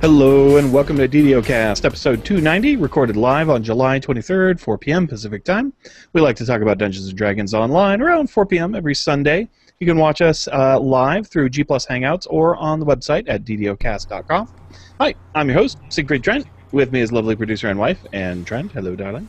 Hello and welcome to DDOcast, episode 290, recorded live on July 23rd, 4 p.m. Pacific Time. We like to talk about Dungeons & Dragons online around 4 p.m. every Sunday. You can watch us live through G+ Hangouts or on the website at DDOcast.com. Hi, I'm your host, Siegfried Trent. With me is lovely producer and wife, and Trent. Hello, darling.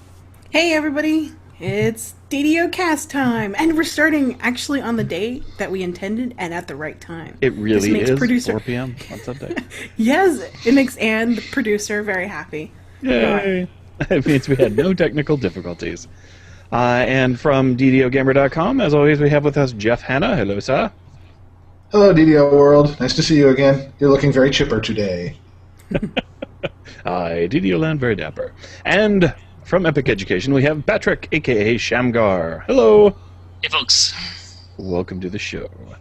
Hey, everybody. It's DDOcast time, and we're starting actually on the day that we intended and at the right time. It really is 4 p.m. on Sunday. Yes, it makes Anne, the producer, very happy. Yay! It means we had no technical difficulties. And from DDOgamer.com, as always, we have with us Jeff Hanna. Hello, sir. Hello, DDO world. Nice to see you again. You're looking very chipper today. DDO land, very dapper. And from Epic Education, we have Patrick, a.k.a. Shamgar. Hello. Hey, folks. Welcome to the show. All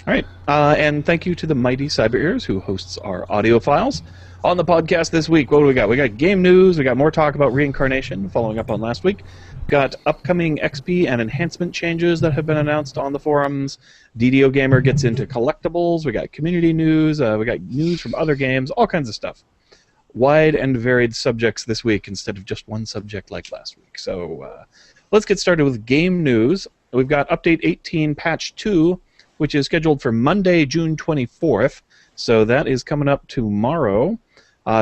right, and thank you to the mighty Cyber Ears who hosts our audio files. On the podcast this week, what do we got? We got game news. We got more talk about reincarnation, following up on last week. Got upcoming XP and enhancement changes that have been announced on the forums. DDO Gamer gets into collectibles. We got community news. We got news from other games, all kinds of stuff. Wide and varied subjects this week instead of just one subject like last week. So let's get started with game news. We've got Update 18 Patch 2, which is scheduled for Monday, June 24th. So that is coming up tomorrow.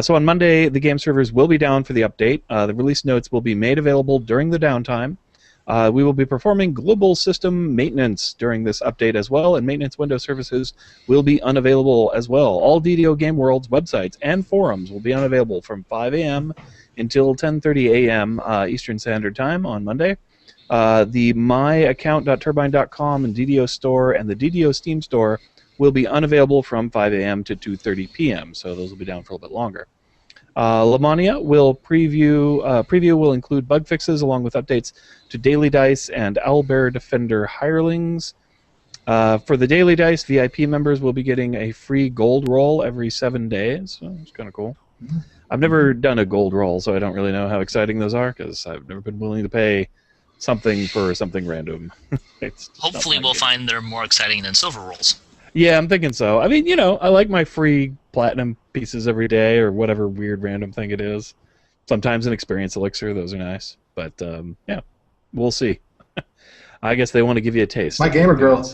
So on Monday, the game servers will be down for the update. The release notes will be made available during the downtime. We will be performing global system maintenance during this update as well, and maintenance window services will be unavailable as well. All DDO Game World's websites and forums will be unavailable from 5 a.m. until 10:30 a.m. Eastern Standard Time on Monday. The myaccount.turbine.com and DDO Store and the DDO Steam Store will be unavailable from 5 a.m. to 2:30 p.m., so those will be down for a little bit longer. Lamania will preview will include bug fixes along with updates to Daily Dice and Owlbear Defender hirelings. For the Daily Dice, VIP members will be getting a free gold roll every 7 days. So it's kind of cool. I've never done a gold roll, so I don't really know how exciting those are because I've never been willing to pay something for something random. Hopefully we'll find they're more exciting than silver rolls. Yeah, I'm thinking so. I mean, I like my free platinum pieces every day or whatever weird random thing it is. Sometimes an experience elixir, those are nice. But, yeah, we'll see. I guess they want to give you a taste. My gamer girl.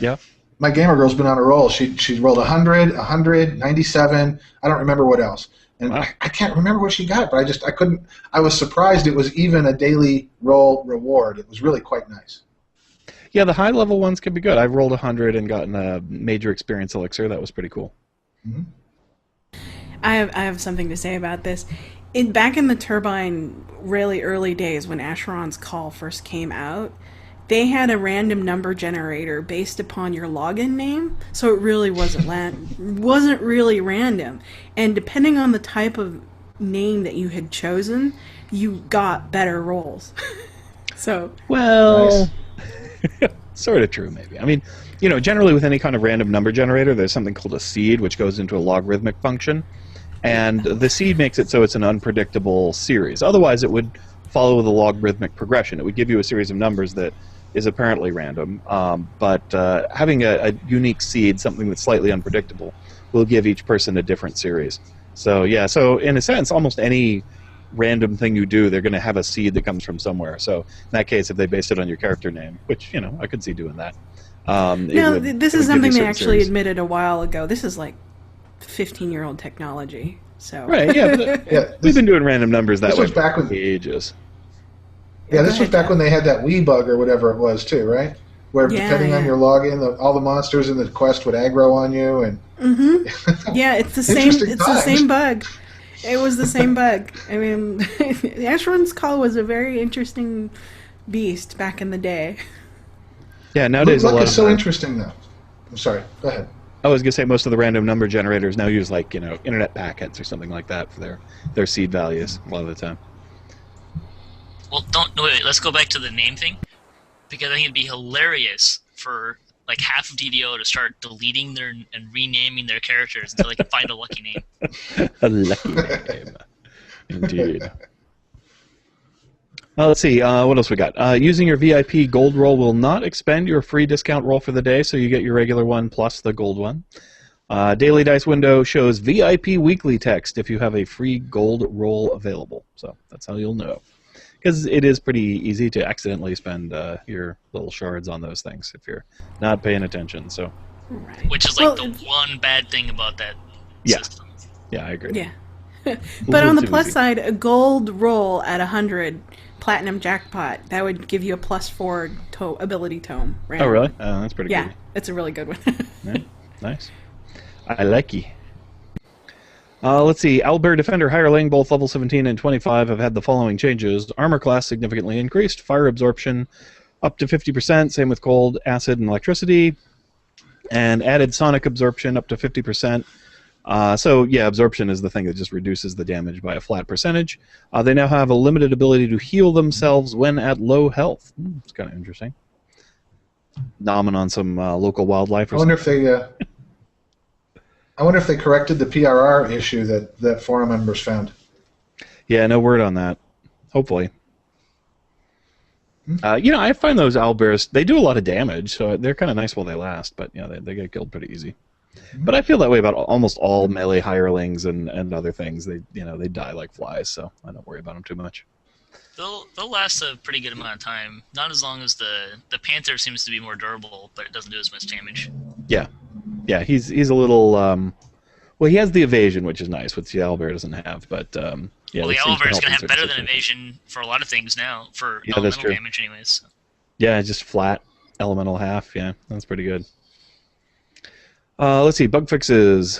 Yeah. My gamer girl's been on a roll. She rolled 100, 100, 97. I don't remember what else. And wow. I can't remember what she got, but I couldn't. I was surprised it was even a daily roll reward. It was really quite nice. Yeah, the high-level ones can be good. I've rolled 100 and gotten a major experience elixir. That was pretty cool. Mm-hmm. I have something to say about this. Back in the Turbine really early days when Asheron's Call first came out, they had a random number generator based upon your login name, so it really wasn't really random. And depending on the type of name that you had chosen, you got better rolls. So well. Nice. Sort of true, maybe. I mean, generally with any kind of random number generator, there's something called a seed, which goes into a logarithmic function. And the seed makes it so it's an unpredictable series. Otherwise, it would follow the logarithmic progression. It would give you a series of numbers that is apparently random. But having a unique seed, something that's slightly unpredictable, will give each person a different series. So, yeah, so in a sense, almost any random thing you do, they're going to have a seed that comes from somewhere. So in that case, if they based it on your character name, which, I could see doing that. This is something they actually admitted a while ago. This is like 15-year-old technology. So right, yeah. We've been doing random numbers that way for ages. Yeah, this was back when they had that Wii bug or whatever it was too, right? Where depending on your login, all the monsters in the quest would aggro on you, and yeah, it's the same. It's the same bug. It was the same bug. I mean, Asheron's Call was a very interesting beast back in the day. Yeah, nowadays Luck is so interesting, though. I'm sorry. Go ahead. I was going to say most of the random number generators now use, like, internet packets or something like that for their seed values a lot of the time. Well, wait, let's go back to the name thing, because I think it'd be hilarious for like half of DDO to start deleting and renaming their characters until they can find a lucky name. A lucky name, indeed. Let's see, what else we got? Using your VIP gold roll will not expend your free discount roll for the day, so you get your regular one plus the gold one. Daily Dice window shows VIP weekly text if you have a free gold roll available. So that's how you'll know. Because it is pretty easy to accidentally spend your little shards on those things if you're not paying attention. So, Right. Which is like the one bad thing about that system. Yeah, I agree. Yeah. But on the plus side, a gold roll at 100 platinum jackpot, that would give you a +4 ability tome. Right? Oh, really? Oh, that's pretty good. Yeah, it's a really good one. Yeah, nice. I like you. Let's see. Owlbear Defender Hireling, both level 17 and 25, have had the following changes. Armor class significantly increased. Fire absorption up to 50%. Same with cold, acid, and electricity. And added sonic absorption up to 50%. So, yeah, absorption is the thing that just reduces the damage by a flat percentage. They now have a limited ability to heal themselves when at low health. It's kind of interesting. Nomming on some local wildlife. Or I wonder if they... I wonder if they corrected the PRR issue that forum members found. Yeah, no word on that. Hopefully. I find those owlbears, they do a lot of damage, so they're kind of nice while they last, but they get killed pretty easy. But I feel that way about almost all melee hirelings and other things. They die like flies, so I don't worry about them too much. They'll last a pretty good amount of time. Not as long as the Panther seems to be more durable, but it doesn't do as much damage. Yeah, he's a little. Well, he has the evasion, which is nice, which the owlbear doesn't have. But yeah, well, the it seems owlbear is help going in to have certain better than situations. evasion for a lot of things now, for Yeah, that's elemental true. damage, anyways. Yeah, just flat elemental half. Yeah, that's pretty good. Let's see, bug fixes.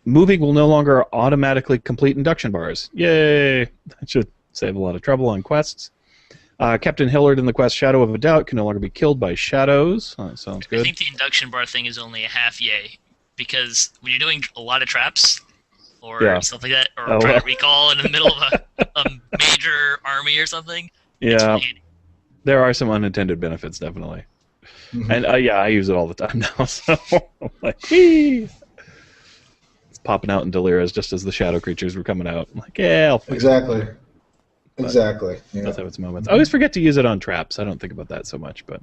Moving will no longer automatically complete induction bars. Yay! That should save a lot of trouble on quests. Captain Hillard in the quest Shadow of a Doubt can no longer be killed by shadows. That sounds good. I think the induction bar thing is only a half yay, because when you're doing a lot of traps, or stuff like that, or trying to recall in the middle of a major army or something, it's really handy. There are some unintended benefits, definitely. Mm-hmm. And I use it all the time now, so I'm like, whee! It's popping out in Deliras just as the shadow creatures were coming out. I'm like, yeah, I'll fix it. Exactly. Yeah. Does have its moments. I always forget to use it on traps. I don't think about that so much, but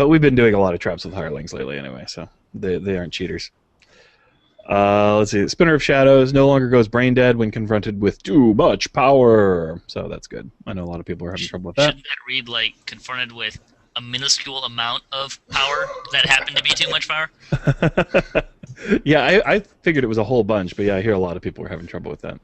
we've been doing a lot of traps with hirelings lately anyway, so they aren't cheaters. Let's see. Spinner of Shadows no longer goes brain dead when confronted with too much power, so that's good. I know a lot of people are having trouble with that. Shouldn't that read like confronted with a minuscule amount of power that happened to be too much power? Yeah, I figured it was a whole bunch, but yeah, I hear a lot of people are having trouble with that.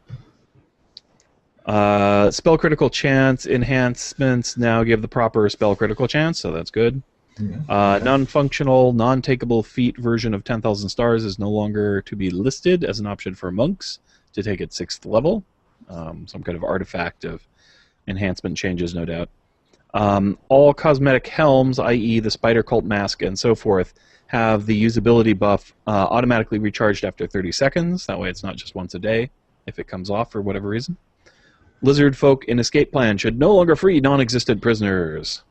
Spell critical chance enhancements now give the proper spell critical chance, so that's good. Yeah. Non-functional, non-takeable feat version of 10,000 stars is no longer to be listed as an option for monks to take at 6th level. Some kind of artifact of enhancement changes, no doubt. All cosmetic helms, i.e. the spider cult mask and so forth, have the usability buff automatically recharged after 30 seconds. That way it's not just once a day if it comes off for whatever reason. Lizard folk in escape plan should no longer free non-existent prisoners.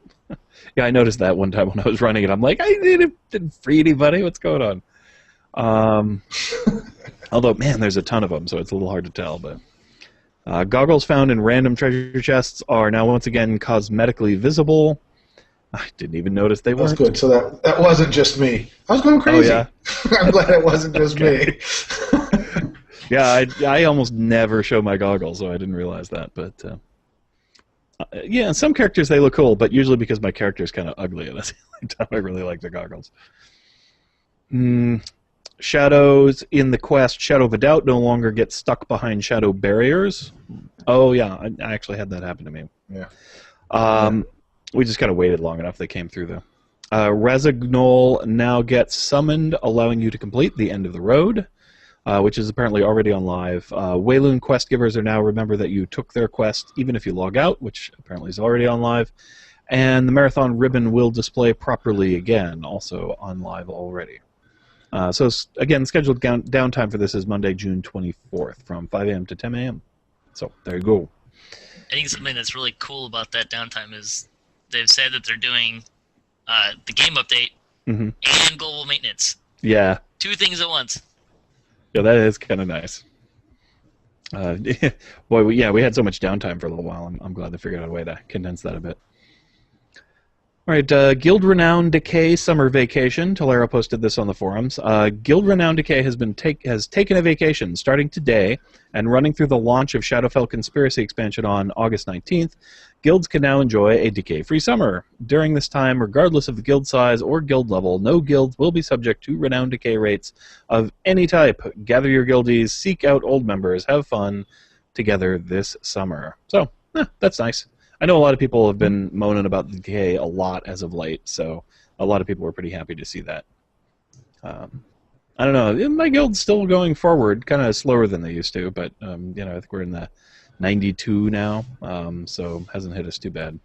Yeah, I noticed that one time when I was running it. I'm like, I didn't free anybody. What's going on? Although, man, there's a ton of them, so it's a little hard to tell. But goggles found in random treasure chests are now once again cosmetically visible. I didn't even notice they weren't. That's good. So that wasn't just me. I was going crazy. Oh, yeah? I'm glad it wasn't just me. Yeah, I almost never show my goggles, so I didn't realize that. But yeah, some characters they look cool, but usually because my character is kind of ugly, and that's the only time I really like the goggles. Shadows in the quest Shadow of a Doubt no longer get stuck behind shadow barriers. Oh yeah, I actually had that happen to me. Yeah. We just kind of waited long enough. They came through though. Resignol now gets summoned, allowing you to complete the end of the road. Which is apparently already on live. Wayloon quest givers are now remember that you took their quest even if you log out, which apparently is already on live. And the marathon ribbon will display properly again, also on live already. So again, scheduled downtime for this is Monday, June 24th from 5 a.m. to 10 a.m. So there you go. I think something that's really cool about that downtime is they've said that they're doing the game update and global maintenance. Yeah. 2 things at once. Yeah, that is kind of nice. Boy, we had so much downtime for a little while. I'm glad they figured out a way to condense that a bit. All right, Guild Renown Decay Summer Vacation. Tolera posted this on the forums. Guild Renown Decay has taken a vacation starting today and running through the launch of Shadowfell Conspiracy expansion on August 19th. Guilds can now enjoy a decay-free summer. During this time, regardless of the guild size or guild level, no guilds will be subject to Renown Decay rates of any type. Gather your guildies, seek out old members, have fun together this summer. So, that's nice. I know a lot of people have been moaning about the decay a lot as of late, so a lot of people were pretty happy to see that. I don't know. My guild's still going forward, kind of slower than they used to, but I think we're in the 92 now, so hasn't hit us too bad.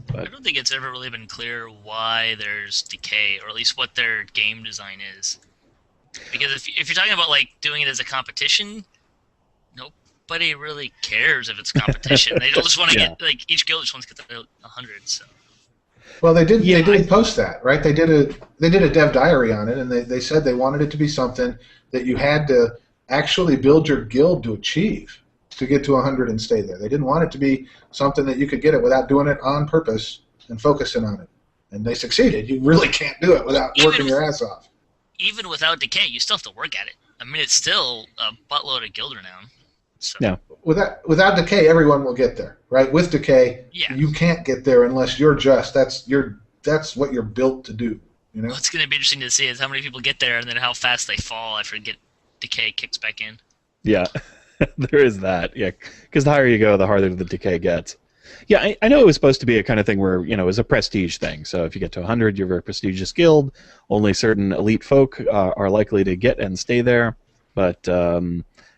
But I don't think it's ever really been clear why there's decay, or at least what their game design is. Because if you're talking about like doing it as a competition, nobody really cares if it's competition. They just want to get each guild just wants to get to 100. So. Well, they did. They did post that, right? They did a dev diary on it, and they said they wanted it to be something that you had to actually build your guild to achieve to get to 100 and stay there. They didn't want it to be something that you could get it without doing it on purpose and focusing on it. And they succeeded. You really can't do it without working your ass off. Even without decay, you still have to work at it. I mean, it's still a buttload of guild renown. So. Yeah. Without decay, everyone will get there, right? With decay, you can't get there unless you're just that's what you're built to do. You know. What's going to be interesting to see is how many people get there and then how fast they fall after decay kicks back in. Yeah, there is that. Yeah, because the higher you go, the harder the decay gets. Yeah, I know it was supposed to be a kind of thing where it was a prestige thing. So if you get to 100, you're a very prestigious guild. Only certain elite folk are likely to get and stay there. But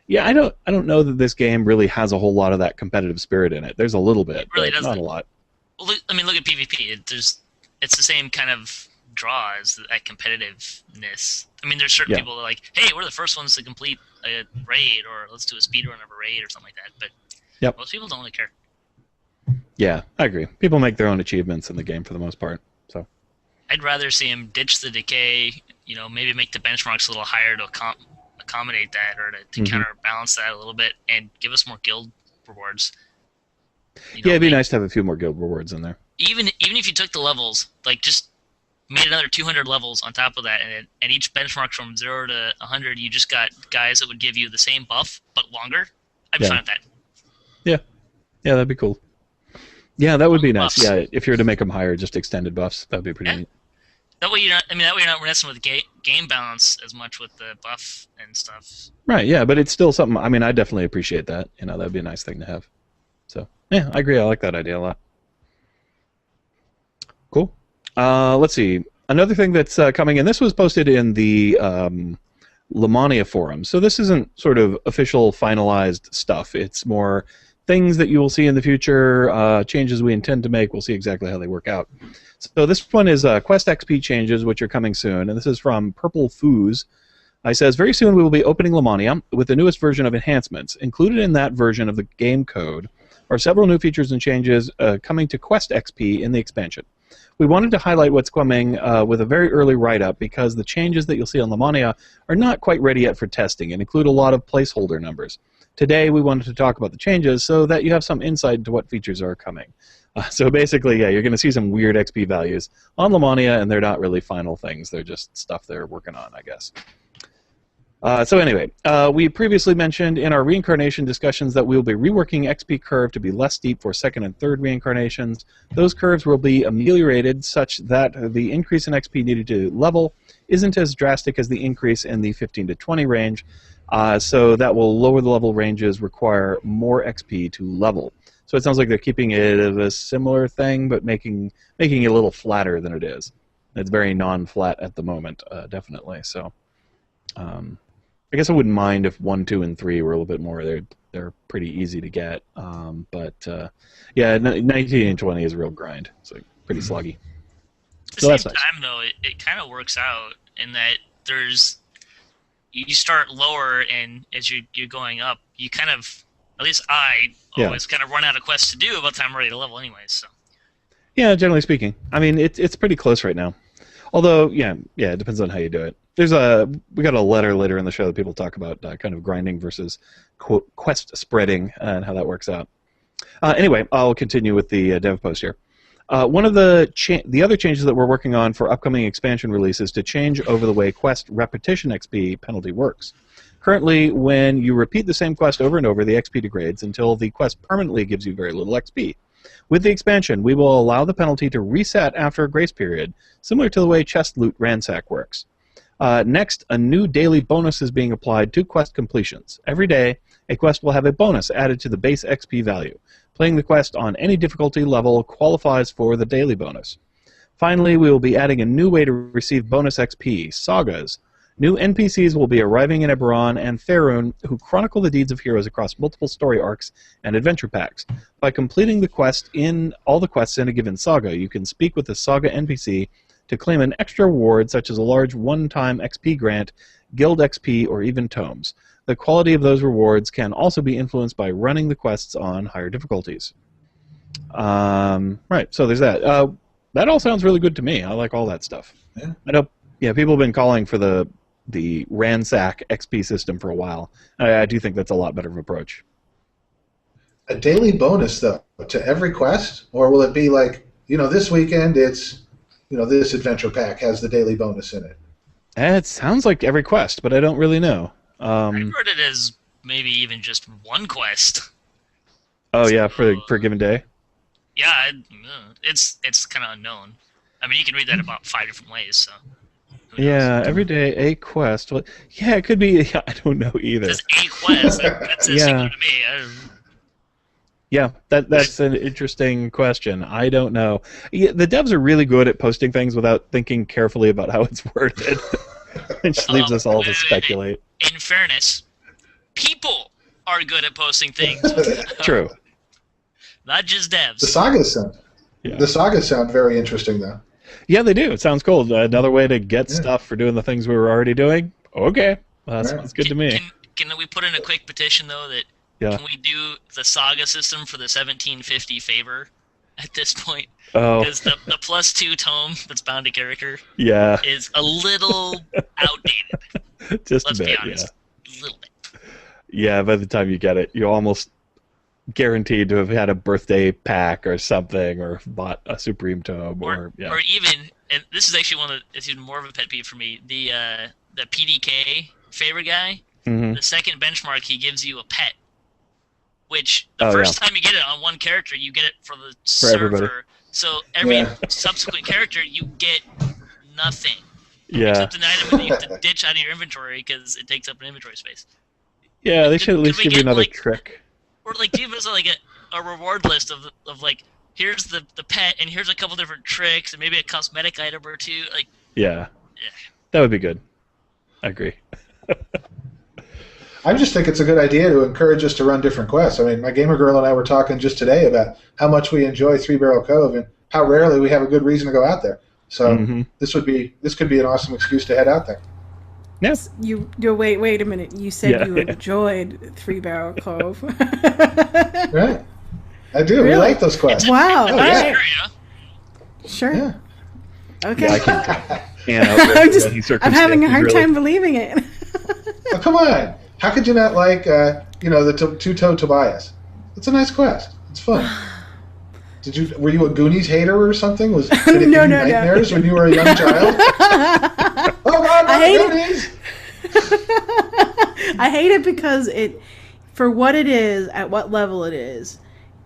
yeah, I don't know that this game really has a whole lot of that competitive spirit in it. There's a little bit, really but not a lot. Well, look at PvP. It's the same kind of draw as that competitiveness. I mean, there's certain people that are like, hey, we're the first ones to complete a raid, or let's do a speedrun of a raid or something like that. But most people don't really care. Yeah, I agree. People make their own achievements in the game for the most part. So I'd rather see him ditch the decay, maybe make the benchmarks a little higher to accommodate that, or to counterbalance that a little bit, and give us more guild rewards. It'd be nice to have a few more guild rewards in there. Even if you took the levels, like just made another 200 levels on top of that, and each benchmark from 0 to 100, you just got guys that would give you the same buff but longer. I'd be fine with that. Yeah, that'd be cool. Yeah, that would be nice. Buffs. Yeah, if you were to make them higher, just extended buffs, that'd be pretty neat. That way you're not messing with the game balance as much with the buff and stuff. Right. Yeah, but it's still something. I mean, I definitely appreciate that. That'd be a nice thing to have. So yeah, I agree. I like that idea a lot. Cool. Let's see. Another thing that's coming in. This was posted in the Lamania forum. So this isn't sort of official, finalized stuff. It's more things that you will see in the future, changes we intend to make. We'll see exactly how they work out. So this one is Quest XP changes, which are coming soon, and this is from Purple Foos. It says, very soon we will be opening Lamania with the newest version of enhancements. Included in that version of the game code are several new features and changes coming to Quest XP in the expansion. We wanted to highlight what's coming with a very early write-up because the changes that you'll see on Lamania are not quite ready yet for testing and include a lot of placeholder numbers. Today we wanted to talk about the changes so that you have some insight into what features are coming. So basically, you're going to see some weird XP values on Lamania, and they're not really final things. They're just stuff they're working on, I guess. So anyway, we previously mentioned in our reincarnation discussions that we'll be reworking XP curve to be less steep for second and third reincarnations. Those curves will be ameliorated such that the increase in XP needed to level isn't as drastic as the increase in the 15 to 20 range. So that will lower the level ranges, require more XP to level. So it sounds like they're keeping it of a similar thing, but making it a little flatter than it is. It's very non-flat at the moment, definitely. So I guess I wouldn't mind if 1, 2, and 3 were a little bit more. They're pretty easy to get. Yeah, 19 and 20 is a real grind. It's like pretty sluggy. At the same time, though, it kind of works out in that you start lower, and as you're going up, you kind of, at least I always kind of run out of quests to do by the time I'm ready to level anyways. So. Yeah, generally speaking. I mean, it's pretty close right now. Although, yeah, it depends on how you do it. We got a letter later in the show that people talk about kind of grinding versus quest spreading and how that works out. Anyway, I'll continue with the dev post here. One of the other changes that we're working on for upcoming expansion release is to change over the way quest repetition XP penalty works. Currently, when you repeat the same quest over and over, the XP degrades until the quest permanently gives you very little XP. With the expansion, we will allow the penalty to reset after a grace period, similar to the way chest loot ransack works. Next, a new daily bonus is being applied to quest completions. Every day, a quest will have a bonus added to the base XP value. Playing the quest on any difficulty level qualifies for the daily bonus. Finally, we will be adding a new way to receive bonus XP, sagas. New NPCs will be arriving in Eberron and Faerun who chronicle the deeds of heroes across multiple story arcs and adventure packs. By completing all the quests in a given saga, you can speak with the saga NPC to claim an extra reward such as a large one-time XP grant, guild XP, or even tomes. The quality of those rewards can also be influenced by running the quests on higher difficulties. Right, so there's that. That all sounds really good to me. I like all that stuff. Yeah. I know, people have been calling for the ransack XP system for a while. I do think that's a lot better of an approach. A daily bonus, though, to every quest? Or will it be like, this weekend it's, this adventure pack has the daily bonus in it? It sounds like every quest, but I don't really know. I heard it as maybe even just one quest. Oh, yeah, for a given day? Yeah, it's kind of unknown. I mean, you can read that about 5 different ways, so... Yeah, every day a quest. Well, yeah, it could be. Yeah, I don't know either. Just a quest. That's singular to me. Yeah, that's an interesting question. I don't know. Yeah, the devs are really good at posting things without thinking carefully about how it's worded. It just leaves us all to speculate. In fairness, people are good at posting things. True. Not just devs. The sagas sound very interesting, though. Yeah, they do. It sounds cool. Another way to get stuff for doing the things we were already doing. Okay, that sounds good to me. Can we put in a quick petition, though, that can we do the saga system for the 1750 favor at this point? Oh. Because the +2 tome that's bound to character is a little outdated. Just Let's a bit, be honest. A little bit. Yeah, by the time you get it, you're almost guaranteed to have had a birthday pack or something, or bought a Supreme tome, or even, and this is actually it's even more of a pet peeve for me, the PDK favor guy, the second benchmark, he gives you a pet, which the first time you get it on one character, you get it for the server. Everybody. So every subsequent character, you get nothing. Yeah. Except an item that you have to ditch out of your inventory because it takes up an inventory space. Yeah, they should at least give you another trick. Or give us a reward list of here's the pet and here's a couple different tricks and maybe a cosmetic item or two. Yeah. That would be good. I agree. I just think it's a good idea to encourage us to run different quests. I mean, my gamer girl and I were talking just today about how much we enjoy Three Barrel Cove and how rarely we have a good reason to go out there. So this could be an awesome excuse to head out there. Yes. You wait a minute. You said you enjoyed Three Barrel Cove. Right. I do. Really? We like those quests. Wow. Oh, yeah. Sure. Yeah. Okay. I'm having a hard time believing it. Oh, come on. How could you not like, the Two-Toe Tobias? It's a nice quest. It's fun. Were you a Goonies hater or something? Did it give you nightmares when you were a young child? Oh God, Goonies! I hate it because for what it is, at what level it is,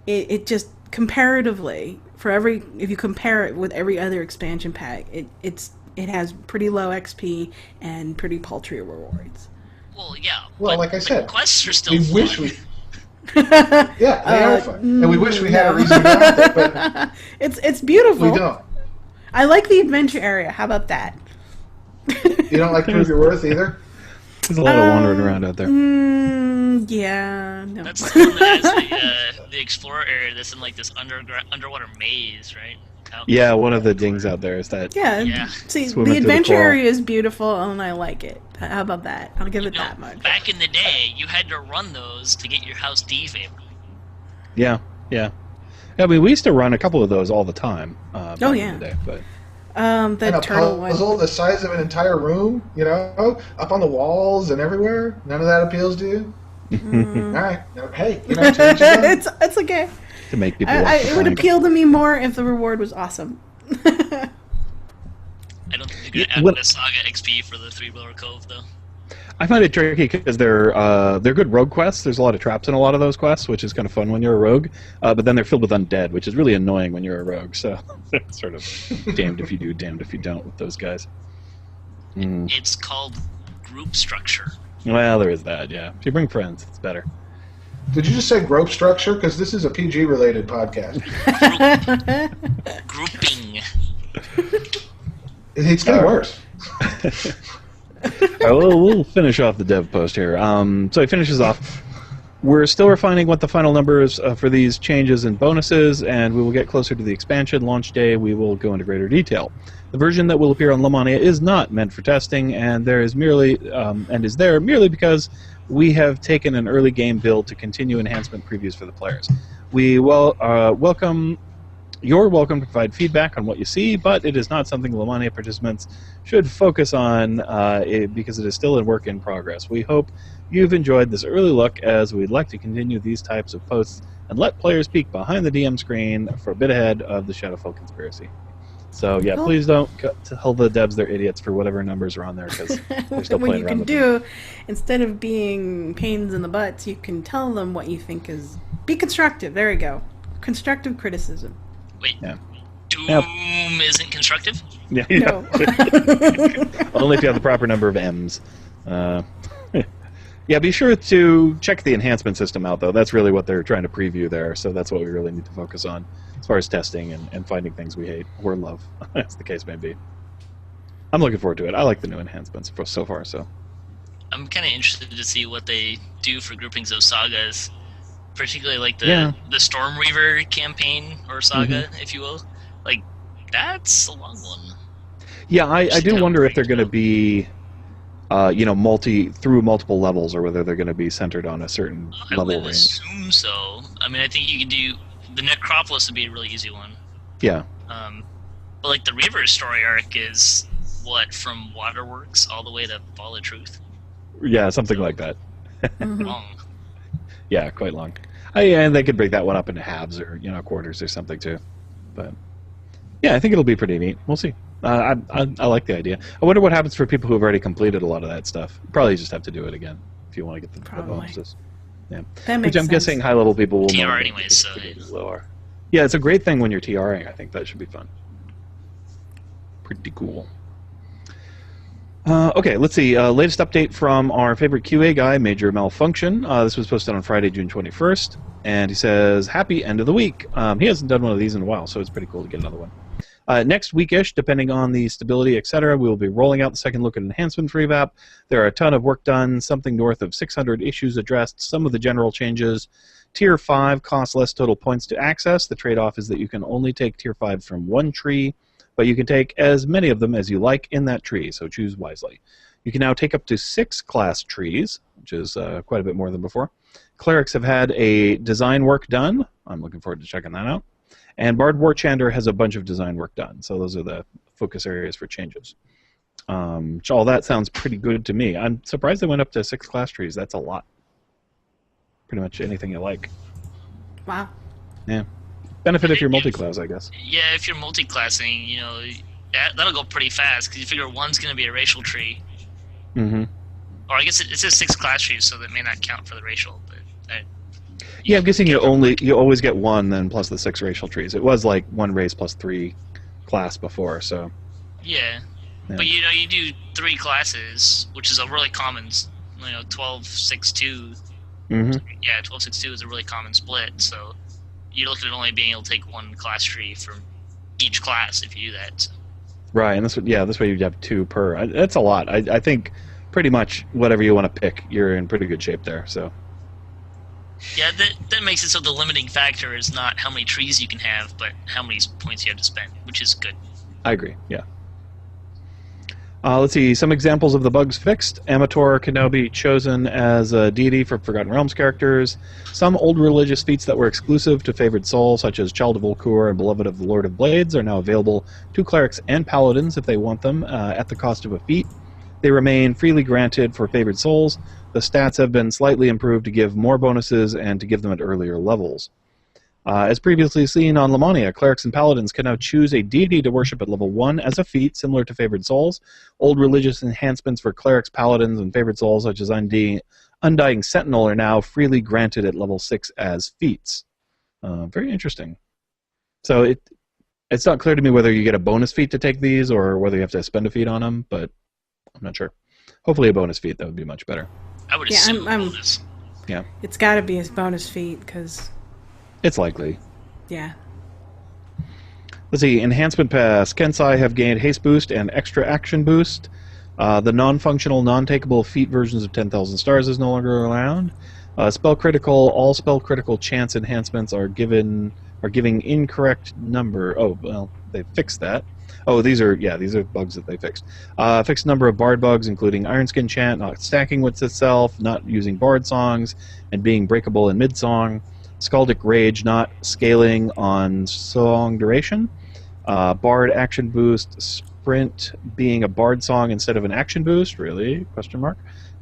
it just comparatively if you compare it with every other expansion pack, it has pretty low XP and pretty paltry rewards. Well, yeah. Well, like I said, quests are still we fun. wish we. Yeah, they are fun, and we wish we had a reason to go out there, but it's beautiful. We don't. I like the adventure area. How about that? You don't like Prove Your Worth either? There's a lot of wandering around out there. Yeah. No. That's the one that has the explorer area that's in this underwater maze, right? Yeah, one of the dings out there is that. Yeah. See, the adventure area is beautiful, and I like it. How about that? I'll give it that much. Back in the day, you had to run those to get your house D favor. Yeah. I mean, we used to run a couple of those all the time. Back in the day, but. The turtle one. Puzzle the size of an entire room, up on the walls and everywhere. None of that appeals to you. All right, hey, it's okay. to make people. It would appeal to me more if the reward was awesome. I don't think they're gonna add a Saga XP for the Three Blower Cove though. I find it tricky because they're good rogue quests. There's a lot of traps in a lot of those quests, which is kind of fun when you're a rogue. But then they're filled with undead, which is really annoying when you're a rogue. So they're sort of damned if you do, damned if you don't with those guys. It's called group structure. Well, there is that. Yeah, if you bring friends, it's better. Did you just say group structure? Because this is a PG-related podcast. Grouping. It's getting worse. All right, we'll finish off the dev post here. So he finishes off. We're still refining what the final numbers for these changes and bonuses, and we will get closer to the expansion launch day. We will go into greater detail. The version that will appear on Lemania is not meant for testing, and there is merely is there merely because we have taken an early game build to continue enhancement previews for the players. You're welcome to provide feedback on what you see, but it is not something Lemania participants should focus on because it is still a work in progress. We hope you've enjoyed this early look, as we'd like to continue these types of posts and let players peek behind the DM screen for a bit ahead of the Shadowfell conspiracy. So yeah, please don't tell the devs they're idiots for whatever numbers are on there, because they're still what playing you around can with do, them. instead of being pains in the butts, you can tell them what you think is... Be constructive. There we go. Constructive criticism. Wait, Yeah. Doom isn't constructive? Yeah. No. Only if you have the proper number of M's. Yeah, be sure to check the enhancement system out, though. That's really what they're trying to preview there, so that's what we really need to focus on as far as testing and finding things we hate or love, as the case may be. I'm looking forward to it. I like the new enhancements so far, so. I'm kind of interested to see what they do for groupings of sagas, particularly like the Storm Reaver campaign, or saga, if you will. Like, that's a long one. Yeah, I do wonder if they're going to be... through multiple levels, or whether they're going to be centered on a certain level range. I would assume so. I mean, I think you could do... The Necropolis would be a really easy one. Yeah. But, like, the Reaver's story arc is, from Waterworks all the way to Fall of Truth? Yeah, something like that. Long. Yeah, quite long. And they could break that one up into halves or, quarters or something, too. But, yeah, I think it'll be pretty neat. We'll see. I like the idea. I wonder what happens for people who have already completed a lot of that stuff. Probably just have to do it again if you want to get the bonuses. Yeah. That makes Which I'm guessing high-level people will TR know. anyways, so... Lower. Yeah, it's a great thing when you're TRing. I think that should be fun. Pretty cool. Okay, let's see. Latest update from our favorite QA guy, Major Malfunction. This was posted on Friday, June 21st. And he says, happy end of the week. He hasn't done one of these in a while, so it's pretty cool to get another one. Next weekish, depending on the stability, etc., we will be rolling out the second look at enhancement for EVAP. There are a ton of work done, something north of 600 issues addressed, some of the general changes. Tier 5 costs less total points to access. The trade-off is that you can only take Tier 5 from one tree, but you can take as many of them as you like in that tree, so choose wisely. You can now take up to 6 class trees, which is quite a bit more than before. Clerics have had a design work done. I'm looking forward to checking that out. And Bard Warchander has a bunch of design work done, so those are the focus areas for changes. All that sounds pretty good to me. I'm surprised they went up to 6 class trees. That's a lot. Pretty much anything you like. Wow. Yeah. Benefit if you're multi-class, I guess. Yeah, if you're multi-classing, that'll go pretty fast, because you figure one's going to be a racial tree. Mm-hmm. Or I guess it says 6 class trees, so that may not count for the racial, but... Yeah, I'm guessing you always get one, then plus the 6 racial trees. It was like 1 race plus 3 class before, so... Yeah. But you do 3 classes, which is a really common, 12-6-2. Mm-hmm. Yeah, 12-6-2 is a really common split, so you look at it only being able to take 1 class tree from each class if you do that. So. Right, and this way you'd have 2 per. That's a lot. I think pretty much whatever you want to pick, you're in pretty good shape there, so... Yeah, that makes it so the limiting factor is not how many trees you can have, but how many points you have to spend, which is good. I agree, yeah. Let's see, some examples of the bugs fixed. Amator can now be chosen as a deity for Forgotten Realms characters. Some old religious feats that were exclusive to Favored Soul, such as Child of Volkur and Beloved of the Lord of Blades, are now available to clerics and paladins if they want them, at the cost of a feat. They remain freely granted for Favored Souls. The stats have been slightly improved to give more bonuses and to give them at earlier levels. As previously seen on Lamania, clerics and paladins can now choose a deity to worship at level 1 as a feat, similar to Favored Souls. Old religious enhancements for clerics, paladins, and Favored Souls, such as Undying Sentinel, are now freely granted at level 6 as feats. Very interesting. So it's not clear to me whether you get a bonus feat to take these or whether you have to spend a feat on them, but I'm not sure. Hopefully a bonus feat, that would be much better. I would assume a bonus. Yeah. It's got to be a bonus feat, because... It's likely. Yeah. Let's see. Enhancement Pass. Kensai have gained Haste Boost and Extra Action Boost. The non-functional, non-takeable feat versions of 10,000 stars is no longer around. Spell critical. All spell critical chance enhancements are giving incorrect number. Oh, well, they fixed that. Oh, these are bugs that they fixed. Fixed number of bard bugs, including Ironskin Chant, not stacking with itself, not using bard songs, and being breakable in mid-song. Skaldic Rage not scaling on song duration. Bard action boost. Sprint being a bard song instead of an action boost. Really? Question mark.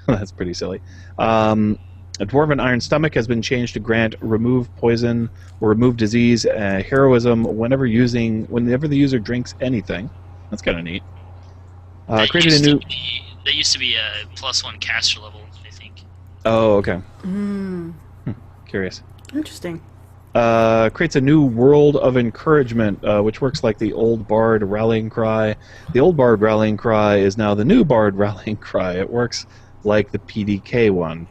That's pretty silly. A Dwarven Iron Stomach has been changed to grant remove poison or remove disease heroism whenever the user drinks anything. That's kind of neat. That used to be a +1 caster level, I think. Oh, okay. Curious. Interesting. Creates a new World of Encouragement, which works like the old Bard Rallying Cry. The old Bard Rallying Cry is now the new Bard Rallying Cry. It works like the PDK one.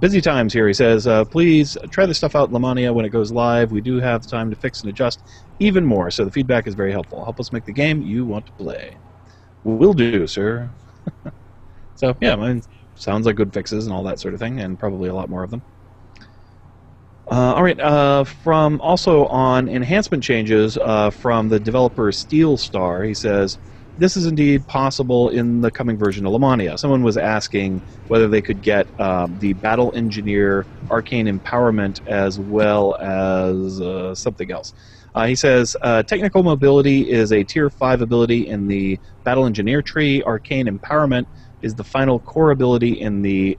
Busy times here, he says. Please try this stuff out in Lamania when it goes live. We do have time to fix and adjust even more, so the feedback is very helpful. Help us make the game you want to play. Will do, sir. So, yeah, sounds like good fixes and all that sort of thing, and probably a lot more of them. All right, from also on enhancement changes from the developer Steel Star, he says, this is indeed possible in the coming version of Lamania. Someone was asking whether they could get the Battle Engineer Arcane Empowerment as well as something else. He says, Technical Mobility is a Tier 5 ability in the Battle Engineer tree. Arcane Empowerment is the final core ability in the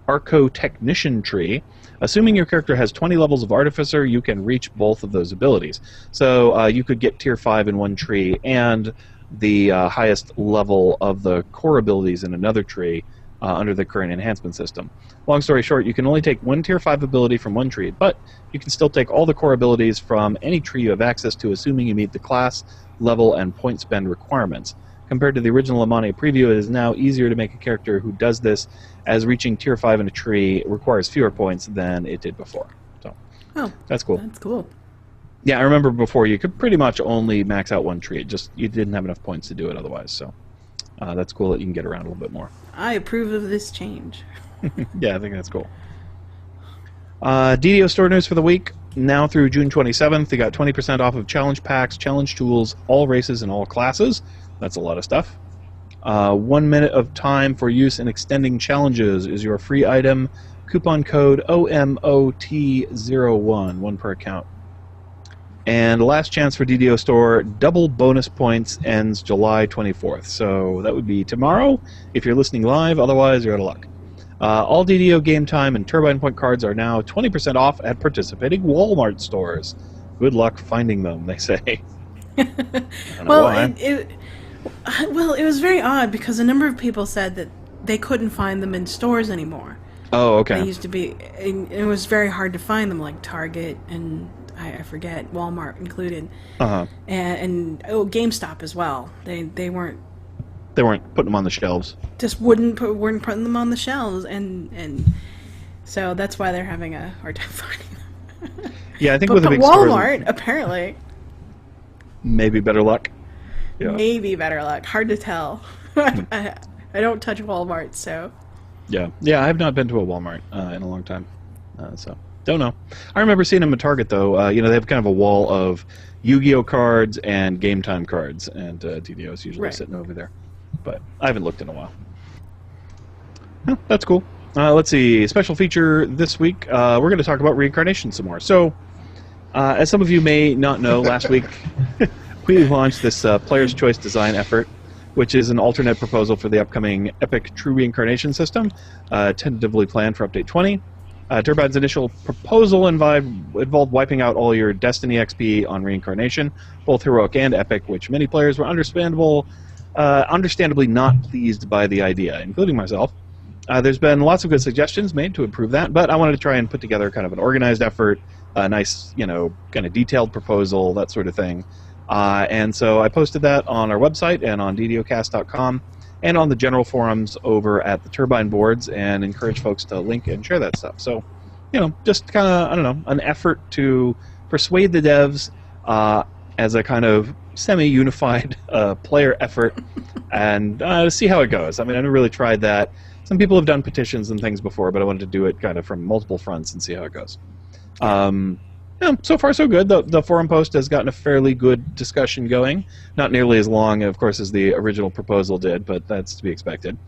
Arco Technician tree. Assuming your character has 20 levels of Artificer, you can reach both of those abilities. So you could get Tier 5 in one tree and the highest level of the core abilities in another tree under the current enhancement system. Long story short, you can only take one Tier 5 ability from one tree, but you can still take all the core abilities from any tree you have access to, assuming you meet the class, level, and point spend requirements. Compared to the original Lamania preview, it is now easier to make a character who does this, as reaching Tier 5 in a tree requires fewer points than it did before. So, that's cool. That's cool. Yeah, I remember before you could pretty much only max out one tree. You didn't have enough points to do it otherwise. So, that's cool that you can get around a little bit more. I approve of this change. Yeah, I think that's cool. DDO store news for the week. Now through June 27th, they got 20% off of challenge packs, challenge tools, all races and all classes. That's a lot of stuff. 1 minute of time for use in extending challenges is your free item. Coupon code OMOT01, one per account. And last chance for DDO Store, double bonus points ends July 24th. So that would be tomorrow if you're listening live, otherwise you're out of luck. All DDO Game Time and Turbine Point cards are now 20% off at participating Walmart stores. Good luck finding them, they say. Well, it was very odd because a number of people said that they couldn't find them in stores anymore. Oh, okay. They used to be, it was very hard to find them, like Target and I forget, Walmart included. And GameStop as well. They weren't putting them on the shelves. Just weren't putting them on the shelves, and so that's why they're having a hard time finding them. Yeah, I think but with the big Walmart stores, apparently maybe better luck. Yeah. Maybe better luck. Hard to tell. I don't touch Walmart, so. Yeah, I have not been to a Walmart in a long time, so don't know. I remember seeing them at Target though. They have kind of a wall of Yu-Gi-Oh cards and Game Time cards, and DDO is usually sitting over there. But I haven't looked in a while. That's cool. Let's see. Special feature this week. We're going to talk about reincarnation some more. So, as some of you may not know, last week we launched this Player's Choice design effort, which is an alternate proposal for the upcoming Epic True Reincarnation system, tentatively planned for Update 20. Turbine's initial proposal involved wiping out all your Destiny XP on Reincarnation, both Heroic and Epic, which many players were understandably not pleased by the idea, including myself. There's been lots of good suggestions made to improve that, but I wanted to try and put together kind of an organized effort, a nice, kind of detailed proposal, that sort of thing. And so I posted that on our website and on DDOcast.com and on the general forums over at the Turbine boards, and encourage folks to link and share that stuff. So, just kind of, an effort to persuade the devs as a kind of semi-unified player effort and see how it goes. I mean, I never really tried that. Some people have done petitions and things before, but I wanted to do it kind of from multiple fronts and see how it goes. So far so good. The forum post has gotten a fairly good discussion going. Not nearly as long, of course, as the original proposal did, but that's to be expected.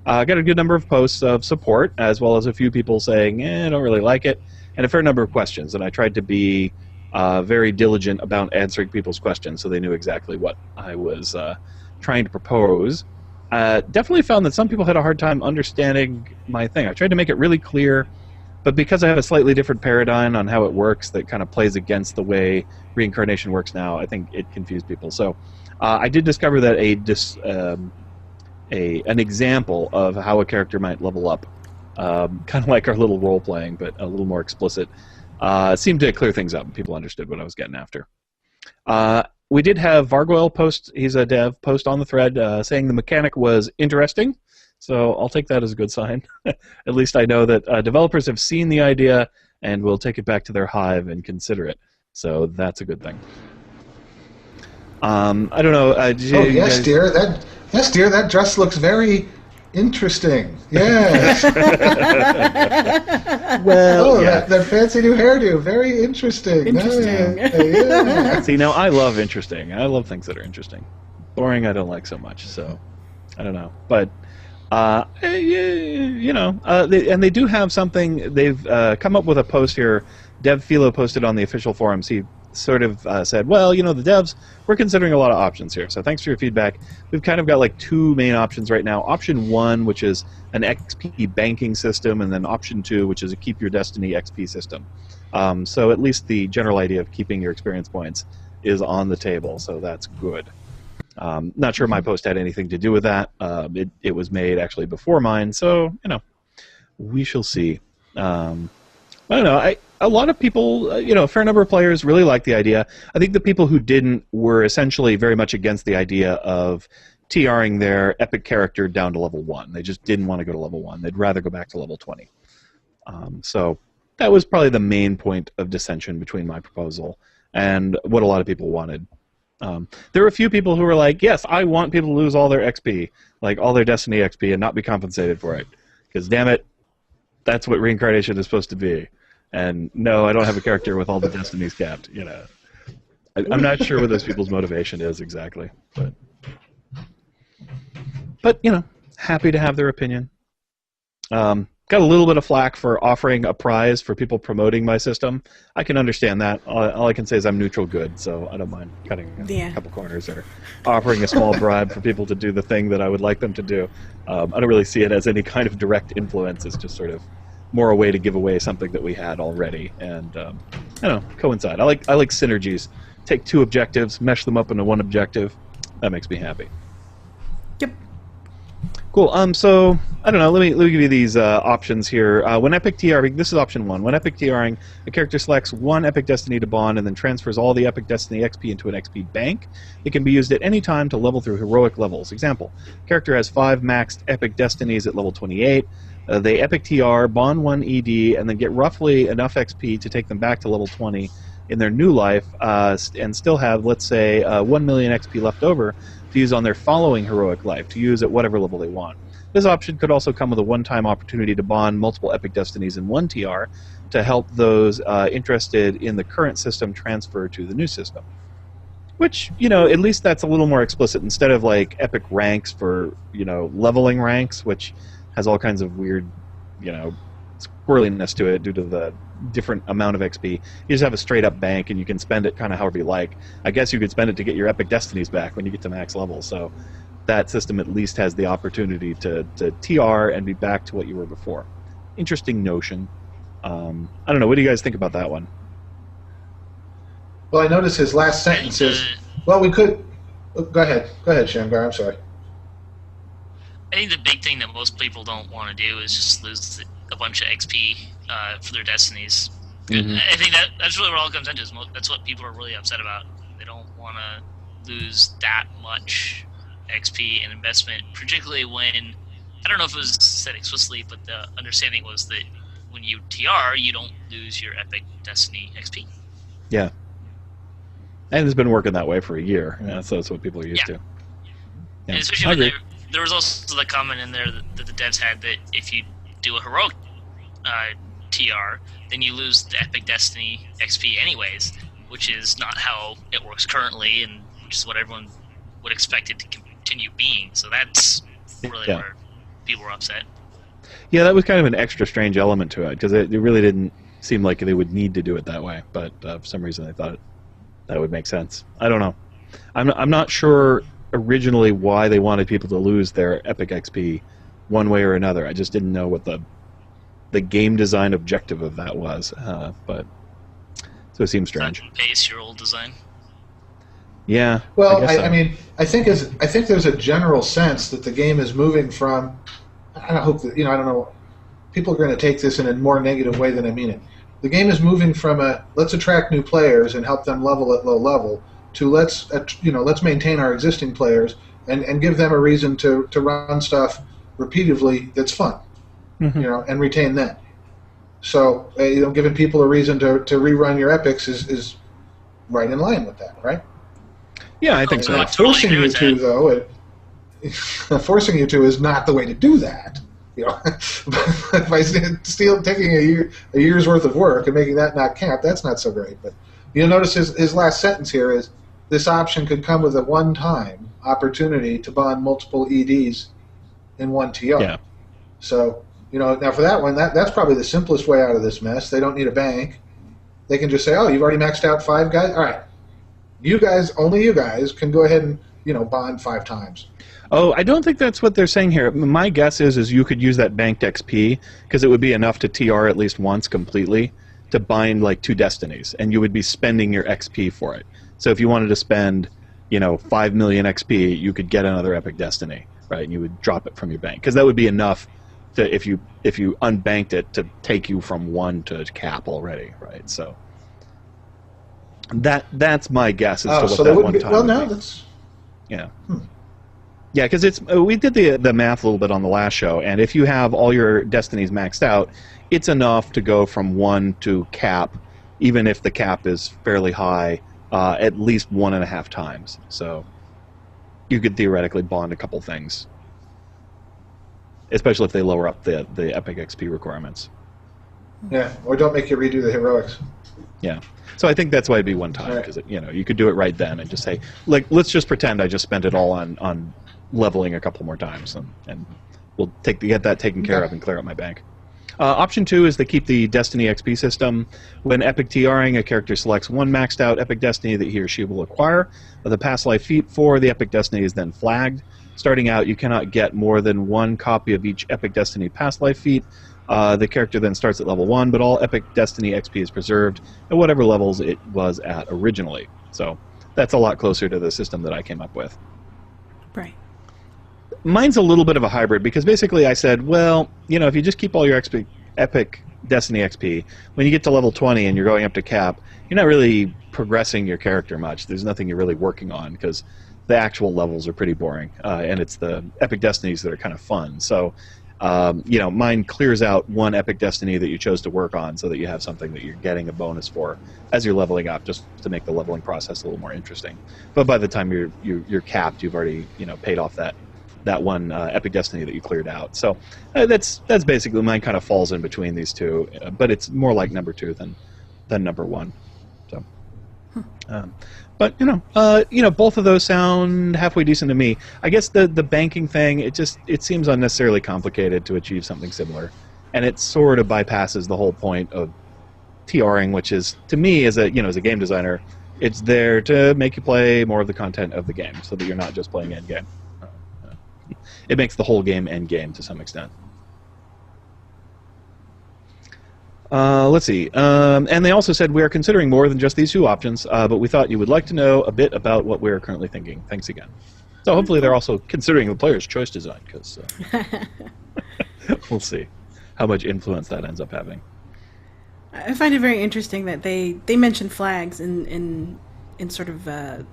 Got a good number of posts of support, as well as a few people saying, I don't really like it, and a fair number of questions. And I tried to be very diligent about answering people's questions so they knew exactly what I was trying to propose. Definitely found that some people had a hard time understanding my thing. I tried to make it really clear, but because I have a slightly different paradigm on how it works that kind of plays against the way Reincarnation works now, I think it confused people. So I did discover that an example of how a character might level up, kind of like our little role-playing, but a little more explicit, seemed to clear things up. People understood what I was getting after. We did have Vargoyle post, he's a dev, post on the thread saying the mechanic was interesting. So I'll take that as a good sign. At least I know that developers have seen the idea and will take it back to their hive and consider it. So that's a good thing. I don't know. Yes, dear. That dress looks very interesting. Yes. Well, yeah. that fancy new hairdo, very interesting. Interesting. Yeah. See, now I love interesting. I love things that are interesting. Boring, I don't like so much. So I don't know, but. And they do have something. They've come up with a post here. Dev Philo posted on the official forums. He sort of said, well, the devs, we're considering a lot of options here. So thanks for your feedback. We've kind of got like two main options right now. Option 1, which is an XP banking system, and then option 2, which is a keep your destiny XP system. So at least the general idea of keeping your experience points is on the table. So that's good. Not sure my post had anything to do with that. It was made actually before mine, so we shall see. I don't know. A lot of people, a fair number of players really liked the idea. I think the people who didn't were essentially very much against the idea of TRing their epic character down to level 1. They just didn't want to go to level 1. They'd rather go back to level 20. So that was probably the main point of dissension between my proposal and what a lot of people wanted. There were a few people who were like, yes, I want people to lose all their XP, like all their Destiny XP, and not be compensated for it. Because, damn it, that's what Reincarnation is supposed to be. And no, I don't have a character with all the Destinies capped. I'm not sure what those people's motivation is exactly. But happy to have their opinion. Got a little bit of flack for offering a prize for people promoting my system. I can understand that. All I can say is I'm neutral good, so I don't mind cutting a couple corners or offering a small bribe for people to do the thing that I would like them to do. I don't really see it as any kind of direct influence. It's just sort of more a way to give away something that we had already and coincide. I like synergies. Take two objectives, mesh them up into one objective. That makes me happy. Yep. Cool. So I don't know. Let me give you these options here. When Epic TRing, this is option 1. When Epic TRing, a character selects one Epic Destiny to bond and then transfers all the Epic Destiny XP into an XP bank. It can be used at any time to level through heroic levels. Example: character has 5 maxed Epic Destinies at level 28. They Epic TR, bond 1 ED, and then get roughly enough XP to take them back to level 20 in their new life, and still have, let's say, 1 million XP left over to use on their following heroic life, to use at whatever level they want. This option could also come with a one-time opportunity to bond multiple Epic Destinies in one TR to help those interested in the current system transfer to the new system. Which, at least that's a little more explicit, instead of like Epic ranks for, leveling ranks, which has all kinds of weird, squirreliness to it due to the different amount of XP. You just have a straight-up bank, and you can spend it kind of however you like. I guess you could spend it to get your Epic Destinies back when you get to max level, so that system at least has the opportunity to TR and be back to what you were before. Interesting notion. I don't know. What do you guys think about that one? Well, I noticed his last sentence is, well, we could... Go ahead, Shamgar, I'm sorry. I think the big thing that most people don't want to do is just lose a bunch of XP for their destinies. Mm-hmm. I think that's really what it all comes into. That's what people are really upset about. They don't want to lose that much XP and investment, particularly when, I don't know if it was said explicitly, but the understanding was that when you TR, you don't lose your Epic Destiny XP. Yeah. And it's been working that way for a year. Yeah, so that's what people are used to. Yeah. And especially when there was also the comment in there that the devs had that if you do a heroic TR, then you lose the Epic Destiny XP anyways, which is not how it works currently, and which is what everyone would expect it to continue being. So that's really where people were upset. Yeah, that was kind of an extra strange element to it, because it really didn't seem like they would need to do it that way, but for some reason they thought that would make sense. I don't know. I'm not sure originally why they wanted people to lose their Epic XP one way or another. I just didn't know what the game design objective of that was. But so it seems strange. Base your old design. Yeah. Well, I mean, I think there's a general sense that the game is moving from. I hope that I don't know. People are going to take this in a more negative way than I mean it. The game is moving from let's attract new players and help them level at low level to let's maintain our existing players and give them a reason to run stuff repeatedly that's fun, and retain them. So giving people a reason to rerun your epics is right in line with that, right? Yeah, I think so. Forcing you to, though, forcing you to is not the way to do that. By taking a year's worth of work and making that not count, that's not so great. But you'll notice his last sentence here is, this option could come with a one-time opportunity to bond multiple EDs in one TR. Yeah. So, now for that one, that's probably the simplest way out of this mess. They don't need a bank. They can just say, oh, you've already maxed out 5 guys? All right. Only you guys can go ahead and, bond 5 times. Oh, I don't think that's what they're saying here. My guess is you could use that banked XP, because it would be enough to TR at least once completely to bind like 2 destinies, and you would be spending your XP for it. So if you wanted to spend, 5 million XP, you could get another Epic Destiny, right? And you would drop it from your bank, because that would be enough to, if you unbanked it, to take you from 1 to cap already, right? So that's my guess as to what that one time. Well, no, that's yeah. Yeah, because we did the math a little bit on the last show, and if you have all your destinies maxed out, it's enough to go from 1 to cap, even if the cap is fairly high, at least 1.5 times. So you could theoretically bond a couple things, especially if they lower up the Epic XP requirements. Yeah, or don't make you redo the heroics. Yeah. So I think that's why it'd be one time, because you could do it right then and just say, like, let's just pretend I just spent it all on leveling a couple more times, and we'll get that taken care of and clear out my bank. Option 2 is they keep the Destiny XP system. When Epic TRing, a character selects 1 maxed out Epic Destiny that he or she will acquire. The past life feat for the Epic Destiny is then flagged. Starting out, you cannot get more than 1 copy of each Epic Destiny past life feat. The character then starts at level 1, but all Epic Destiny XP is preserved at whatever levels it was at originally. So that's a lot closer to the system that I came up with. Right. Mine's a little bit of a hybrid, because basically I said, well, if you just keep all your Epic Destiny XP, when you get to level 20 and you're going up to cap, you're not really progressing your character much. There's nothing you're really working on, because the actual levels are pretty boring, and it's the Epic Destinies that are kind of fun. So, mine clears out 1 Epic Destiny that you chose to work on, so that you have something that you're getting a bonus for as you're leveling up, just to make the leveling process a little more interesting. But by the time you're capped, you've already paid off that 1 Epic Destiny that you cleared out. So that's basically, mine kind of falls in between these two, but it's more like number 2 than number 1. So, but both of those sound halfway decent to me. I guess the banking thing, it seems unnecessarily complicated to achieve something similar, and it sort of bypasses the whole point of TRing, which is, to me, as a game designer, it's there to make you play more of the content of the game, so that you're not just playing end game. It makes the whole game end game to some extent. Let's see. And they also said, we are considering more than just these two options, but we thought you would like to know a bit about what we're currently thinking. Thanks again. So hopefully they're also considering the player's choice design, because we'll see how much influence that ends up having. I find it very interesting that they mention flags in sort of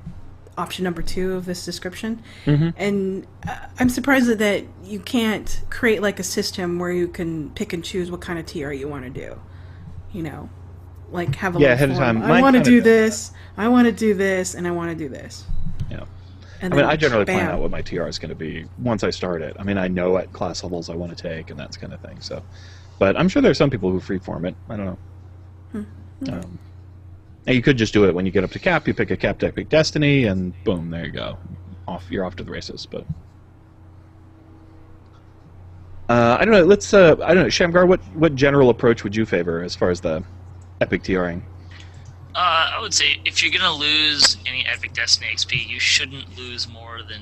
option number 2 of this description. And I'm surprised that you can't create like a system where you can pick and choose what kind of TR you want to do. You know, like have a little ahead of form. time. I want to do this, I want to do this, and I want to do this. Yeah. And I mean, I generally bam. plan out what my TR is going to be once I start it. I mean, I know at class levels I want to take and that kind of thing. So, but I'm sure there are some people who freeform it. I don't know. And you could just do it when you get up to cap. You pick a capped epic destiny, and boom, there you go. You're off to the races. But I don't know. Let's. I don't know, Shamgar. What general approach would you favor as far as the epic TRing? I would say if you're gonna lose any epic destiny XP, you shouldn't lose more than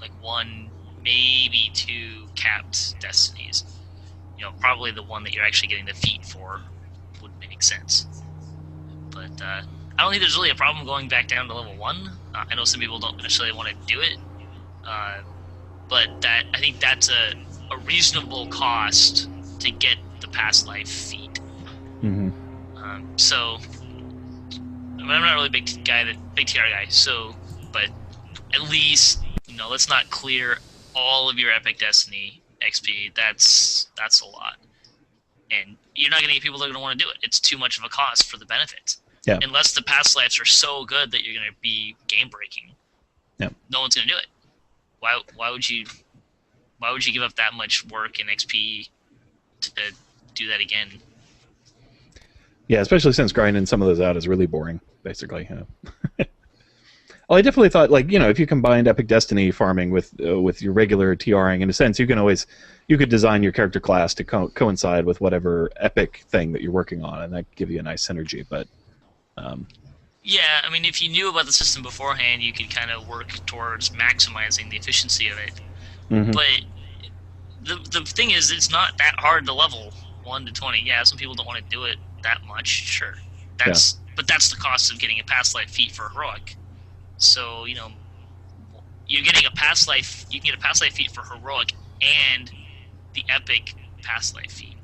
like 1, maybe 2 capped destinies. You know, probably the one that you're actually getting the feat for would make sense. But I don't think there's really a problem going back down to level 1. I know some people don't necessarily want to do it, but I think that's a reasonable cost to get the past life feat. So, I mean, I'm not really a big TR guy. So, but at least let's not clear all of your epic destiny XP. That's a lot, and you're not going to get people that are going to want to do it. It's too much of a cost for the benefits. Yeah. Unless the past lives are so good that you're going to be game breaking. Yeah. No one's going to do it. Why would you give up that much work and XP to do that again? Yeah, especially since grinding some of those out is really boring, basically. Well, I definitely thought, like, if you combined Epic Destiny farming with your regular TRing, in a sense, you could design your character class to coincide with whatever epic thing that you're working on, and that give you a nice synergy. But yeah, I mean, if you knew about the system beforehand, you could kind of work towards maximizing the efficiency of it. But the thing is, it's not that hard to level 1 to 20. Yeah, some people don't want to do it that much. Sure, but that's the cost of getting a past life feat for heroic. So you're getting a past life. You can get a past life feat for heroic and the epic past life feat.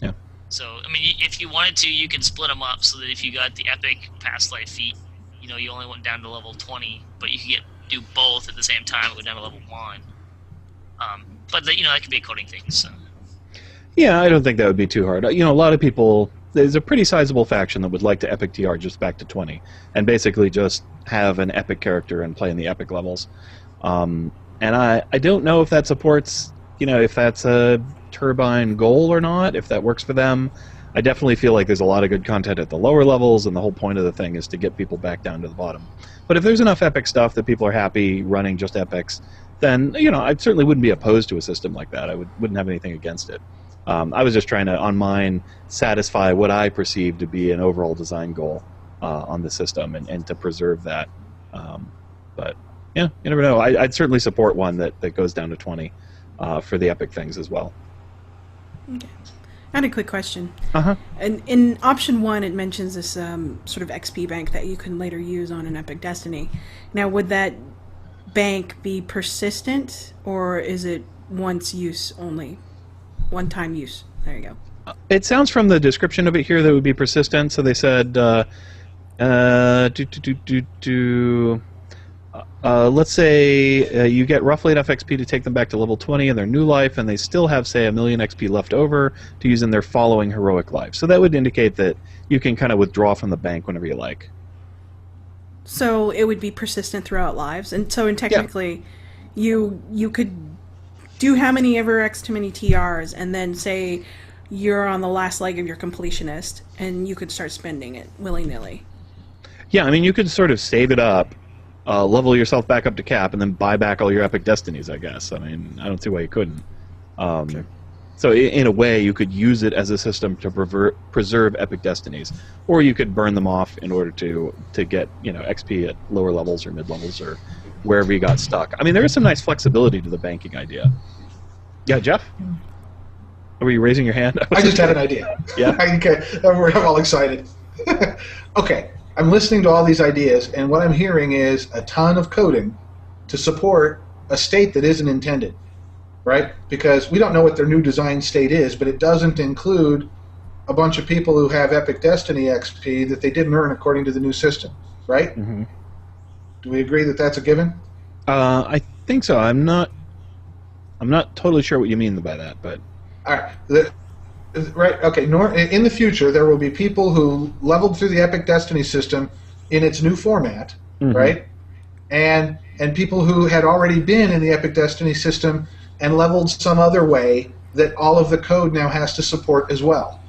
Yeah. So I mean, if you wanted to, you could split them up so that if you got the epic past life feat, you only went down to level 20, but you could do both at the same time and go down to level 1. But that could be a coding thing. So. Yeah, I don't think that would be too hard. A lot of people. There's a pretty sizable faction that would like to epic TR just back to 20, and basically just have an epic character and play in the epic levels. And I don't know if that supports, if that's a Turbine goal or not, if that works for them. I definitely feel like there's a lot of good content at the lower levels, and the whole point of the thing is to get people back down to the bottom. But if there's enough epic stuff that people are happy running just epics, then I certainly wouldn't be opposed to a system like that. I wouldn't have anything against it. I was just trying to, on mine, satisfy what I perceive to be an overall design goal on the system, and to preserve that. But yeah, you never know. I'd certainly support one that goes down to 20 for the epic things as well. Okay. I had a quick question. And in option 1, it mentions this sort of XP bank that you can later use on an epic destiny. Now, would that bank be persistent, or is it once use only? One-time use. There you go. It sounds from the description of it here that it would be persistent. So they said, let's say you get roughly enough XP to take them back to level 20 in their new life, and they still have, say, 1 million XP left over to use in their following heroic life. So that would indicate that you can kind of withdraw from the bank whenever you like. So it would be persistent throughout lives, and so technically, you could do how many ever X too many TRs, and then say you're on the last leg of your completionist, and you could start spending it willy-nilly. Yeah, I mean, you could sort of save it up, level yourself back up to cap, and then buy back all your epic destinies, I guess. I mean, I don't see why you couldn't. Sure. So in a way, you could use it as a system to preserve epic destinies, or you could burn them off in order to get XP at lower levels or mid levels or wherever you got stuck. I mean, there is some nice flexibility to the banking idea. Yeah, Jeff? Were you raising your hand? I just had an idea. Yeah. Okay, I'm all excited. Okay, I'm listening to all these ideas, and what I'm hearing is a ton of coding to support a state that isn't intended, right? Because we don't know what their new design state is, but it doesn't include a bunch of people who have Epic Destiny XP that they didn't earn according to the new system, right? Mm-hmm. Do we agree that that's a given? I think so. I'm not totally sure what you mean by that, but All right. Right. Okay. In the future, there will be people who leveled through the Epic Destiny system in its new format, mm-hmm. right? And people who had already been in the Epic Destiny system and leveled some other way that all of the code now has to support as well.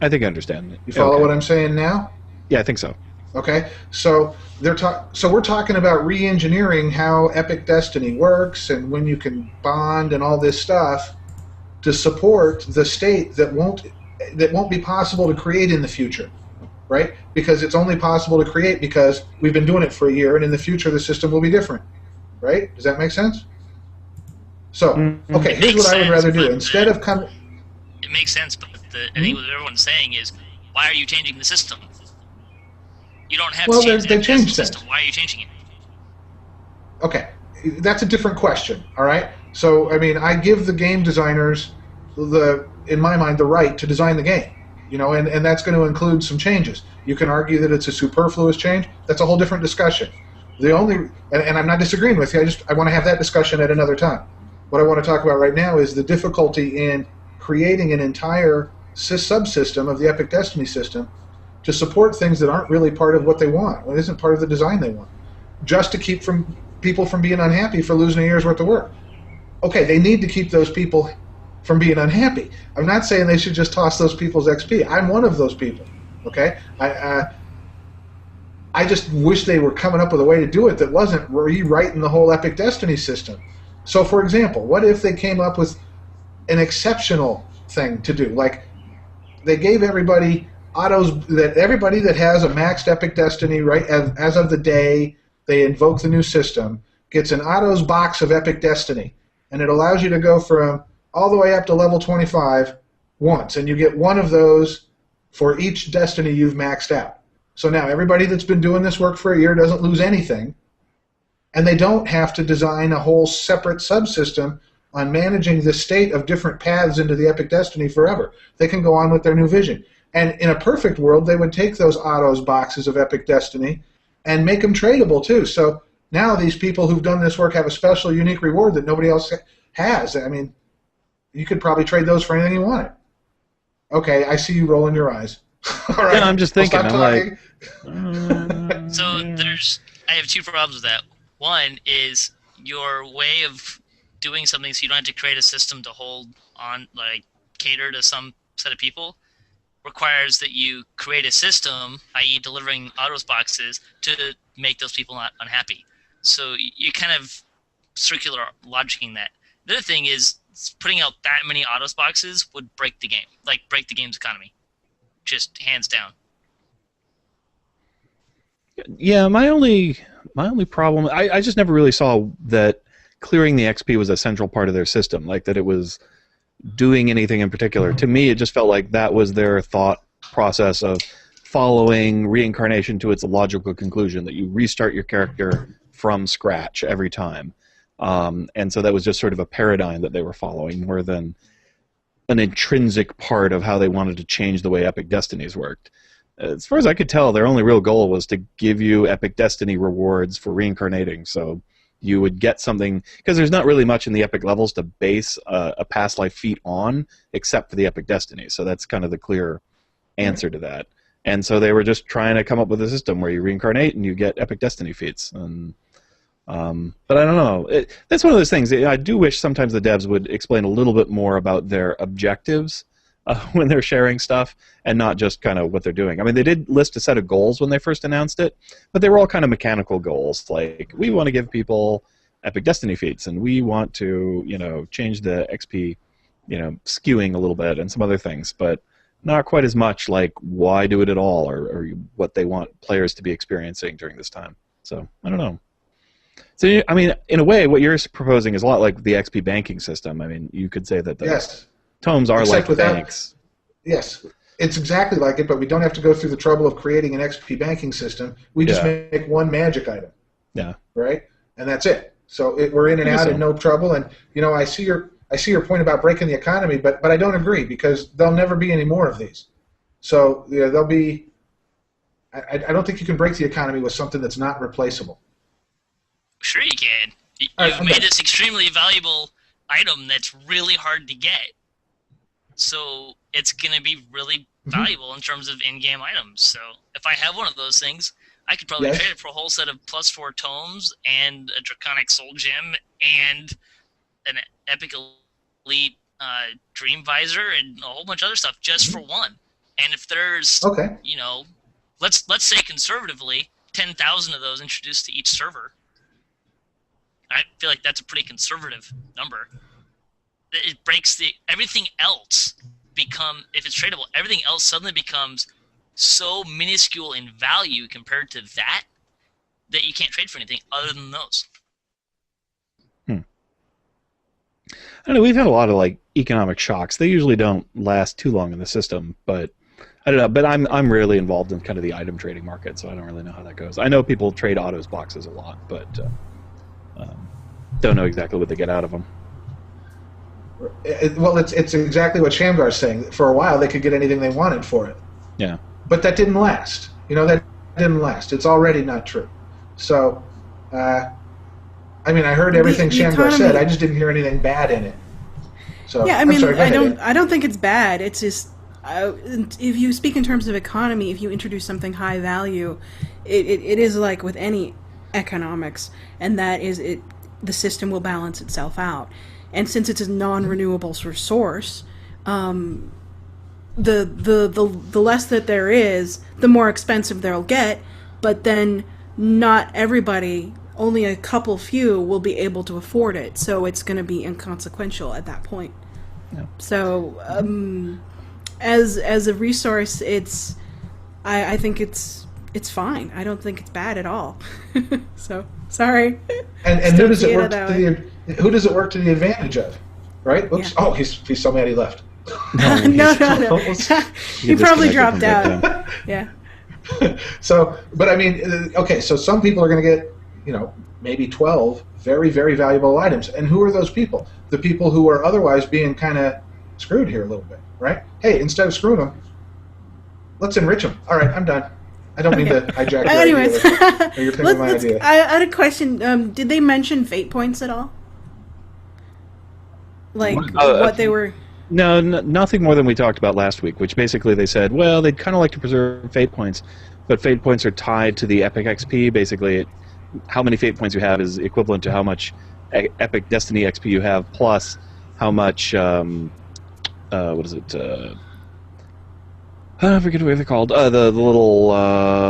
I think I understand. You follow what I'm saying now? Yeah, I think so. Okay. So we're talking about re-engineering how Epic Destiny works and when you can bond and all this stuff to support the state that won't be possible to create in the future, right? Because it's only possible to create because we've been doing it for a year, and in the future the system will be different, right? Does that make sense? So, okay, here's what I would rather do. Instead of coming... It makes sense, but I think what everyone's saying is, why are you changing the system? You don't have to change the system. Why are you changing it? Okay, that's a different question, all right? So, I mean, I give the game designers, in my mind, the right to design the game, and that's going to include some changes. You can argue that it's a superfluous change. That's a whole different discussion. And I'm not disagreeing with you, I want to have that discussion at another time. What I want to talk about right now is the difficulty in creating an entire subsystem of the Epic Destiny system to support things that aren't really part of what they want, what isn't part of the design they want, just to keep people from being unhappy for losing a year's worth of work. Okay, they need to keep those people from being unhappy. I'm not saying they should just toss those people's XP. I'm one of those people, okay? I just wish they were coming up with a way to do it that wasn't rewriting the whole Epic Destiny system. So, for example, what if they came up with an exceptional thing to do? Like, they gave everybody autos, that everybody that has a maxed Epic Destiny, right, as of the day they invoke the new system, gets an autos box of Epic Destiny. And it allows you to go from all the way up to level 25 once. And you get one of those for each Destiny you've maxed out. So now everybody that's been doing this work for a year doesn't lose anything. And they don't have to design a whole separate subsystem on managing the state of different paths into the Epic Destiny forever. They can go on with their new vision. And in a perfect world, they would take those autos boxes of Epic Destiny and make them tradable too. So now these people who've done this work have a special, unique reward that nobody else has. I mean, you could probably trade those for anything you wanted. Okay, I see you rolling your eyes. All right, yeah, I'm just thinking. I'm like, So I have two problems with that. One is your way of doing something so you don't have to create a system to hold on, like cater to some set of people, requires that you create a system, i.e. delivering autos boxes, to make those people not unhappy. So you kind of circular logicking that. The other thing is putting out that many autos boxes would break the game, like break the game's economy, just hands down. Yeah, my only problem, I just never really saw that clearing the XP was a central part of their system, like that it was doing anything in particular. To me, it just felt like that was their thought process of following reincarnation to its logical conclusion, that you restart your character from scratch every time. And so that was just sort of a paradigm that they were following more than an intrinsic part of how they wanted to change the way Epic Destinies worked. As far as I could tell, their only real goal was to give you Epic Destiny rewards for reincarnating, so you would get something, because there's not really much in the Epic levels to base a past life feat on, except for the Epic Destiny, so that's kind of the clear answer to that. And so they were just trying to come up with a system where you reincarnate and you get Epic Destiny feats. And but I don't know. That's one of those things. I do wish sometimes the devs would explain a little bit more about their objectives when they're sharing stuff, and not just kind of what they're doing. I mean, they did list a set of goals when they first announced it, but they were all kind of mechanical goals. Like, we want to give people Epic Destiny feats, and we want to, change the XP, skewing a little bit, and some other things, but not quite as much like why do it at all, or what they want players to be experiencing during this time. So, I don't know. So, I mean, in a way, what you're proposing is a lot like the XP banking system. I mean, you could say that yes. Tomes are Except like banks. Yes, it's exactly like it, but we don't have to go through the trouble of creating an XP banking system. We just make one magic item. Yeah. Right? And that's it. So we're in and out in no trouble. And, I see your point about breaking the economy, but I don't agree, because there'll never be any more of these. So there'll be... I don't think you can break the economy with something that's not replaceable. Sure you can. You've made this extremely valuable item that's really hard to get. So it's going to be really valuable in terms of in-game items. So if I have one of those things, I could probably trade it for a whole set of +4 tomes and a Draconic Soul Gem and an Epic Elite Dream Visor and a whole bunch of other stuff just for one. And if there's, let's say conservatively, 10,000 of those introduced to each server, I feel like that's a pretty conservative number. It breaks everything else if it's tradable, everything else suddenly becomes so minuscule in value compared to that you can't trade for anything other than those. I don't know, we've had a lot of economic shocks. They usually don't last too long in the system, but I don't know. But I'm rarely involved in kind of the item trading market, so I don't really know how that goes. I know people trade autos boxes a lot, but don't know exactly what they get out of them. Well, it's exactly what Shamgar's saying. For a while, they could get anything they wanted for it. Yeah. But that didn't last. That didn't last. It's already not true. So, I heard everything Shamgar said. I just didn't hear anything bad in it. So, yeah, I'm sorry, I don't think it's bad. It's just if you speak in terms of economy, if you introduce something high value, it is like with any economics, and that is the system will balance itself out. And since it's a non-renewable source, the less that there is, the more expensive they'll get. But then not everybody, only a few will be able to afford it. So it's going to be inconsequential at that point. Yeah. So as a resource, I think it's fine. I don't think it's bad at all. So sorry. And who does it work who does it work to the advantage of? Right? Oops. Yeah. Oh, he's so mad he left. No. He probably dropped out. Yeah. So, but okay, so some people are going to get, maybe 12 very, very valuable items. And who are those people? The people who are otherwise being kind of screwed here a little bit, right? Hey, instead of screwing them, let's enrich them. All right, I'm done. I don't mean to hijack your Anyways, idea. Or you're taking my idea. I had a question. Did they mention fate points at all? What they were... No, nothing more than we talked about last week, which basically they said, well, they'd kind of like to preserve fate points, but fate points are tied to the Epic XP. Basically, how many fate points you have is equivalent to how much Epic Destiny XP you have, plus how much, what is it, I forget what they're called, the little,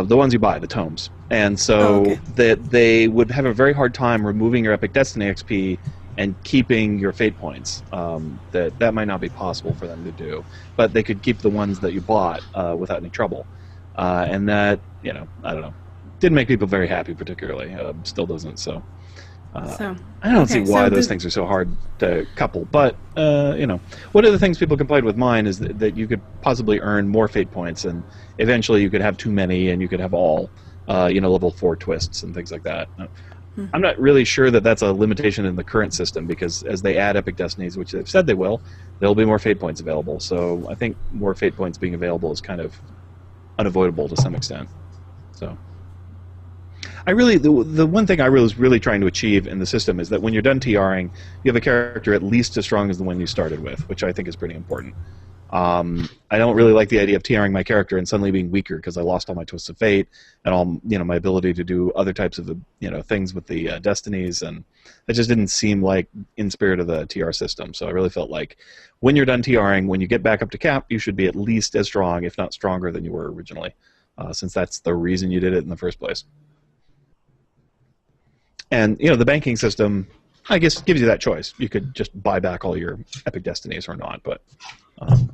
the ones you buy, the tomes. And so that they would have a very hard time removing your Epic Destiny XP and keeping your fate points. That might not be possible for them to do, but they could keep the ones that you bought without any trouble. And that, I don't know, didn't make people very happy particularly. Still doesn't. So I don't see why those things are so hard to couple. But one of the things people complained with mine is that you could possibly earn more fate points, and eventually you could have too many, and you could have all level 4 twists and things like that. I'm not really sure that that's a limitation in the current system, because as they add Epic Destinies, which they've said they will, there'll be more fate points available. So I think more fate points being available is kind of unavoidable to some extent. So the one thing I was really trying to achieve in the system is that when you're done TRing, you have a character at least as strong as the one you started with, which I think is pretty important. I don't really like the idea of TRing my character and suddenly being weaker because I lost all my twists of fate and all my ability to do other types of things with the destinies, and it just didn't seem like in spirit of the TR system. So I really felt like when you're done TRing, when you get back up to cap, you should be at least as strong, if not stronger, than you were originally, since that's the reason you did it in the first place. And the banking system, I guess, gives you that choice. You could just buy back all your Epic Destinies or not, but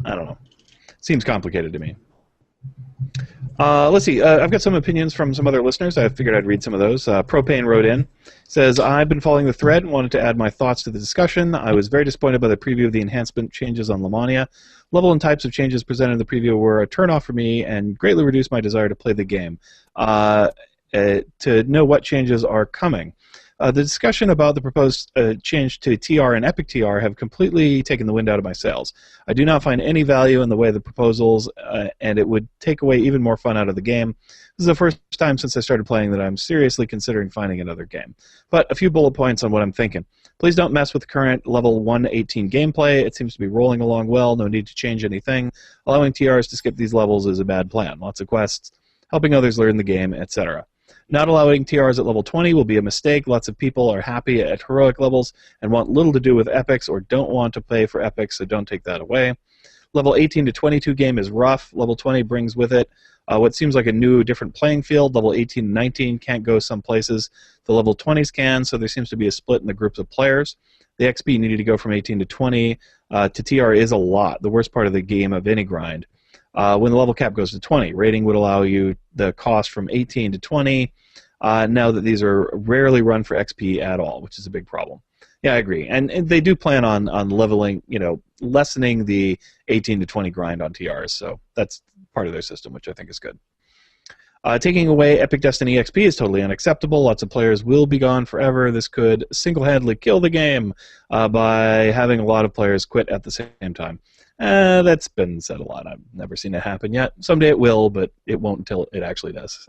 I don't know. Seems complicated to me. Let's see. I've got some opinions from some other listeners. I figured I'd read some of those. Propane wrote in, says, I've been following the thread and wanted to add my thoughts to the discussion. I was very disappointed by the preview of the enhancement changes on Lamania. Level and types of changes presented in the preview were a turnoff for me and greatly reduced my desire to play the game. To know what changes are coming. The discussion about the proposed change to TR and Epic TR have completely taken the wind out of my sails. I do not find any value in the way of the proposals, and it would take away even more fun out of the game. This is the first time since I started playing that I'm seriously considering finding another game. But a few bullet points on what I'm thinking. Please don't mess with the current level 1-18 gameplay. It seems to be rolling along well. No need to change anything. Allowing TRs to skip these levels is a bad plan. Lots of quests, helping others learn the game, etc. Not allowing TRs at level 20 will be a mistake. Lots of people are happy at heroic levels and want little to do with epics or don't want to pay for epics, so don't take that away. Level 18 to 22 game is rough. Level 20 brings with it what seems like a new, different playing field. Level 18 and 19 can't go some places. The level 20s can, so there seems to be a split in the groups of players. The XP needed to go from 18 to 20 to TR is a lot, the worst part of the game of any grind. When the level cap goes to 20, rating would allow you the cost from 18 to 20. Now that these are rarely run for XP at all, which is a big problem. Yeah, I agree. And they do plan on leveling, lessening the 18 to 20 grind on TRs, so that's part of their system, which I think is good. Taking away Epic Destiny XP is totally unacceptable. Lots of players will be gone forever. This could single-handedly kill the game by having a lot of players quit at the same time. That's been said a lot. I've never seen it happen yet. Someday it will, but it won't until it actually does.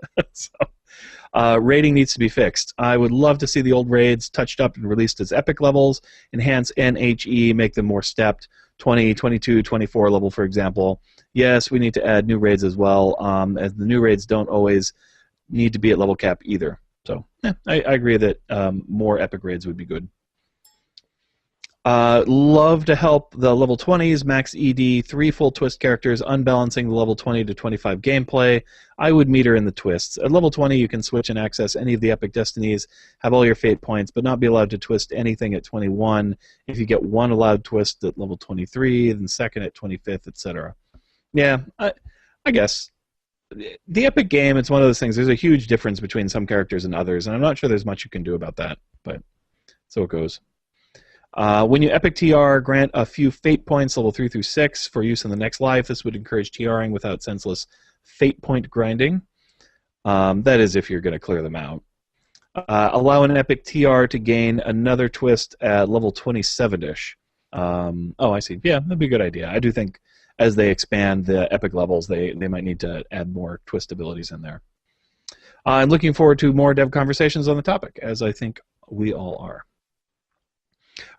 Raiding needs to be fixed. I would love to see the old raids touched up and released as epic levels, enhance NHE, make them more stepped, 20, 22, 24 level, for example. Yes, we need to add new raids as well, as the new raids don't always need to be at level cap either. So, I agree that more epic raids would be good. Love to help the level 20s, max ED, 3 full twist characters, unbalancing the level 20 to 25 gameplay. I would meter in the twists. At level 20, you can switch and access any of the Epic Destinies, have all your fate points, but not be allowed to twist anything at 21. If you get one allowed twist at level 23, then second at 25th, etc. Yeah, I guess. The Epic game, it's one of those things, there's a huge difference between some characters and others, and I'm not sure there's much you can do about that, but so it goes. When you Epic TR, grant a few fate points, level 3 through 6, for use in the next life. This would encourage TRing without senseless fate point grinding. That is if you're going to clear them out. Allow an Epic TR to gain another twist at level 27-ish. Oh, I see. Yeah, that'd be a good idea. I do think as they expand the Epic levels, they might need to add more twist abilities in there. I'm looking forward to more dev conversations on the topic, as I think we all are.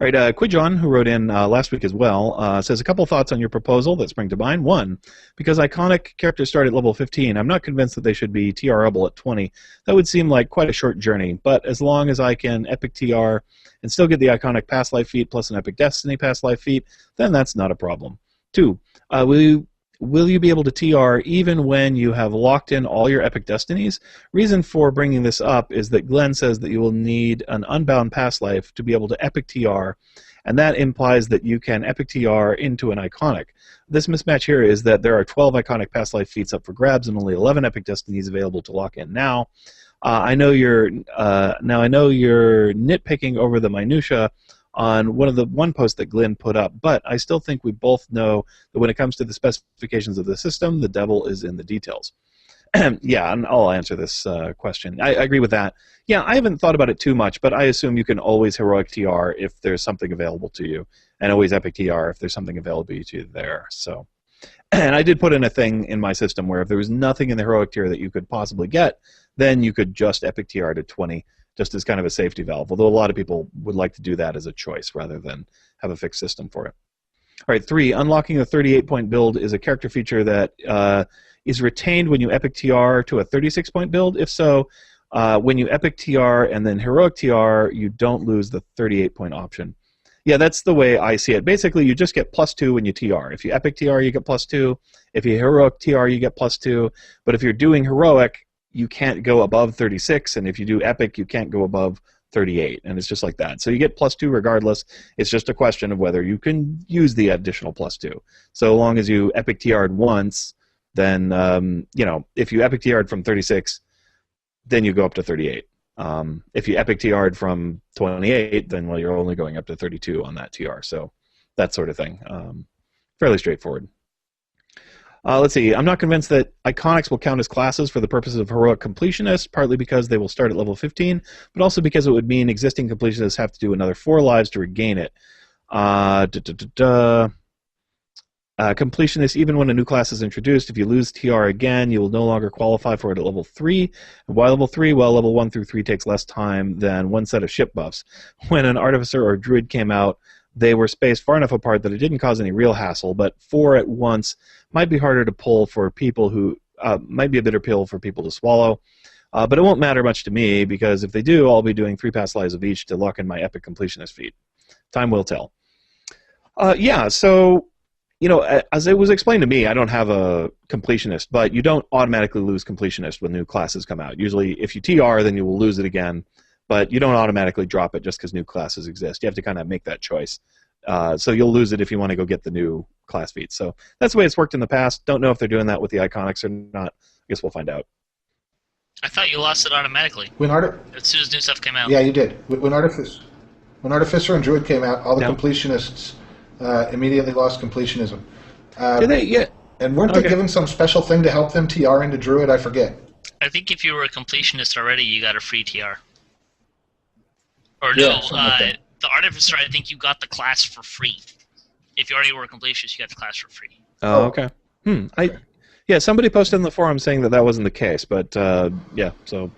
All right, Quijon, who wrote in last week as well, says a couple thoughts on your proposal that spring to mind. One, because iconic characters start at level 15, I'm not convinced that they should be TRable at 20. That would seem like quite a short journey, but as long as I can Epic TR and still get the iconic past life feat plus an Epic Destiny past life feat, then that's not a problem. Two, will you be able to TR even when you have locked in all your Epic Destinies? Reason for bringing this up is that Glenn says that you will need an unbound past life to be able to Epic TR, and that implies that you can Epic TR into an iconic. This mismatch here is that there are 12 iconic past life feats up for grabs and only 11 Epic Destinies available to lock in now. I know you're nitpicking over the minutia on one post that Glenn put up, but I still think we both know that when it comes to the specifications of the system, the devil is in the details. Yeah, and I'll answer this question. I agree with that. Yeah, I haven't thought about it too much, but I assume you can always heroic TR if there's something available to you, and always epic TR if there's something available to you there. So, and I did put in a thing in my system where if there was nothing in the heroic tier that you could possibly get, then you could just epic TR to 20. Just as kind of a safety valve, although a lot of people would like to do that as a choice rather than have a fixed system for it. All right, 3, unlocking a 38-point build is a character feature that is retained when you Epic TR to a 36-point build. If so, when you Epic TR and then Heroic TR, you don't lose the 38-point option. Yeah, that's the way I see it. Basically, you just get +2 when you TR. If you Epic TR, you get +2. If you Heroic TR, you get +2. But if you're doing Heroic, you can't go above 36, and if you do Epic, you can't go above 38, and it's just like that. So you get +2 regardless. It's just a question of whether you can use the additional +2. So long as you Epic TR'd once, then if you epic TR'd from 36, then you go up to 38. If you epic TR'd from 28, then you're only going up to 32 on that TR. So that sort of thing. Fairly straightforward. Let's see. I'm not convinced that iconics will count as classes for the purposes of heroic completionists, partly because they will start at level 15, but also because it would mean existing completionists have to do another 4 lives to regain it. Completionists, even when a new class is introduced, if you lose TR again, you will no longer qualify for it at level 3. And why level 3? Well, level 1 through 3 takes less time than one set of ship buffs. When an artificer or druid came out, they were spaced far enough apart that it didn't cause any real hassle, but 4 at once might be harder to pull for people who might be a bitter pill for people to swallow. But it won't matter much to me, because if they do, I'll be doing 3 past lives of each to lock in my epic completionist feat. Time will tell. So, as it was explained to me, I don't have a completionist, but you don't automatically lose completionist when new classes come out. Usually, if you TR, then you will lose it again, but you don't automatically drop it just because new classes exist. You have to kind of make that choice. So you'll lose it if you want to go get the new class feat. So that's the way it's worked in the past. Don't know if they're doing that with the iconics or not. I guess we'll find out. I thought you lost it automatically. As soon as new stuff came out. Yeah, you did. When Artificer and Druid came out, all the completionists immediately lost completionism. Did they? Yeah. And weren't they given some special thing to help them TR into Druid? I forget. I think if you were a completionist already, you got a free TR. Or the Artificer, I think you got the class for free. If you already were a completionist, you got the class for free. Oh, okay. Somebody posted in the forum saying that wasn't the case, but so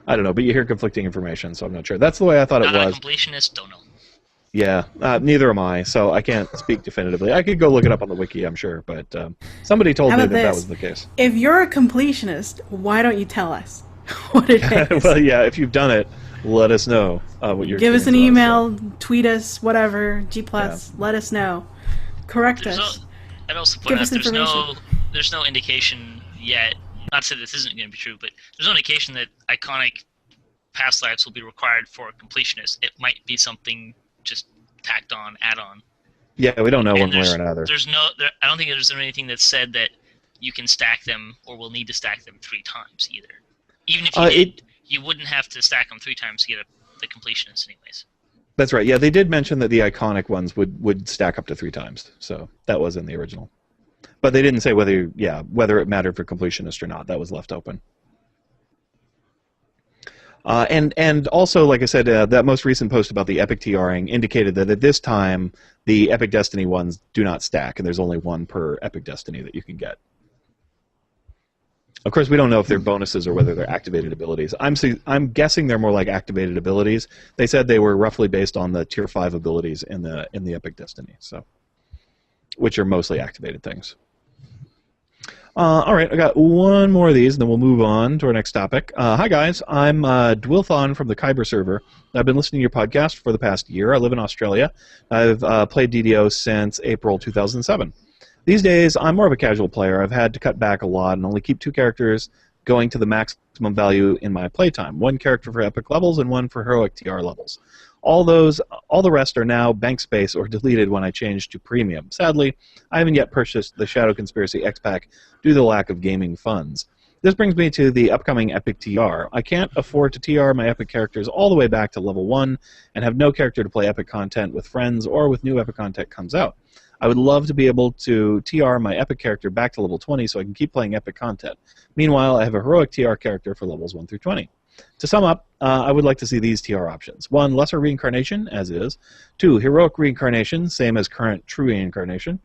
I don't know. But you hear conflicting information, so I'm not sure. That's the way I thought it was. Not a completionist, don't know. Yeah, neither am I, so I can't speak definitively. I could go look it up on the wiki, I'm sure, but somebody told me that was the case. If you're a completionist, why don't you tell us what it is? Well, yeah, if you've done it, let us know what you're. Give us an email, tweet us, whatever, G+, let us know. Correct us. I'd also point out there's no indication yet, not to say this isn't going to be true, but there's no indication that iconic past lives will be required for a completionist. It might be something just tacked on, add-on. Yeah, we don't know one way or another. I don't think there's anything that said that you can stack them or will need to stack them 3 times either. Even if you did, you wouldn't have to stack them 3 times to get the completionist anyways. That's right. Yeah, they did mention that the iconic ones would stack up to 3 times. So that was in the original. But they didn't say whether it mattered for completionist or not. That was left open. And also, like I said, that most recent post about the epic TRing indicated that at this time, the Epic Destiny ones do not stack, and there's only 1 per Epic Destiny that you can get. Of course, we don't know if they're bonuses or whether they're activated abilities. I'm guessing they're more like activated abilities. They said they were roughly based on the Tier 5 abilities in the Epic Destiny, so which are mostly activated things. All right, I got one more of these, and then we'll move on to our next topic. Hi, guys. I'm Dwilthon from the Kyber server. I've been listening to your podcast for the past year. I live in Australia. I've played DDO since April 2007. These days, I'm more of a casual player. I've had to cut back a lot and only keep 2 characters going to the maximum value in my playtime. 1 character for epic levels and 1 for heroic TR levels. All the rest are now bank space or deleted when I change to premium. Sadly, I haven't yet purchased the Shadow Conspiracy X-Pack due to the lack of gaming funds. This brings me to the upcoming Epic TR. I can't afford to TR my Epic characters all the way back to level 1 and have no character to play Epic content with friends or with new Epic content comes out. I would love to be able to TR my Epic character back to level 20 so I can keep playing Epic content. Meanwhile, I have a heroic TR character for levels 1 through 20. To sum up, I would like to see these TR options. 1, Lesser Reincarnation, as is. 2, Heroic Reincarnation, same as current True Reincarnation.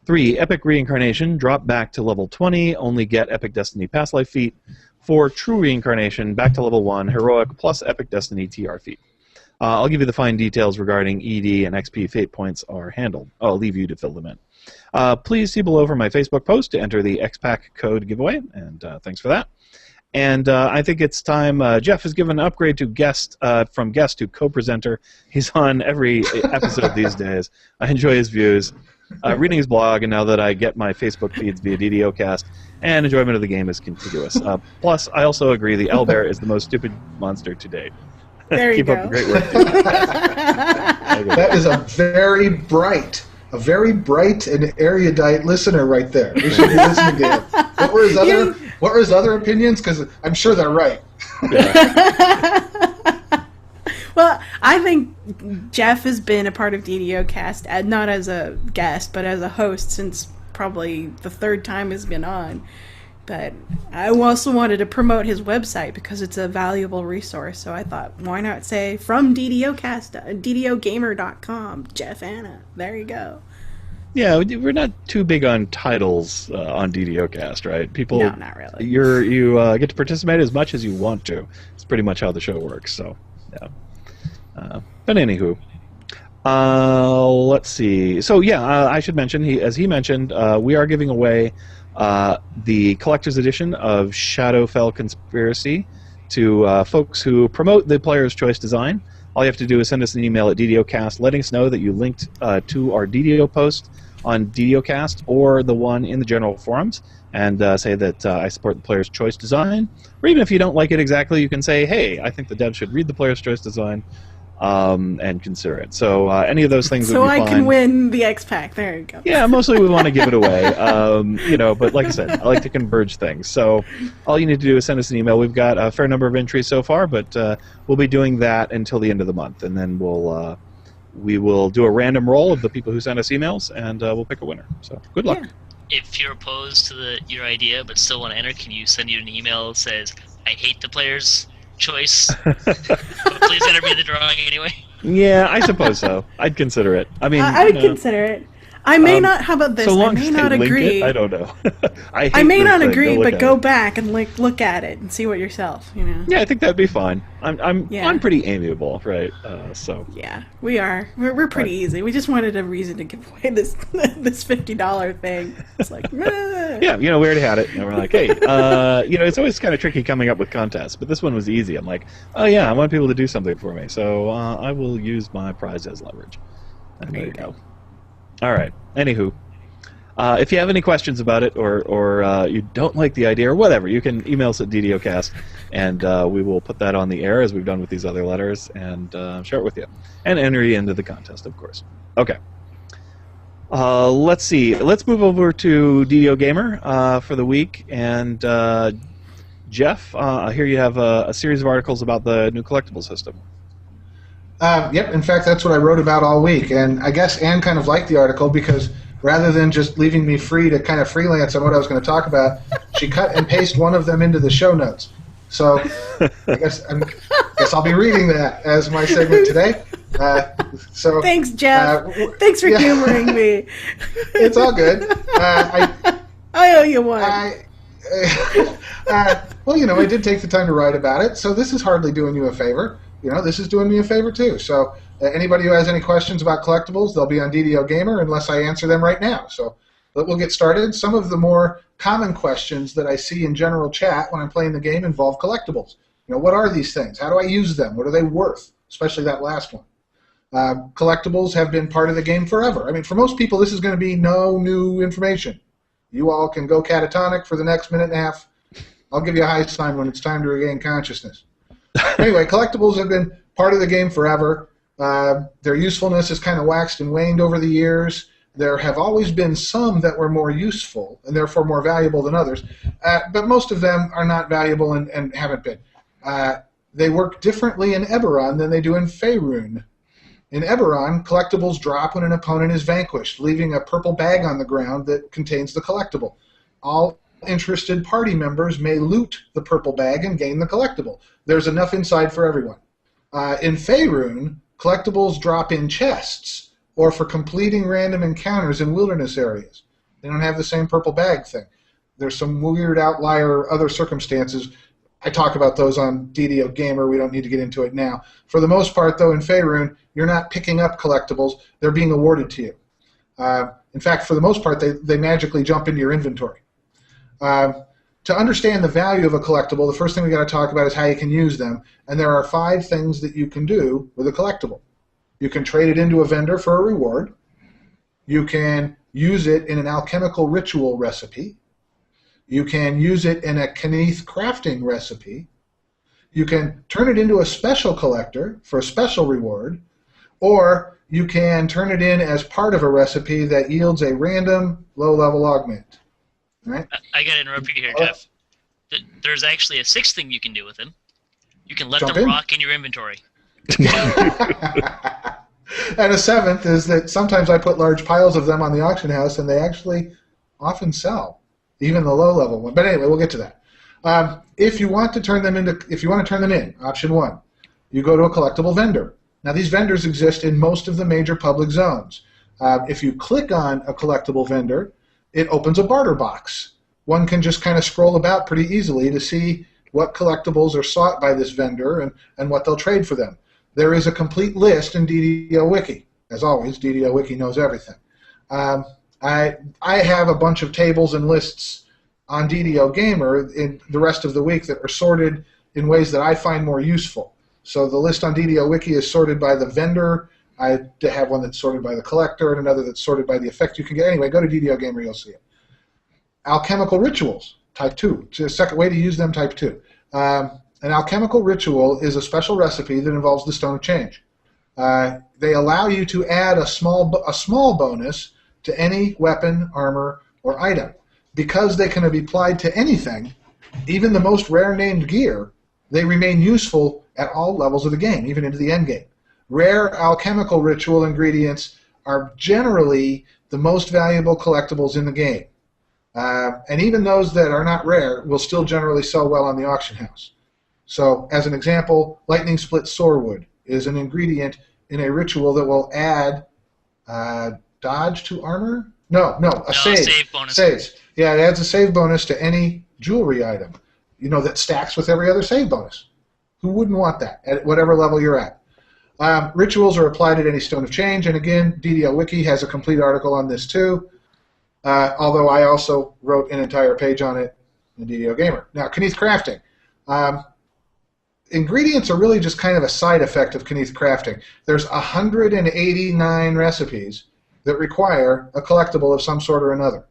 3, Epic Reincarnation, drop back to level 20, only get Epic Destiny Past Life feat. 4, True Reincarnation, back to level 1, Heroic plus Epic Destiny TR feat. I'll give you the fine details regarding ED and XP fate points are handled. I'll leave you to fill them in. Please see below for my Facebook post to enter the X-Pack code giveaway, and thanks for that. And I think it's time. Jeff has given an upgrade to from guest to co-presenter. He's on every episode these days. I enjoy his views, reading his blog, and now that I get my Facebook feeds via DDOcast, and enjoyment of the game is contiguous. Plus, I also agree the owlbear is the most stupid monster to date. There you Keep go. up the great work. That is a very bright a very bright and erudite listener right there. We should be listening to him. What were his other opinions? Because I'm sure they're right. Yeah. Well, I think Jeff has been a part of DDOcast, not as a guest, but as a host since probably the third time he's been on. But I also wanted to promote his website because it's a valuable resource. So I thought, why not say from DDOcast, DDOgamer.com, Jeff Anna. There you go. Yeah, we're not too big on titles on DDOcast, right? People, no, not really. You get to participate as much as you want to. It's pretty much how the show works. So, yeah. But anywho, let's see. So yeah, I should mention, as he mentioned, we are giving away the collector's edition of Shadowfell Conspiracy to folks who promote the Player's Choice design. All you have to do is send us an email at DDOcast letting us know that you linked to our DDO post on DDOcast or the one in the general forums, and say that I support the Player's Choice design. Or even if you don't like it exactly, you can say, hey, I think the devs should read the Player's Choice design and consider it. So any of those things would be fine. So I can win the X-Pack. There you go. Yeah, mostly we want to give it away. But like I said, I like to converge things. So all you need to do is send us an email. We've got a fair number of entries so far, but we'll be doing that until the end of the month, and then we will do a random roll of the people who send us emails, and we'll pick a winner. So good luck. Yeah. If you're opposed to your idea but still want to enter, can you send you an email that says, I hate the Player's Choice, but please enter me in the drawing anyway? Yeah, I suppose so. I'd consider it. I mean, I would consider it. I may not. How about this? So long I may as they not link agree. it, I don't know. I may not agree, but go back. back and look at it and see what yourself. You know. Yeah, I think that'd be fine. I'm Yeah. pretty amiable, right? So. Yeah, we are. We're pretty easy. We just wanted a reason to give away this $50 thing. It's like, meh. Yeah, we already had it, and we're like, hey, it's always kind of tricky coming up with contests, but this one was easy. I'm like, oh yeah, I want people to do something for me, so I will use my prize as leverage. And there you go. All right. Anywho, if you have any questions about it, or you don't like the idea, or whatever, you can email us at DDOcast, and we will put that on the air as we've done with these other letters, and share it with you, and enter you into the contest, of course. Okay. Let's see. Let's move over to DDO Gamer for the week, and Jeff, here you have a series of articles about the new collectible system. Yep, in fact, that's what I wrote about all week. And I guess Anne kind of liked the article because rather than just leaving me free to kind of freelance on what I was going to talk about, she cut and pasted one of them into the show notes. So I guess I'll be reading that as my segment today. Thanks, Jeff. Thanks for humoring me. It's all good. I owe you one. I did take the time to write about it, so this is hardly doing you a favor. This is doing me a favor too. So anybody who has any questions about collectibles, they'll be on DDO Gamer unless I answer them right now. So we'll get started. Some of the more common questions that I see in general chat when I'm playing the game involve collectibles. What are these things? How do I use them? What are they worth? Especially that last one. Collectibles have been part of the game forever. I mean, for most people, this is going to be no new information. You all can go catatonic for the next minute and a half. I'll give you a high sign when it's time to regain consciousness. Anyway, collectibles have been part of the game forever. Their usefulness has kind of waxed and waned over the years. There have always been some that were more useful and therefore more valuable than others, but most of them are not valuable and haven't been. They work differently in Eberron than they do in Faerun. In Eberron, collectibles drop when an opponent is vanquished, leaving a purple bag on the ground that contains the collectible. All interested party members may loot the purple bag and gain the collectible. There's enough inside for everyone. In Faerun, collectibles drop in chests or for completing random encounters in wilderness areas. They don't have the same purple bag thing. There's some weird outlier other circumstances. I talk about those on DDO Gamer. We don't need to get into it now. For the most part, though, in Faerun, you're not picking up collectibles. They're being awarded to you. In fact, for the most part, they magically jump into your inventory. To understand the value of a collectible, the first thing we got to talk about is how you can use them. And there are 5 things that you can do with a collectible. You can trade it into a vendor for a reward. You can use it in an alchemical ritual recipe. You can use it in a Kneath crafting recipe. You can turn it into a special collector for a special reward. Or you can turn it in as part of a recipe that yields a random low-level augment. All right? I got to interrupt you here, Jeff. There's actually a sixth thing you can do with them. You can let Jump them in. rock in your inventory. And a seventh is that sometimes I put large piles of them on the auction house, and they actually often sell, even the low-level one. But anyway, we'll get to that. If you want to turn them in, option 1, you go to a collectible vendor. Now, these vendors exist in most of the major public zones. If you click on a collectible vendor, it opens a barter box. One can just kind of scroll about pretty easily to see what collectibles are sought by this vendor and what they'll trade for them. There is a complete list in DDO Wiki. As always, DDO Wiki knows everything. I have a bunch of tables and lists on DDO Gamer in the rest of the week that are sorted in ways that I find more useful. So the list on DDO Wiki is sorted by the vendor. I have one that's sorted by the collector and another that's sorted by the effect you can get. Anyway, go to DDO Gamer, you'll see it. Alchemical Rituals, Type 2. It's a second way to use them, Type 2. An alchemical ritual is a special recipe that involves the Stone of Change. They allow you to add a small bonus to any weapon, armor, or item. Because they can be applied to anything, even the most rare named gear, they remain useful at all levels of the game, even into the end game. Rare alchemical ritual ingredients are generally the most valuable collectibles in the game. And even those that are not rare will still generally sell well on the auction house. So, as an example, Lightning Split Sorewood is an ingredient in a ritual that will add dodge to armor? No, save bonus. Saves. Yeah, it adds a save bonus to any jewelry item, that stacks with every other save bonus. Who wouldn't want that at whatever level you're at? Rituals are applied at any Stone of Change, and again, DDO Wiki has a complete article on this too, although I also wrote an entire page on it in DDO Gamer. Now, Kneath Crafting. Ingredients are really just kind of a side effect of Kneath Crafting. There's 189 recipes that require a collectible of some sort or another.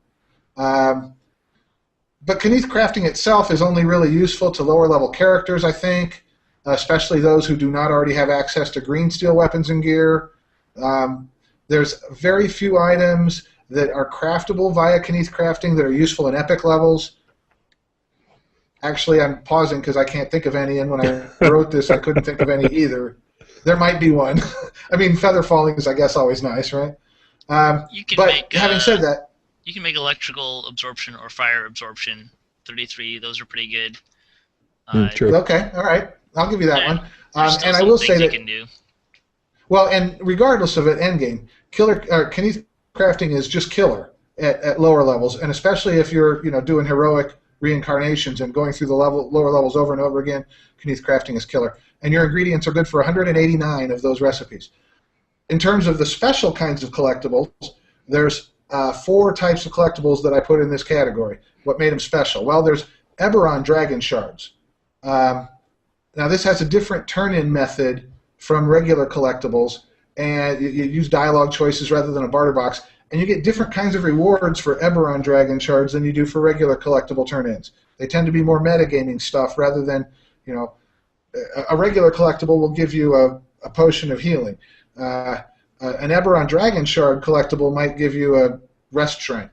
But Kneath Crafting itself is only really useful to lower-level characters, I think, especially those who do not already have access to green steel weapons and gear. There's very few items that are craftable via Kneath Crafting that are useful in epic levels. Actually, I'm pausing because I can't think of any, and when I wrote this, I couldn't think of any either. There might be one. I mean, feather falling is, I guess, always nice, right? Having said that, you can make electrical absorption or fire absorption 33. Those are pretty good. True. Okay, all right. I'll give you that one. And I will say that. Can do. Well, and regardless of it, endgame, Kneath Crafting is just killer at lower levels, and especially if you're doing heroic reincarnations and going through the lower levels over and over again, Kneath Crafting is killer. And your ingredients are good for 189 of those recipes. In terms of the special kinds of collectibles, there's 4 types of collectibles that I put in this category. What made them special? Well, there's Eberron Dragon Shards. Now, this has a different turn-in method from regular collectibles, and you use dialogue choices rather than a barter box, and you get different kinds of rewards for Eberron Dragon Shards than you do for regular collectible turn-ins. They tend to be more metagaming stuff rather than, a regular collectible will give you a potion of healing. An Eberron Dragon Shard collectible might give you a rest shrine.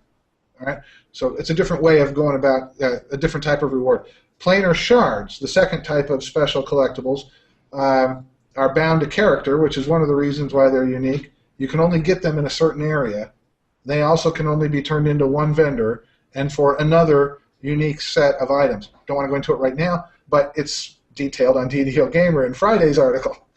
All right? So it's a different way of going about a different type of reward. Planar shards, the second type of special collectibles, are bound to character, which is one of the reasons why they're unique. You can only get them in a certain area. They also can only be turned into one vendor and for another unique set of items. Don't want to go into it right now, but it's detailed on DDO Gamer in Friday's article.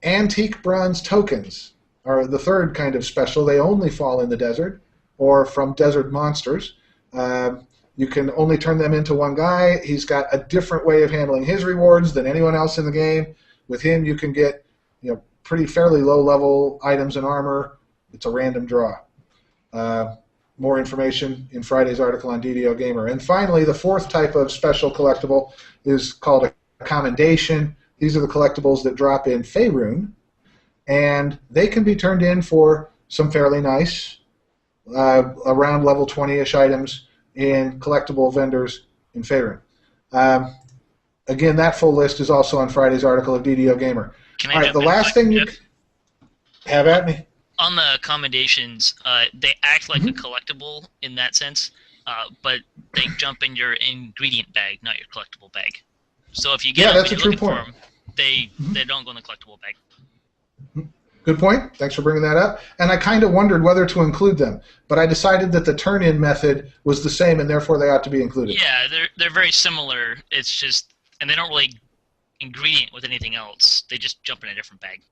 Antique bronze tokens are the third kind of special. They only fall in the desert or from desert monsters. You can only turn them into one guy. He's got a different way of handling his rewards than anyone else in the game. With him, you can get pretty fairly low-level items and armor. It's a random draw. More information in Friday's article on DDO Gamer. And finally, the fourth type of special collectible is called a commendation. These are the collectibles that drop in Faerun, and they can be turned in for some fairly nice, around level 20-ish items in collectible vendors in Faerun. Again, that full list is also on Friday's article of DDO Gamer. Can I All right, jump the in, last thing you... Have at me. On the commendations, they act like a collectible in that sense, but they jump in your ingredient bag, not your collectible bag. So if you get them that's and a you're true looking point. for them, they don't go in the collectible bag. Good point. Thanks for bringing that up. And I kind of wondered whether to include them, but I decided that the turn-in method was the same, and therefore they ought to be included. Yeah, they're very similar. It's just, and they don't really ingredient with anything else. They just jump in a different bag.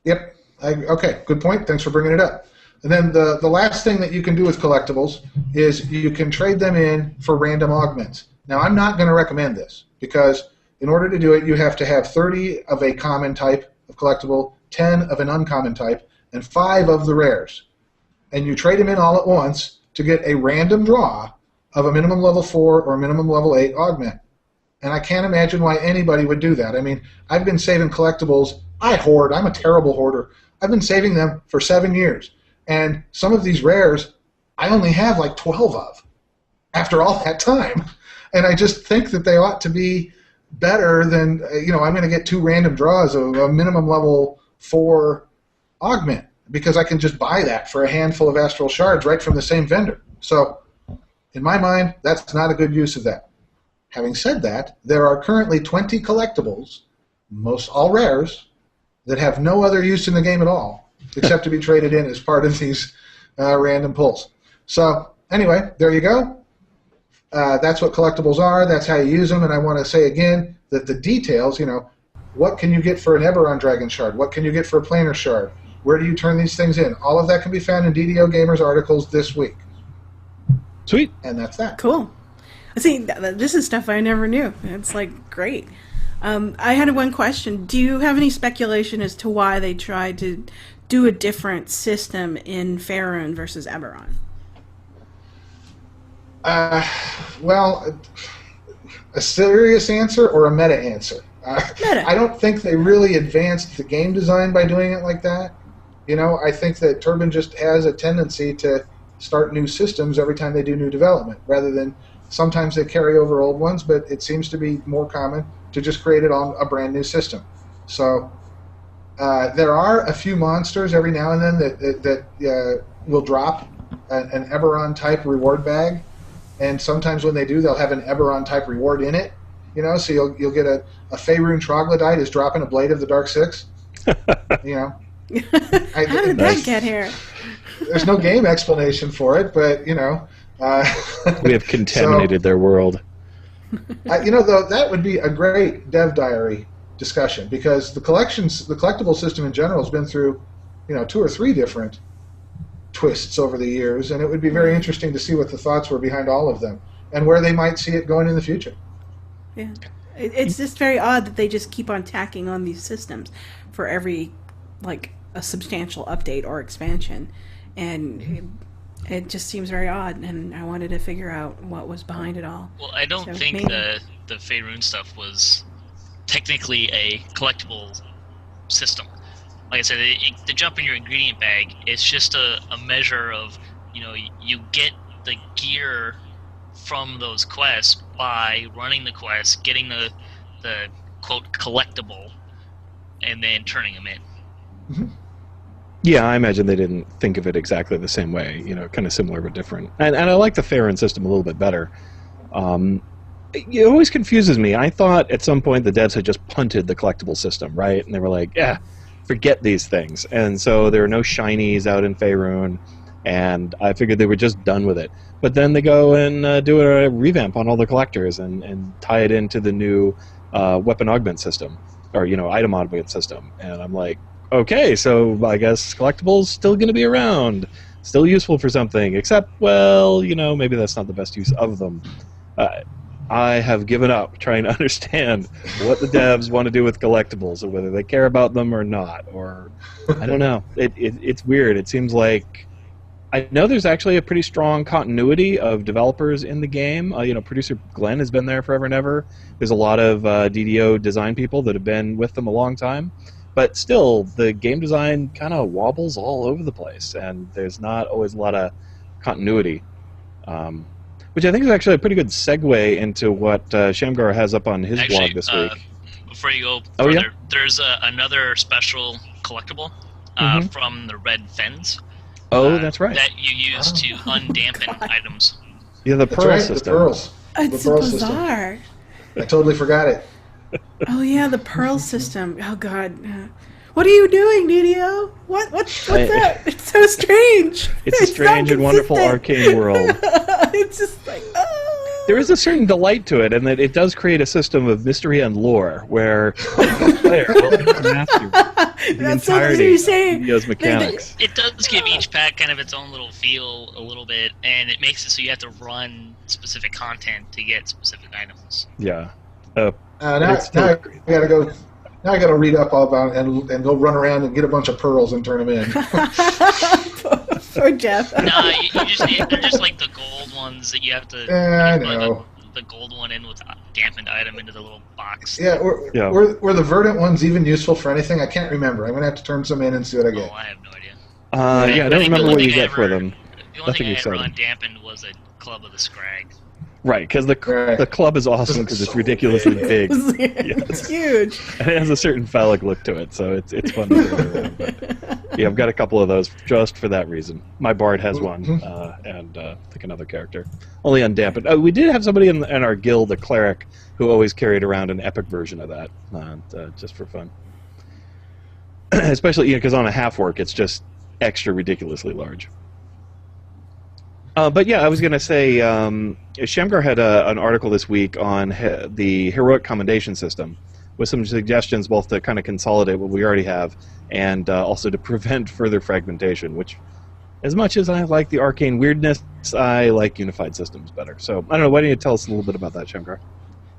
Yep. Okay, good point. Thanks for bringing it up. And then the last thing that you can do with collectibles is you can trade them in for random augments. Now, I'm not going to recommend this because in order to do it, you have to have 30 of a common type of collectible, 10 of an uncommon type, and 5 of the rares. And you trade them in all at once to get a random draw of a minimum level 4 or minimum level 8 augment. And I can't imagine why anybody would do that. I mean, I've been saving collectibles. I hoard. I'm a terrible hoarder. I've been saving them for 7 years. And some of these rares, I only have like 12 of after all that time. And I just think that they ought to be better than, I'm going to get 2 random draws of a minimum level 4 augment because I can just buy that for a handful of astral shards right from the same vendor. So in my mind, that's not a good use of that. Having said that, there are currently 20 collectibles, most all rares, that have no other use in the game at all except to be traded in as part of these random pulls. So anyway, there you go. That's what collectibles are. That's how you use them. And I want to say again that the details, what can you get for an Eberron Dragon Shard? What can you get for a Planar Shard? Where do you turn these things in? All of that can be found in DDO Gamer's articles this week. Sweet. And that's that. Cool. See, this is stuff I never knew. It's like great. I had one question. Do you have any speculation as to why they tried to do a different system in Faerun versus Eberron? Well, a serious answer or a meta answer? Meta. I don't think they really advanced the game design by doing it like that. I think that Turbine just has a tendency to start new systems every time they do new development, rather than sometimes they carry over old ones, but it seems to be more common to just create it on a brand new system. So there are a few monsters every now and then that will drop an Eberron type reward bag, and sometimes when they do, they'll have an Eberron type reward in it. So you'll get a Faerun Troglodyte is dropping a Blade of the Dark Six. How did that get here? There's no game explanation for it, but we have contaminated their world. Though that would be a great dev diary discussion because the collectible system in general has been through, 2 or 3 different twists over the years, and it would be very interesting to see what the thoughts were behind all of them and where they might see it going in the future. Yeah, it's just very odd that they just keep on tacking on these systems for every a substantial update or expansion, and it just seems very odd. And I wanted to figure out what was behind it all. Well, I don't think the Faerun stuff was technically a collectible system. Like I said, the jump in your ingredient bag, it's just a measure of, you get the gear from those quests by running the quests, getting the quote collectible, and then turning them in. Mm-hmm. Yeah, I imagine they didn't think of it exactly the same way, kind of similar but different. And I like the Faerun system a little bit better. It always confuses me. I thought at some point the devs had just punted the collectible system, right? And they were like, yeah, forget these things. And so there are no shinies out in Faerun, and I figured they were just done with it. But then they go and do a revamp on all the collectors and tie it into the new weapon augment system, or, item augment system. And I'm like, okay, so I guess collectibles still going to be around, still useful for something, except, well, maybe that's not the best use of them. I have given up trying to understand what the devs want to do with collectibles, or whether they care about them or not, or I don't know. It's weird. It seems like I know there's actually a pretty strong continuity of developers in the game. Producer Glenn has been there forever and ever. There's a lot of DDO design people that have been with them a long time. But still, the game design kind of wobbles all over the place, and there's not always a lot of continuity, which I think is actually a pretty good segue into what Shamgar has up on his blog this week. Before you go further, there's another special collectible from the red fens. That's right. That you use to undampen items. Yeah, the That's pearl right, system. the pearls. It's the pearl bizarre. System. I totally forgot it. Oh yeah, the pearl system. Oh god. What are you doing, DDO? What's that? It's so strange. It's a strange and wonderful arcane world. It's just like, oh. There is a certain delight to it, and that it does create a system of mystery and lore where the player will master the entirety of DDO's mechanics. It does give each pack kind of its own little feel a little bit, and it makes it so you have to run specific content to get specific items. Yeah. Now I gotta go. Now I gotta read up all about it and go run around and get a bunch of pearls and turn them in. Poor Jeff. Nah, they're just like the gold ones that you have to. I know. The gold one in with a dampened item into the little box. Yeah, were the verdant ones even useful for anything? I can't remember. I'm gonna have to turn some in and see what I get. Oh, I have no idea. I don't remember what you get for them. The only thing I ever undampened was a Club of the Scrag. Right, because the club is awesome because it's ridiculously big. It's huge. And it has a certain phallic look to it, so it's fun to throw around. But yeah, I've got a couple of those just for that reason. My bard has one, and I think another character. Only undampened. We did have somebody in our guild, a cleric, who always carried around an epic version of that, just for fun. Especially because on a half-work, it's just extra ridiculously large. But yeah, I was going to say, Shamgar had an article this week on the heroic commendation system with some suggestions both to kind of consolidate what we already have and also to prevent further fragmentation, which, as much as I like the arcane weirdness, I like unified systems better. So, I don't know, why don't you tell us a little bit about that, Shamgar?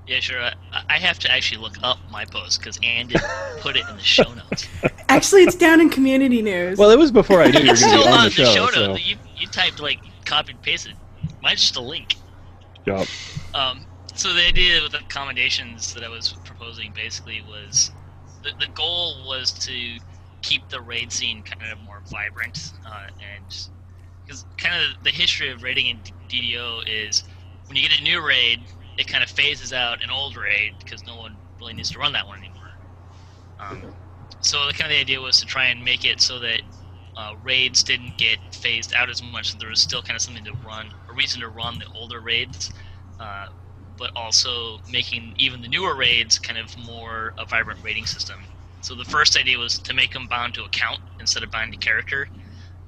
Yeah, sure. I have to actually look up my post because Ann didn't put it in the show notes. Actually, it's down in community news. Well, it was before I knew you were It's going to still be on on the show. show notes. You typed, like, copied and pasted. Mine's just a link. Yep. So the idea with the accommodations that I was proposing basically was the goal was to keep the raid scene kind of more vibrant, and because kind of the history of raiding in DDO is when you get a new raid, it kind of phases out an old raid because no one really needs to run that one anymore. So the idea was to try and make it so that raids didn't get phased out as much, so there was still kind of something to run, a reason to run the older raids, but also making even the newer raids kind of more a vibrant raiding system. So the first idea was to make them bound to account instead of bound to character.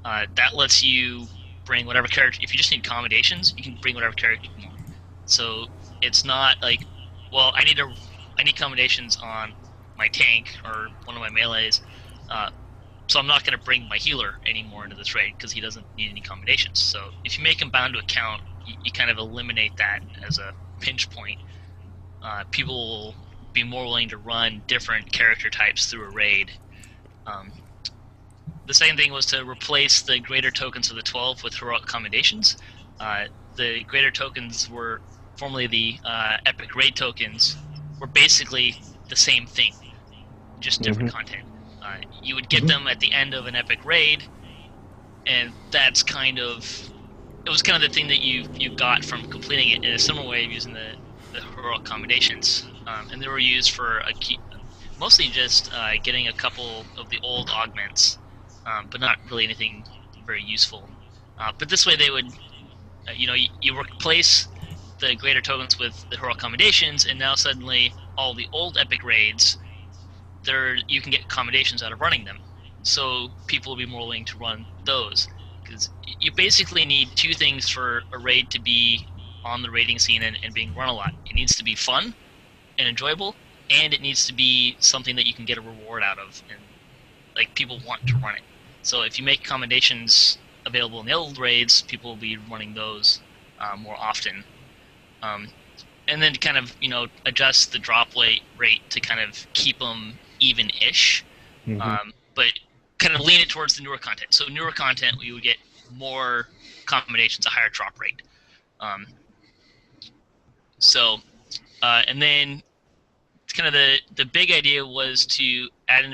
That lets you bring whatever character. If you just need accommodations, you can bring whatever character you want. So it's not like, well, I need accommodations on my tank or one of my melees. So I'm not going to bring my healer anymore into this raid because he doesn't need any combinations. So if you make him bound to account, you kind of eliminate that as a pinch point. People will be more willing to run different character types through a raid. The second thing was to replace the greater tokens of the 12 with heroic commendations. The greater tokens were formerly the epic raid tokens, were basically the same thing, just different content. You would get them at the end of an epic raid, and that's it was kind of the thing that you got from completing it in a similar way of using the heroic commendations. And they were used for mostly just getting a couple of the old augments, but not really anything very useful. But this way they would, you replace the greater tokens with the heroic commendations, and now suddenly all the old epic raids, you can get accommodations out of running them, so people will be more willing to run those. Because you basically need two things for a raid to be on the raiding scene and being run a lot. It needs to be fun and enjoyable, and it needs to be something that you can get a reward out of, and like people want to run it. So if you make accommodations available in the old raids, people will be running those more often. And then kind of adjust the drop rate to kind of keep them even-ish, but kind of lean it towards the newer content. So newer content, we would get more combinations, a higher drop rate. And then kind of the big idea was to add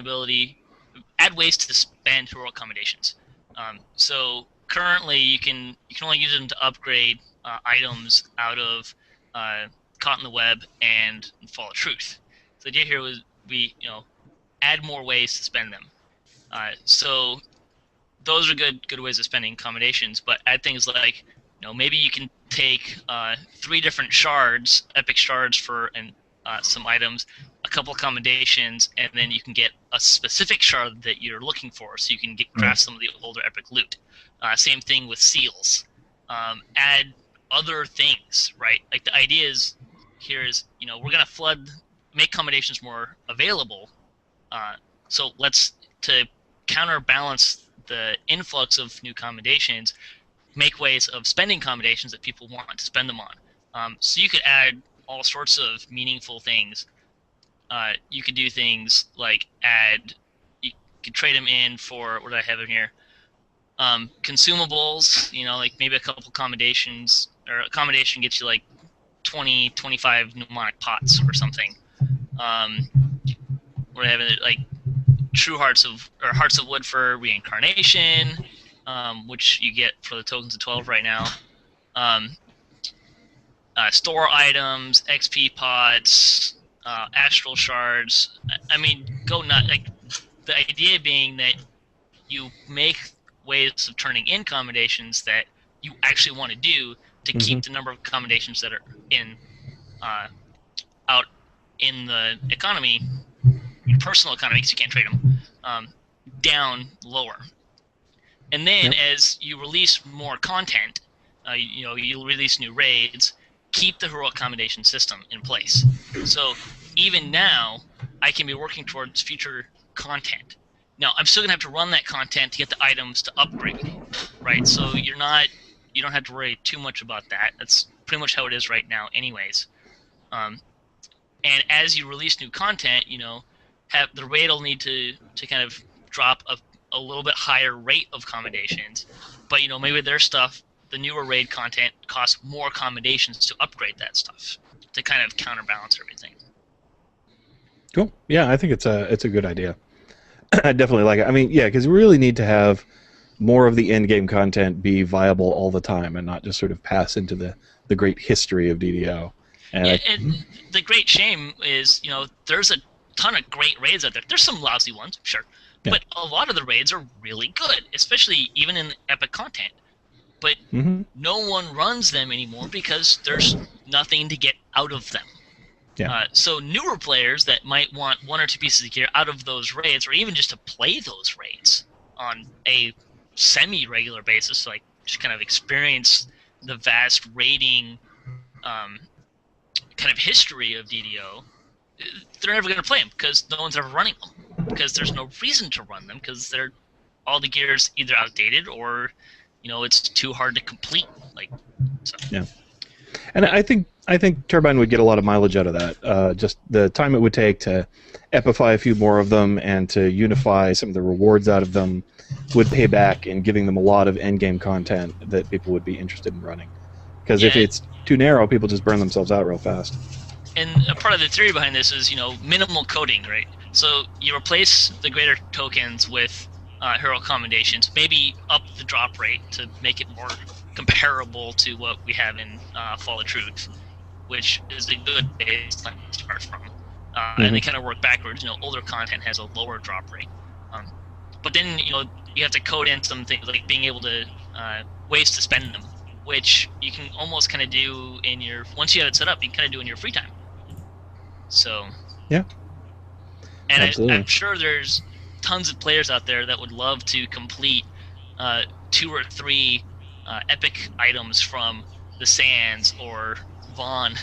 ways to spend heroic accommodations. So currently you can only use them to upgrade items out of Caught in the Web and Fall of Truth. So the idea here was we add more ways to spend them. So those are good ways of spending combinations. But add things like, maybe you can take 3 different shards, epic shards for some items, a couple commendations, and then you can get a specific shard that you're looking for, so you can craft some of the older epic loot. Same thing with seals. Add other things, right? Like the idea is we're gonna make commendations more available. So to counterbalance the influx of new commendations, make ways of spending commendations that people want to spend them on. So you could add all sorts of meaningful things. You could do things like you could trade them in for, what do I have in here? Consumables, like maybe a couple commendations, or a commendation gets you like 20, 25 mnemonic pots or something. We're having like true hearts of wood for reincarnation, which you get for the tokens of 12 right now. Store items, XP pots, astral shards. I mean, go nuts. Like, the idea being that you make ways of turning in commendations that you actually want to do to keep the number of commendations that are out in the economy, your personal economy, because you can't trade them, down lower. And then as you release more content, you'll release new raids, keep the heroic commendation system in place. So even now, I can be working towards future content. Now, I'm still going to have to run that content to get the items to upgrade, right? So you don't have to worry too much about that. That's pretty much how it is right now anyways. And as you release new content, the raid will need to kind of drop a little bit higher rate of commendations. But, maybe their stuff, the newer raid content, costs more commendations to upgrade that stuff to kind of counterbalance everything. Cool. Yeah, I think it's a good idea. I definitely like it. I mean, yeah, because we really need to have more of the end-game content be viable all the time and not just sort of pass into the great history of DDO. And the great shame is, there's a ton of great raids out there. There's some lousy ones, sure. Yeah. But a lot of the raids are really good, especially even in epic content. But no one runs them anymore because there's nothing to get out of them. Yeah. So newer players that might want 1 or 2 pieces of gear out of those raids, or even just to play those raids on a semi-regular basis, like just kind of experience the vast raiding kind of history of DDO, they're never going to play them because no one's ever running them. Because there's no reason to run them because all the gear's either outdated or it's too hard to complete. Yeah. And I think Turbine would get a lot of mileage out of that. Just the time it would take to epify a few more of them and to unify some of the rewards out of them would pay back in giving them a lot of endgame content that people would be interested in running. Because if it's too narrow, people just burn themselves out real fast. And a part of the theory behind this is, minimal coding, right? So you replace the greater tokens with hero commendations, maybe up the drop rate to make it more comparable to what we have in Fall of Truth, which is a good baseline to start from. And they kind of work backwards. Older content has a lower drop rate. But then, you have to code in some things like being able to ways to spend them, which you can almost kind of do once you have it set up, you can kind of do in your free time. So yeah, and I'm sure there's tons of players out there that would love to complete 2 or 3 epic items from the Sands or Vaughn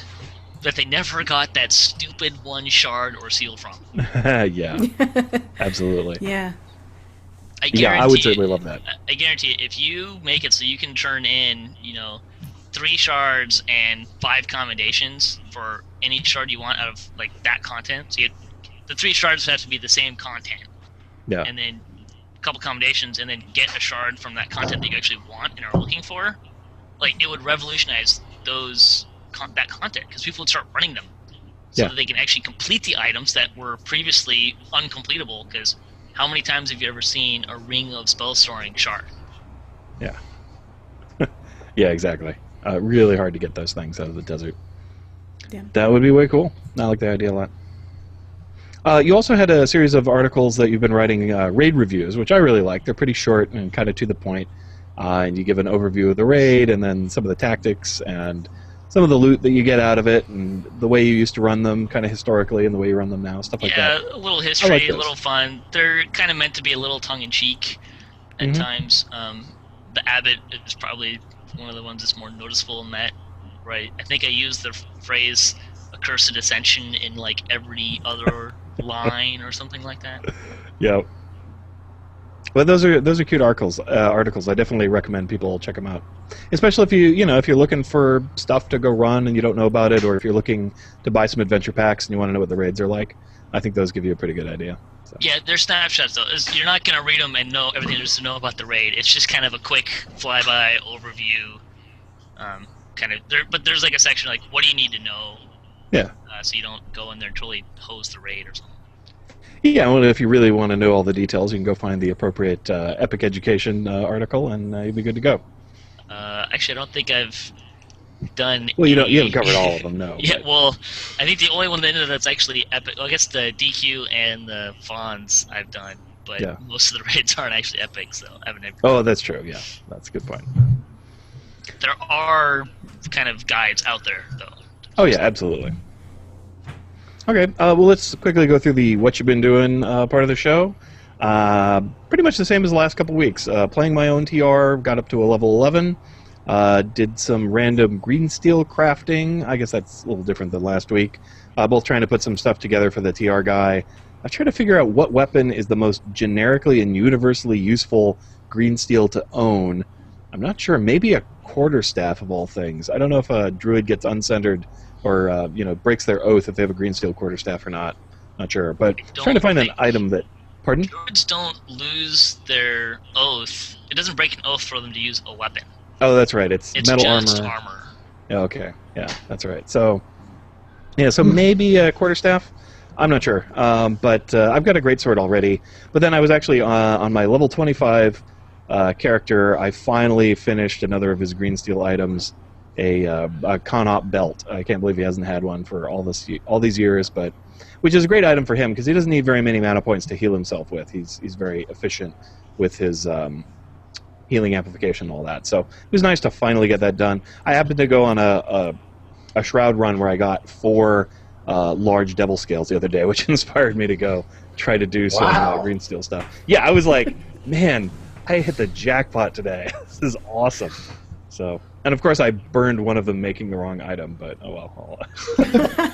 that they never got that stupid 1 shard or seal from. Yeah, absolutely. Yeah. I would certainly love that. I guarantee you, if you make it so you can turn in, 3 shards and 5 commendations for any shard you want out of that content. So the 3 shards have to be the same content. Yeah. And then a couple commendations, and then get a shard from that content that you actually want and are looking for. It would revolutionize that content because people would start running them, so that they can actually complete the items that were previously uncompletable. Because how many times have you ever seen a ring of spell storing shard? Yeah. Yeah, exactly. Really hard to get those things out of the desert. Yeah. That would be way cool. I like the idea a lot. You also had a series of articles that you've been writing, raid reviews, which I really like. They're pretty short and kind of to the point. And you give an overview of the raid and then some of the tactics and some of the loot that you get out of it and the way you used to run them kind of historically and the way you run them now, stuff like that. Yeah, a little history, a little fun. They're kind of meant to be a little tongue-in-cheek at times. The Abbot is probably one of the ones that's more noticeable in that, right? I think I used the phrase accursed ascension in like every other line or something like that. Yeah. Well, those are cute articles. I definitely recommend people check them out, especially if you're looking for stuff to go run and you don't know about it, or if you're looking to buy some adventure packs and you want to know what the raids are like. I think those give you a pretty good idea. So. Yeah, they're snapshots though. You're not gonna read them and know everything there is to know about the raid. It's just kind of a quick flyby overview, But there's like a section like, what do you need to know? Yeah. So you don't go in there and totally hose the raid or something. Yeah, well, if you really want to know all the details, you can go find the appropriate Epic Education article, and you'll be good to go. Actually, I don't think I've done. Well, you haven't covered all of them, no. Yeah, well, I think the only one that's actually epic. Well, I guess the DQ and the Fawns I've done, but most of the raids aren't actually epic, so I haven't. Oh, that's true. Yeah, that's a good point. There are kind of guides out there, though. Oh yeah, absolutely. Okay, well, let's quickly go through the what you've been doing part of the show. Pretty much the same as the last couple weeks. Playing my own TR, got up to a level 11. Did some random green steel crafting. I guess that's a little different than last week. Both trying to put some stuff together for the TR guy. I try to figure out what weapon is the most generically and universally useful green steel to own. I'm not sure. Maybe a quarterstaff of all things. I don't know if a druid gets uncentered or breaks their oath if they have a green steel quarterstaff or not. Not sure, but trying to find an item that. Pardon? Druids don't lose their oath. It doesn't break an oath for them to use a weapon. Oh, that's right. It's metal just armor. armor. Yeah, okay. Yeah, that's right. So maybe a quarterstaff. I'm not sure. But I've got a great sword already. But then I was actually on my level 25 character. I finally finished another of his green steel items, a Conop belt. I can't believe he hasn't had one for all these years, but which is a great item for him because he doesn't need very many mana points to heal himself with. He's very efficient with his healing amplification and all that. So it was nice to finally get that done. I happened to go on a shroud run where I got 4 large devil scales the other day, which inspired me to go try to do some green steel stuff. Yeah, I was like, man, I hit the jackpot today. This is awesome. So, and of course I burned one of them making the wrong item, but oh well,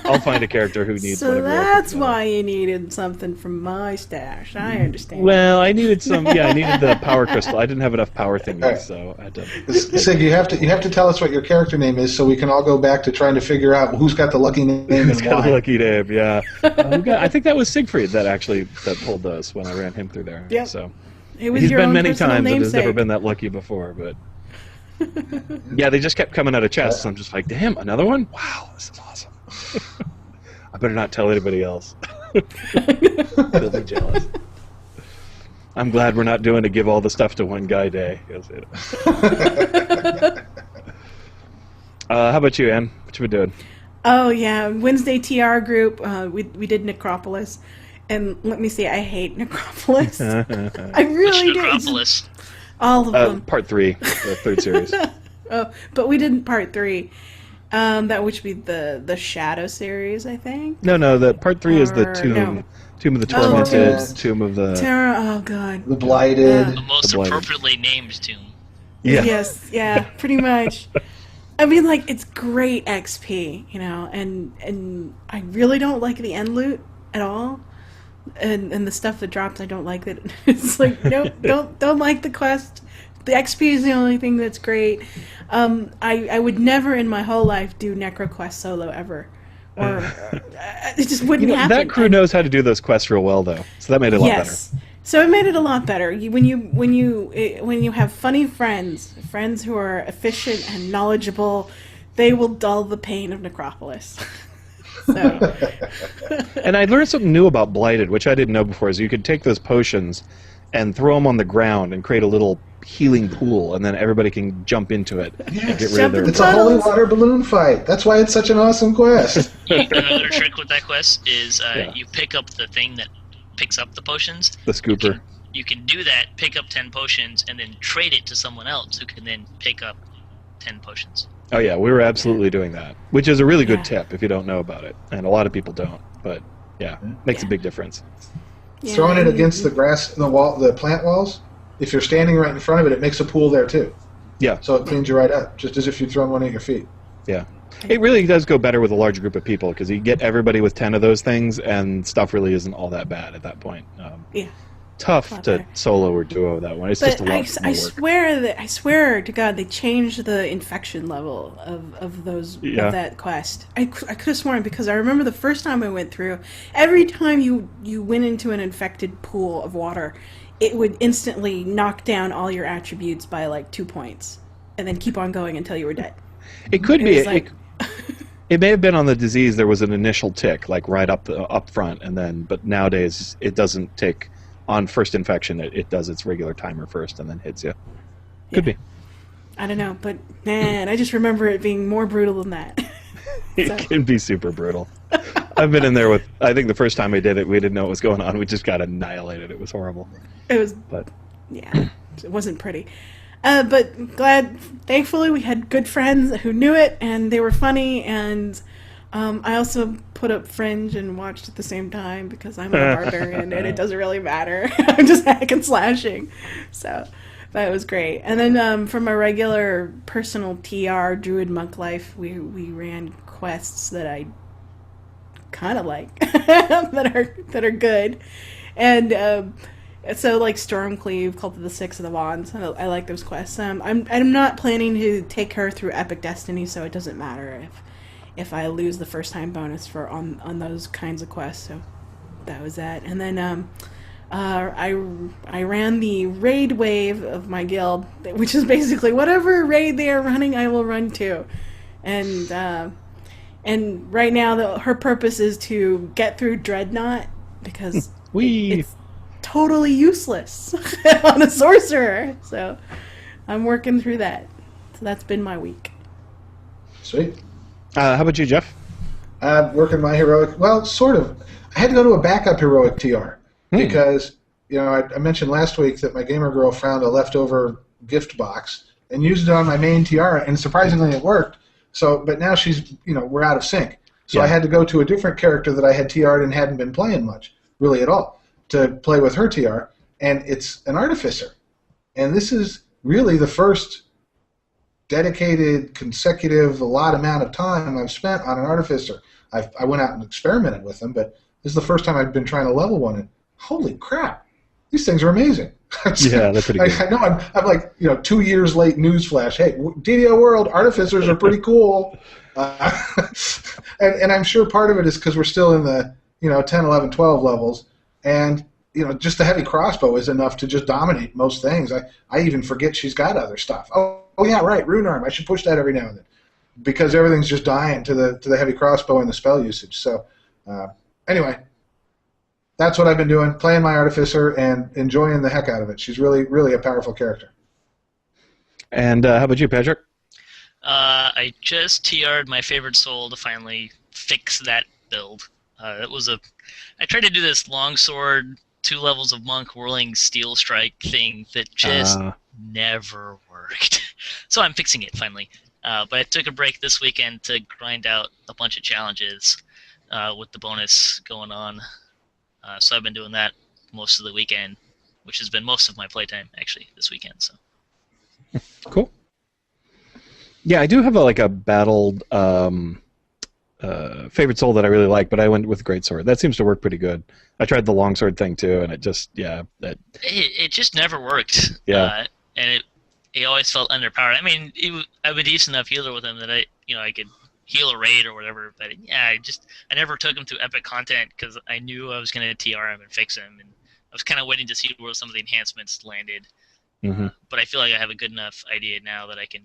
I'll find a character who needs so whatever. So that's why you needed something from my stash. I understand. Well, I needed I needed the power crystal. I didn't have enough power thingies, so I had to. Sig, you have to tell us what your character name is so we can all go back to trying to figure out who's got the lucky name and who's got the lucky name, yeah. I think that was Siegfried that pulled us when I ran him through there. Yeah. So it was he's your been own many times namesake. and has never been that lucky before, but yeah, they just kept coming out of chests. I'm just like, damn, another one? Wow, this is awesome. I better not tell anybody else. They'll be jealous. I'm glad we're not doing a give all the stuff to one guy day. How about you, Ann? What you been doing? Oh yeah, Wednesday TR group. We did Necropolis, and let me see. I hate Necropolis. I really do. Necropolis? All of them. Part 3, the third series. Oh, but we didn't part 3. That would be the Shadow series, I think. No. The part 3 is the Tomb. No. Tomb of the Tormented. Tomb of the Terror. Oh god. The Blighted. The most appropriately named tomb. Yeah. Yes. Yeah. Pretty much. I mean, like, it's great XP, and I really don't like the end loot at all. And the stuff that drops, I don't like that. It's like, nope, don't like the quest. The XP is the only thing that's great. I would never in my whole life do NecroQuest solo ever, or it just wouldn't happen. That crew knows how to do those quests real well, though, so that made it a lot better. So it made it a lot better. When you have funny friends who are efficient and knowledgeable, they will dull the pain of Necropolis. So. And I learned something new about Blighted, which I didn't know before, is you could take those potions and throw them on the ground and create a little healing pool, and then everybody can jump into it and get rid of their... It's a holy water balloon fight. That's why it's such an awesome quest. Another trick with that quest is you pick up the thing that picks up the potions. The scooper. You can do that, pick up 10 potions, and then trade it to someone else who can then pick up 10 potions. Oh yeah, we were absolutely doing that, which is a really good tip if you don't know about it, and a lot of people don't. But yeah, makes a big difference. Yeah. Throwing it against the grass, the plant walls. If you're standing right in front of it, it makes a pool there too. Yeah. So it cleans you right up, just as if you'd thrown one at your feet. Yeah. It really does go better with a larger group of people because you get everybody with 10 of those things, and stuff really isn't all that bad at that point. Tough to solo or duo that one. It's just a lot more work. I swear to God, they changed the infection level of that quest. I could have sworn, because I remember the first time I went through, every time you went into an infected pool of water, it would instantly knock down all your attributes by like 2 points, and then keep on going until you were dead. It could be. It may have been on the disease. There was an initial tick, like right up front, and then. But nowadays, it doesn't tick on first infection. It does its regular timer first, and then hits you. Could be. I don't know, but man, I just remember it being more brutal than that. It can be super brutal. I've been in there with. I think the first time I did it, we didn't know what was going on. We just got annihilated. It was horrible. It was. But yeah, it wasn't pretty. But thankfully, we had good friends who knew it, and they were funny, and I also put up Fringe and watched at the same time because I'm a barbarian, and it doesn't really matter. I'm just hack and slashing. So that was great. And then from a regular personal TR, Druid Monk Life, we ran quests that I kind of like, that are good. And so like Stormcleave, Cult of the Six of the Wands, I like those quests. I'm not planning to take her through Epic Destiny, so it doesn't matter if I lose the first time bonus on those kinds of quests. So that was that. And then I ran the raid wave of my guild, which is basically whatever raid they are running, I will run to. And right now her purpose is to get through Dreadnought, because it's totally useless on a sorcerer. So I'm working through that. So that's been my week. Sweet. How about you, Jeff? Working my heroic. Well, sort of. I had to go to a backup heroic TR because I mentioned last week that my gamer girl found a leftover gift box and used it on my main TR, and surprisingly it worked. So, but now we're out of sync. So I had to go to a different character that I had TR'd and hadn't been playing much, really at all, to play with her TR, and it's an artificer. And this is really the first dedicated, consecutive, a lot amount of time I've spent on an artificer. I went out and experimented with them, but this is the first time I've been trying to level one, and holy crap, these things are amazing. Yeah, they're pretty good. I know I'm like 2 years late newsflash. Hey, DDO World, artificers are pretty cool. And I'm sure part of it is because we're still in the 10, 11, 12 levels, and just the heavy crossbow is enough to just dominate most things. I even forget she's got other stuff. Oh yeah, right, Rune Arm. I should push that every now and then, because everything's just dying to the heavy crossbow and the spell usage. So anyway, that's what I've been doing, playing my artificer and enjoying the heck out of it. She's really, really a powerful character. And how about you, Patrick? I just TR'd my favorite soul to finally fix that build. I tried to do this longsword, 2 levels of monk whirling steel strike thing that just never worked. So I'm fixing it finally. But I took a break this weekend to grind out a bunch of challenges with the bonus going on. So I've been doing that most of the weekend, which has been most of my playtime actually this weekend. So cool. Yeah, I do have a battled favorite soul that I really like, but I went with Greatsword. That seems to work pretty good. I tried the longsword thing too, and it just it just never worked. Yeah, and it always felt underpowered. I mean, I'm a decent enough healer with him that I could heal a raid or whatever. But yeah, I never took him through epic content because I knew I was going to TR him and fix him, and I was kind of waiting to see where some of the enhancements landed. Mm-hmm. But I feel like I have a good enough idea now that I can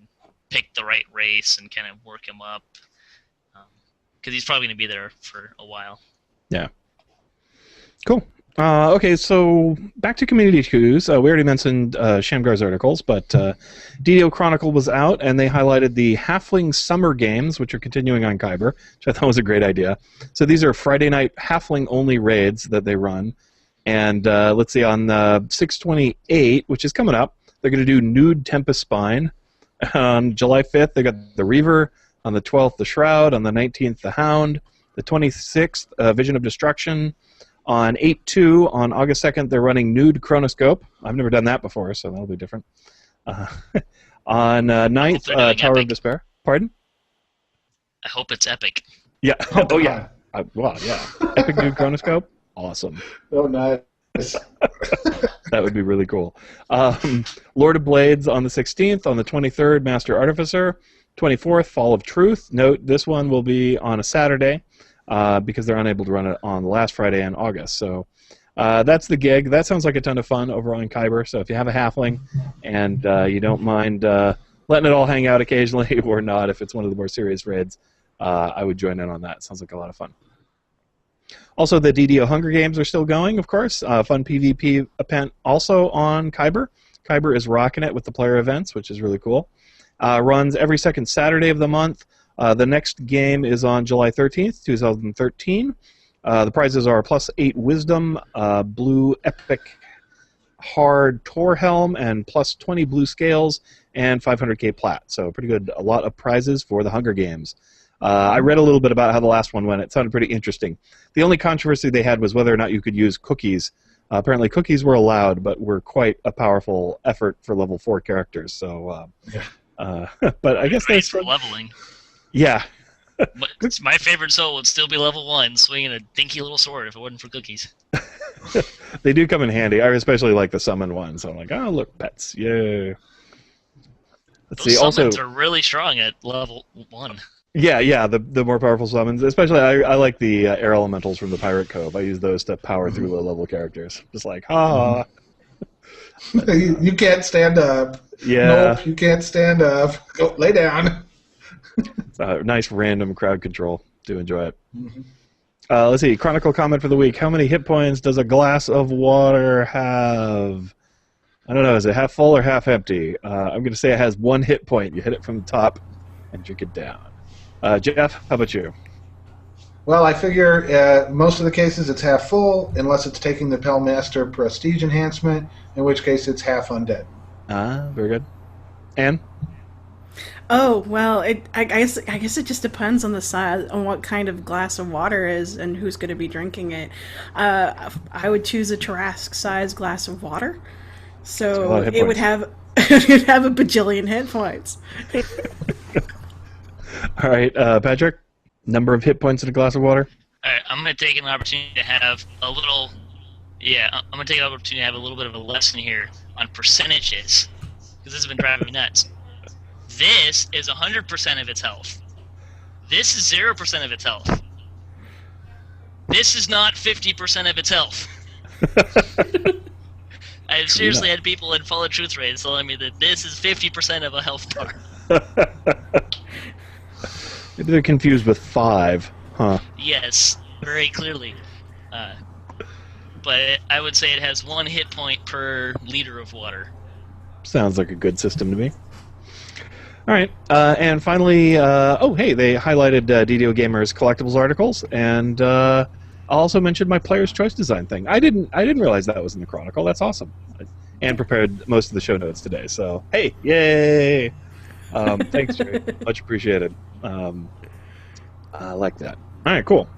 pick the right race and kind of work him up, because he's probably going to be there for a while. Yeah. Cool. Okay, so back to community cues. We already mentioned Shamgar's articles, but DDO Chronicle was out, and they highlighted the Halfling Summer Games, which are continuing on Kyber, which I thought was a great idea. So these are Friday night Halfling-only raids that they run. And let's see, on 6/28, which is coming up, they're going to do Nude Tempest Spine. On July 5th, they got the Reaver. On the 12th, the Shroud. On the 19th, the Hound. The 26th, Vision of Destruction. On 8/2, on August 2nd, they're running Nude Chronoscope. I've never done that before, so that'll be different. On 9th, Tower of Despair. Pardon? I hope it's epic. Yeah. Oh, yeah. Well, yeah. Epic Nude Chronoscope? Awesome. Oh, nice. That would be really cool. Lord of Blades on the 16th. On the 23rd, Master Artificer. 24th, Fall of Truth. Note, this one will be on a Saturday. Because they're unable to run it on the last Friday in August. So that's the gig. That sounds like a ton of fun over on Kyber. So if you have a halfling and you don't mind letting it all hang out occasionally or not, if it's one of the more serious raids, I would join in on that. Sounds like a lot of fun. Also, the DDO Hunger Games are still going, of course. Fun PvP event also on Kyber. Kyber is rocking it with the player events, which is really cool. Runs every second Saturday of the month. The next game is on July 13th, 2013. The prizes are +8 Wisdom, Blue Epic Hard Tor Helm, and +20 Blue Scales, and 500k Plat. So pretty good, a lot of prizes for the Hunger Games. I read a little bit about how the last one went. It sounded pretty interesting. The only controversy they had was whether or not you could use cookies. Apparently cookies were allowed, but were quite a powerful effort for level 4 characters. So, but I guess that's for leveling. Yeah. But my favorite soul would still be level 1, swinging a dinky little sword if it wasn't for cookies. They do come in handy. I especially like the summon ones. So I'm like, oh, look, pets. Yay. Let's see. Summons are really strong at level 1. Yeah, the more powerful summons. Especially, I like the air elementals from the Pirate Cove. I use those to power through low-level characters. Just like, ha! You can't stand up. Yeah. Nope, you can't stand up. Go, lay down. Nice random crowd control. Do enjoy it. Let's see. Chronicle comment for the week. How many hit points does a glass of water have? I don't know. Is it half full or half empty? I'm going to say it has 1 hit point. You hit it from the top and drink it down. Jeff, how about you? Well, I figure most of the cases it's half full, unless it's taking the Pellmaster Prestige Enhancement, in which case it's half undead. Very good. Anne? Oh, well, I guess it just depends on the size, on what kind of glass of water is and who's going to be drinking it. I would choose a Tarrasque-sized glass of water, so it would have it'd have a bajillion hit points. All right, Patrick, number of hit points in a glass of water? All right, I'm going to take an opportunity to have a little... Yeah, I'm going to take an opportunity to have a little bit of a lesson here on percentages, because this has been driving me nuts. This is 100% of its health. This is 0% of its health. This is not 50% of its health. I've seriously had people in Fall of Truth raids telling me that this is 50% of a health bar. Maybe they're confused with 5, huh? Yes, very clearly. But I would say it has 1 hit point per liter of water. Sounds like a good system to me. All right, and finally, hey, they highlighted DDO Gamer's collectibles articles, and I also mentioned my Player's Choice Design thing. I didn't realize that was in the Chronicle. That's awesome. And prepared most of the show notes today. So hey, yay! Thanks, Jerry. Much appreciated. I like that. All right, cool.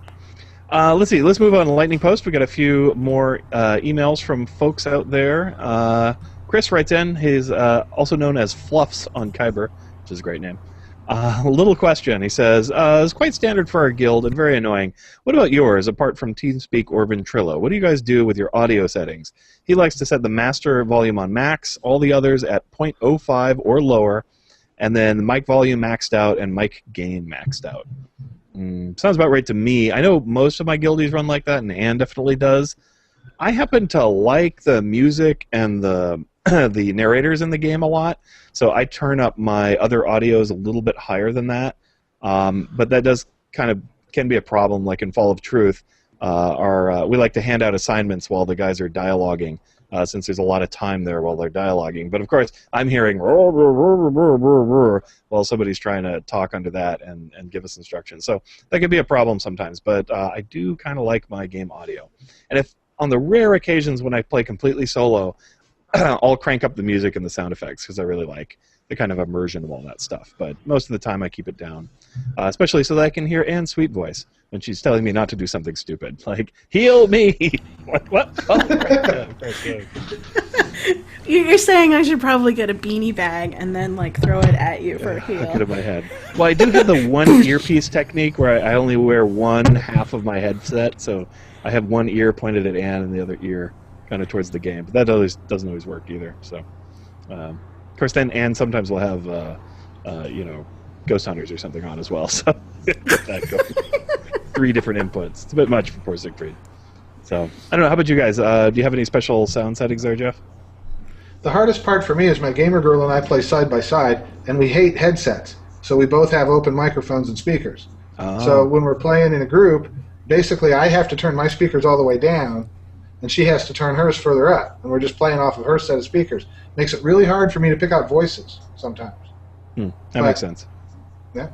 Let's see. Let's move on to Lightning Post. We got a few more emails from folks out there. Chris writes in. He's also known as Fluffs on Kyber, which is a great name. Little question. He says, it's quite standard for our guild and very annoying. What about yours, apart from TeamSpeak or Ventrilo? What do you guys do with your audio settings? He likes to set the master volume on max, all the others at 0.05 or lower, and then mic volume maxed out and mic gain maxed out. Sounds about right to me. I know most of my guildies run like that, and Anne definitely does. I happen to like the music and the the narrators in the game a lot, so I turn up my other audios a little bit higher than that. But that does can be a problem, like in Fall of Truth. we like to hand out assignments while the guys are dialoguing, since there's a lot of time there while they're dialoguing. But of course, I'm hearing roar, roar, roar, roar, roar, roar, while somebody's trying to talk under that and give us instructions. So that could be a problem sometimes, but I do kind of like my game audio. And if on the rare occasions when I play completely solo, I'll crank up the music and the sound effects because I really like the kind of immersion of all that stuff. But most of the time I keep it down, especially so that I can hear Anne's sweet voice when she's telling me not to do something stupid, like, heal me! What? Oh, You're saying I should probably get a beanie bag and then, like, throw it at you for a heal. Hook it in my head. Well, I do have the one earpiece technique where I only wear one half of my headset, so I have one ear pointed at Anne and the other ear kind of towards the game. But that doesn't always work either. So, of course, then Anne sometimes will have, Ghost Hunters or something on as well. So get that going. 3 different inputs. It's a bit much for poor Siegfried. So I don't know. How about you guys? Do you have any special sound settings there, Jeff? The hardest part for me is my gamer girl and I play side by side, and we hate headsets. So we both have open microphones and speakers. So when we're playing in a group, basically I have to turn my speakers all the way down, and she has to turn hers further up, and we're just playing off of her set of speakers. Makes it really hard for me to pick out voices sometimes. That makes sense. Yeah.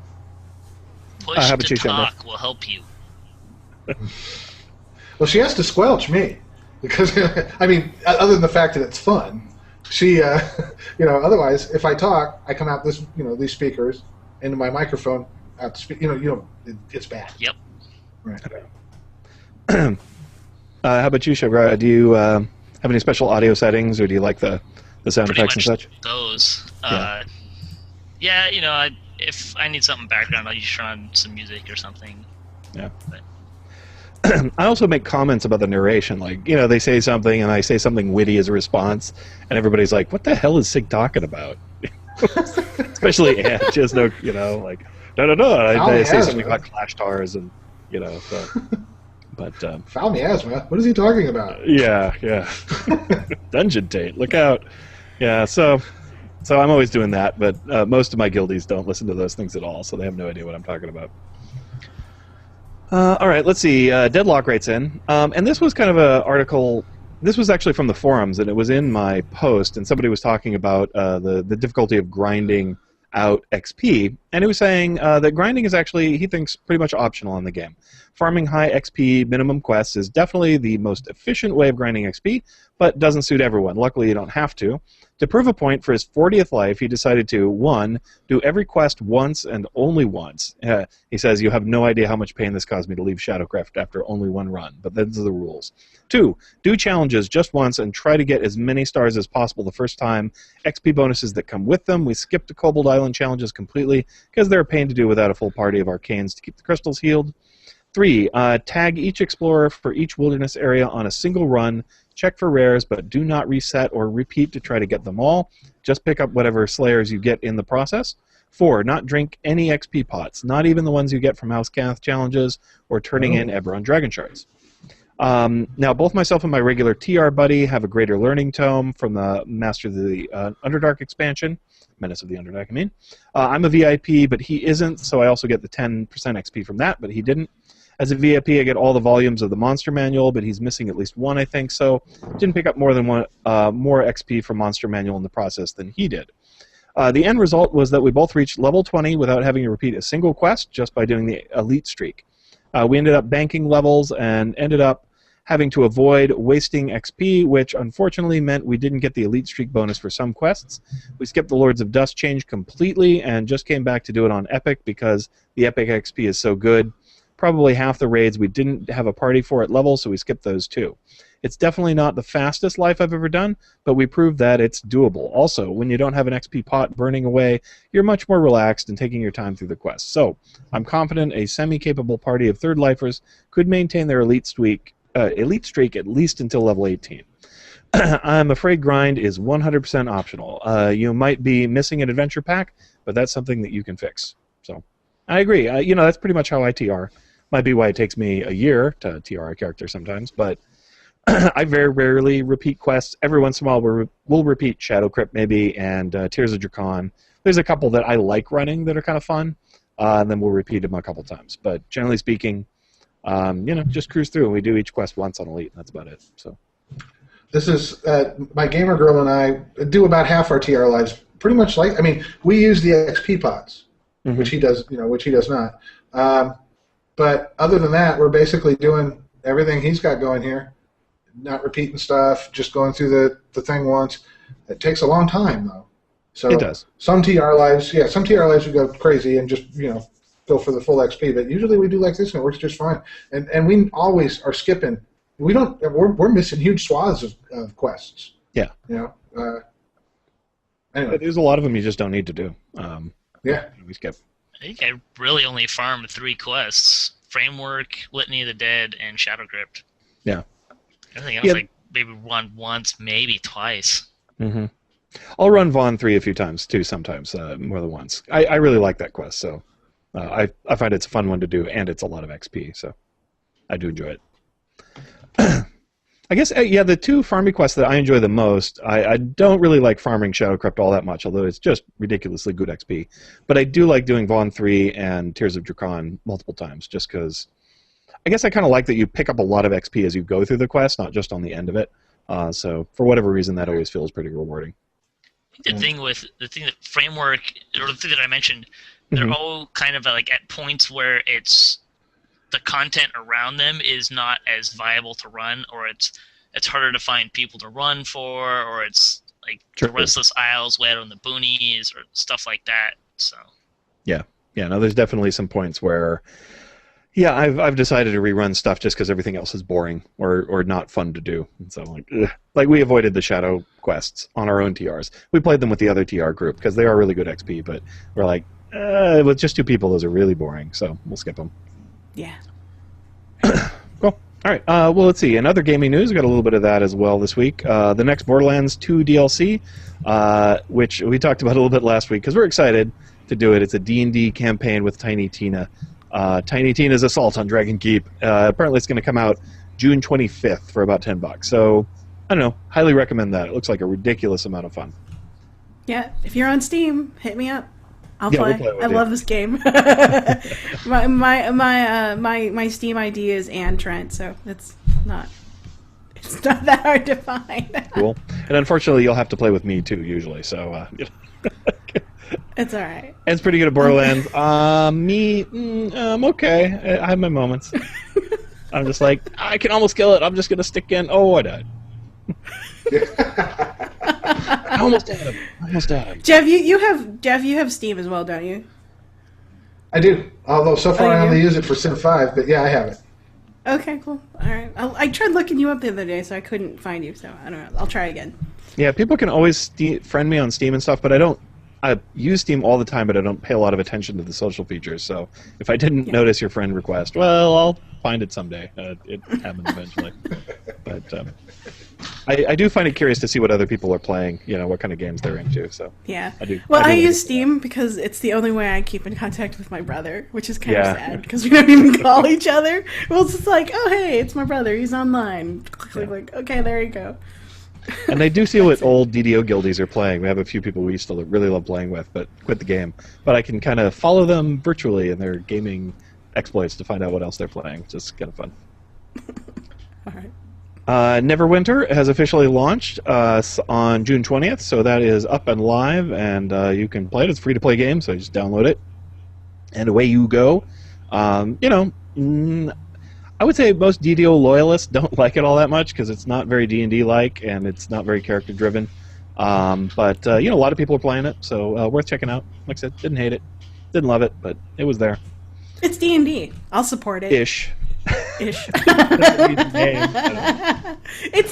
Push to talk will help you. Well, she has to squelch me because, I mean, other than the fact that it's fun, she, otherwise, if I talk, I come out these speakers into my microphone. It's bad. Yep. Right. How about you, Shubra? Do you have any special audio settings, or do you like the sound Pretty effects and much such? Those. If I need something background, I'll just turn on some music or something. Yeah. But I also make comments about the narration, like, they say something and I say something witty as a response, and everybody's like, what the hell is Sig talking about? Especially Anne, she has no, like, no. I say something about Clash Tars and, so. But, foul miasma? What is he talking about? Yeah. Dungeon Tate, look out. Yeah, so I'm always doing that, but most of my guildies don't listen to those things at all, so they have no idea what I'm talking about. All right, let's see. Deadlock writes in, and this was kind of an article. This was actually from the forums, and it was in my post, and somebody was talking about the difficulty of grinding out XP, and he was saying that grinding is actually, he thinks, pretty much optional in the game. Farming high XP minimum quests is definitely the most efficient way of grinding XP, but doesn't suit everyone. Luckily, you don't have to. To prove a point, for his 40th life, he decided to, 1, do every quest once and only once. He says, you have no idea how much pain this caused me to leave Shadowcraft after only 1 run, but those are the rules. 2, do challenges just once and try to get as many stars as possible the first time. XP bonuses that come with them. We skipped the Kobold Island challenges completely because they're a pain to do without a full party of arcanes to keep the crystals healed. 3, tag each explorer for each wilderness area on a single run. Check for rares, but do not reset or repeat to try to get them all. Just pick up whatever slayers you get in the process. 4, not drink any XP pots, not even the ones you get from Housecath challenges or turning in Eberron Dragon Shards. Now, both myself and my regular TR buddy have a Greater Learning Tome from the Master of the Underdark expansion. Menace of the Underdark, I mean. I'm a VIP, but he isn't, so I also get the 10% XP from that, but he didn't. As a VIP, I get all the volumes of the Monster Manual, but he's missing at least 1, I think, so didn't pick up more than 1 more XP from Monster Manual in the process than he did. The end result was that we both reached level 20 without having to repeat a single quest, just by doing the Elite Streak. We ended up banking levels and ended up having to avoid wasting XP, which unfortunately meant we didn't get the Elite Streak bonus for some quests. We skipped the Lords of Dust change completely and just came back to do it on Epic because the Epic XP is so good. Probably half the raids we didn't have a party for at level, so we skipped those too. It's definitely not the fastest life I've ever done, but we proved that it's doable. Also, when you don't have an XP pot burning away, you're much more relaxed and taking your time through the quest. So, I'm confident a semi-capable party of third lifers could maintain their elite streak at least until level 18. I'm afraid grind is 100% optional. You might be missing an adventure pack, but that's something that you can fix. So, I agree. That's pretty much how I TR. Might be why it takes me a year to TR a character sometimes, but I very rarely repeat quests. Every once in a while we'll repeat Shadow Crypt maybe and Tears of Drakon. There's a couple that I like running that are kind of fun, and then we'll repeat them a couple times. But generally speaking, just cruise through, and we do each quest once on Elite, and that's about it. So this is my gamer girl and I do about half our TR lives pretty much like. I mean, we use the XP pods, which he does, which he does not. But other than that, we're basically doing everything he's got going here, not repeating stuff, just going through the thing once. It takes a long time though. So it does. Some TR lives we go crazy and just go for the full XP, but usually we do like this and it works just fine. And we always are skipping. We're missing huge swaths of quests. Yeah. Anyway. There's a lot of them you just don't need to do. We skip. I think I really only farmed 3 quests: Framework, Litany of the Dead, and Shadow Crypt. Yeah. Everything else I maybe run once, maybe twice. Mm-hmm. I'll run Vaughn 3 a few times too, sometimes more than once. I really like that quest, so I find it's a fun one to do, and it's a lot of XP, so I do enjoy it. I guess, the 2 farming quests that I enjoy the most, I don't really like farming Shadow Crypt all that much, although it's just ridiculously good XP. But I do like doing Vaughn 3 and Tears of Drakon multiple times, just because I guess I kind of like that you pick up a lot of XP as you go through the quest, not just on the end of it. So for whatever reason, that always feels pretty rewarding. The thing that Framework, or the thing that I mentioned, they're all kind of like at points where the content around them is not as viable to run, or it's harder to find people to run for, or it's like the Restless Isles way out on the boonies, or stuff like that. So there's definitely some points where I've decided to rerun stuff just because everything else is boring or not fun to do. And so like we avoided the shadow quests on our own TRs. We played them with the other TR group because they are really good XP, but we're like, with just 2 people, those are really boring, so we'll skip them. Yeah. Cool. All right. Well, let's see. In other gaming news, we got a little bit of that as well this week. The next Borderlands 2 DLC, which we talked about a little bit last week because we're excited to do it. It's a D&D campaign with Tiny Tina. Tiny Tina's Assault on Dragon Keep. Apparently, it's going to come out June 25th for about $10. So, I don't know. Highly recommend that. It looks like a ridiculous amount of fun. Yeah. If you're on Steam, hit me up. I'll play. play. I love this game. my Steam ID is Ann Trent, so it's not that hard to find. Cool. And unfortunately, you'll have to play with me too, usually. So it's all right. And it's pretty good at Borderlands. I'm okay. I have my moments. I'm just like, I can almost kill it. I'm just gonna stick in. Oh, I died. I almost had him. Jeff, you have Steam as well, don't you? I do. Although so far I only use it for Civ 5, but yeah, I have it. Okay, cool. All right. I tried looking you up the other day, so I couldn't find you. So I don't know. I'll try again. Yeah, people can always friend me on Steam and stuff, but I use Steam all the time, but I don't pay a lot of attention to the social features. So if I didn't notice your friend request, well, I'll find it someday. It happens eventually. But I do find it curious to see what other people are playing, what kind of games they're into. So yeah. I use Steam because it's the only way I keep in contact with my brother, which is kind of sad because we don't even call each other. Well, it's just like, oh, hey, it's my brother. He's online. Like, okay, there you go. And they do see what old DDO guildies are playing. We have a few people we used to really love playing with, but quit the game. But I can kind of follow them virtually in their gaming exploits to find out what else they're playing, which is kind of fun. All right. Neverwinter has officially launched on June 20th, so that is up and live, and you can play it. It's a free-to-play game, so just download it, and away you go. I would say most DDO loyalists don't like it all that much because it's not very D&D-like, and it's not very character-driven. But a lot of people are playing it, so worth checking out. Like I said, didn't hate it, didn't love it, but it was there. It's D&D. I'll support it. Ish. It's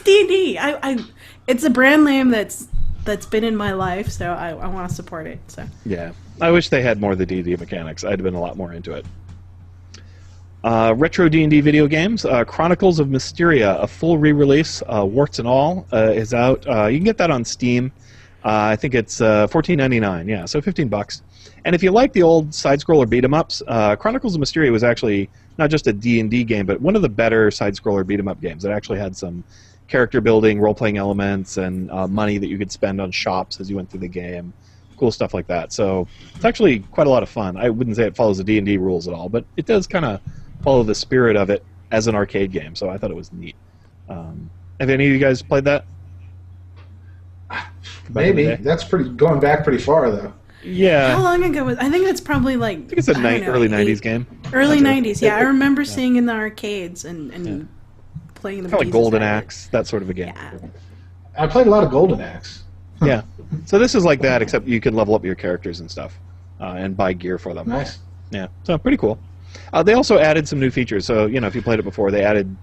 D&D. It's a brand name that's been in my life, so I want to support it. So yeah, I wish they had more of the D&D mechanics. I'd have been a lot more into it. Retro D&D video games. Chronicles of Mysteria, a full re-release, warts and all, is out. You can get that on Steam. I think it's $14.99. Yeah, so $15. And if you like the old side-scroller beat-em-ups, Chronicles of Mysteria was actually not just a D&D game, but one of the better side-scroller beat-em-up games. It actually had some character-building, role-playing elements, and money that you could spend on shops as you went through the game. Cool stuff like that. So it's actually quite a lot of fun. I wouldn't say it follows the D&D rules at all, but it does kind of follow the spirit of it as an arcade game. So I thought it was neat. Have any of you guys played that? Maybe. That's going back pretty far, though. Yeah. How long ago was? I think it's probably like. I think it's a early '90s game. Early '90s, yeah. I remember seeing in the arcades and playing the. Kind of like Golden Axe, that sort of a game. Yeah. I played a lot of Golden Axe. Yeah. So this is like that, except you can level up your characters and stuff, and buy gear for them. Nice. Yeah. So pretty cool. They also added some new features. So if you played it before, they added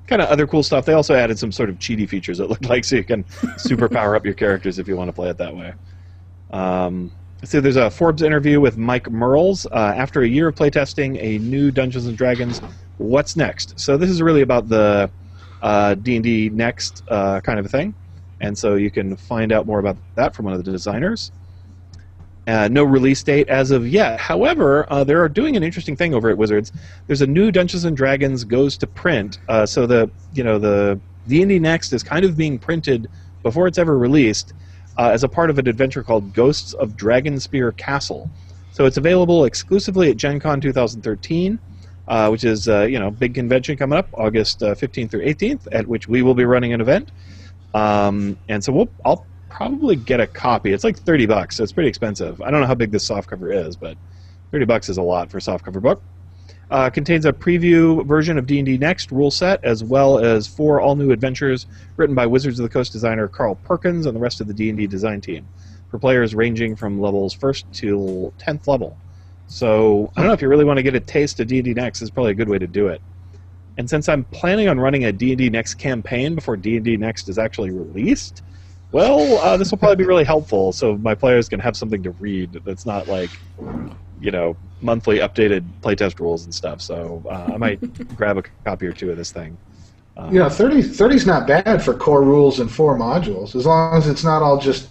kind of other cool stuff. They also added some sort of cheaty features, it looked like, so you can super power up your characters if you want to play it that way. So there's a Forbes interview with Mike Merles. After a year of playtesting a new Dungeons & Dragons, what's next? So this is really about the D&D Next kind of a thing. And so you can find out more about that from one of the designers. No release date as of yet. However, they are doing an interesting thing over at Wizards. There's a new Dungeons & Dragons goes to print. So the D&D Next is kind of being printed before it's ever released as a part of an adventure called Ghosts of Dragonspear Castle. So it's available exclusively at Gen Con 2013, which is big convention coming up, August 15th through 18th, at which we will be running an event. And so I'll probably get a copy. It's like $30, so it's pretty expensive. I don't know how big this softcover is, but $30 is a lot for a softcover book. Contains a preview version of D&D Next rule set, as well as 4 all-new adventures written by Wizards of the Coast designer Carl Perkins and the rest of the D&D design team, for players ranging from levels 1st to 10th level. So I don't know, if you really want to get a taste of D&D Next, this is probably a good way to do it. And since I'm planning on running a D&D Next campaign before D&D Next is actually released, well, this will probably be really helpful, so my players can have something to read that's not like, monthly updated playtest rules and stuff. So I might grab a copy or 2 of this thing. 30's not bad for core rules and 4 modules, as long as it's not all just,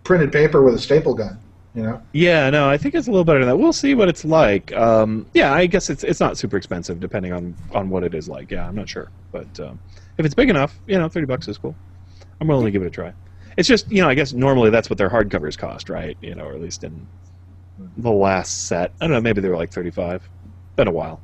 printed paper with a staple gun. Yeah, no, I think it's a little better than that. We'll see what it's like. Yeah, I guess it's not super expensive depending on what it is like. Yeah, I'm not sure, but if it's big enough, $30 is cool. I'm willing to give it a try. It's just, I guess normally that's what their hardcovers cost, right? Or at least in the last set. I don't know, maybe they were like $35. Been a while.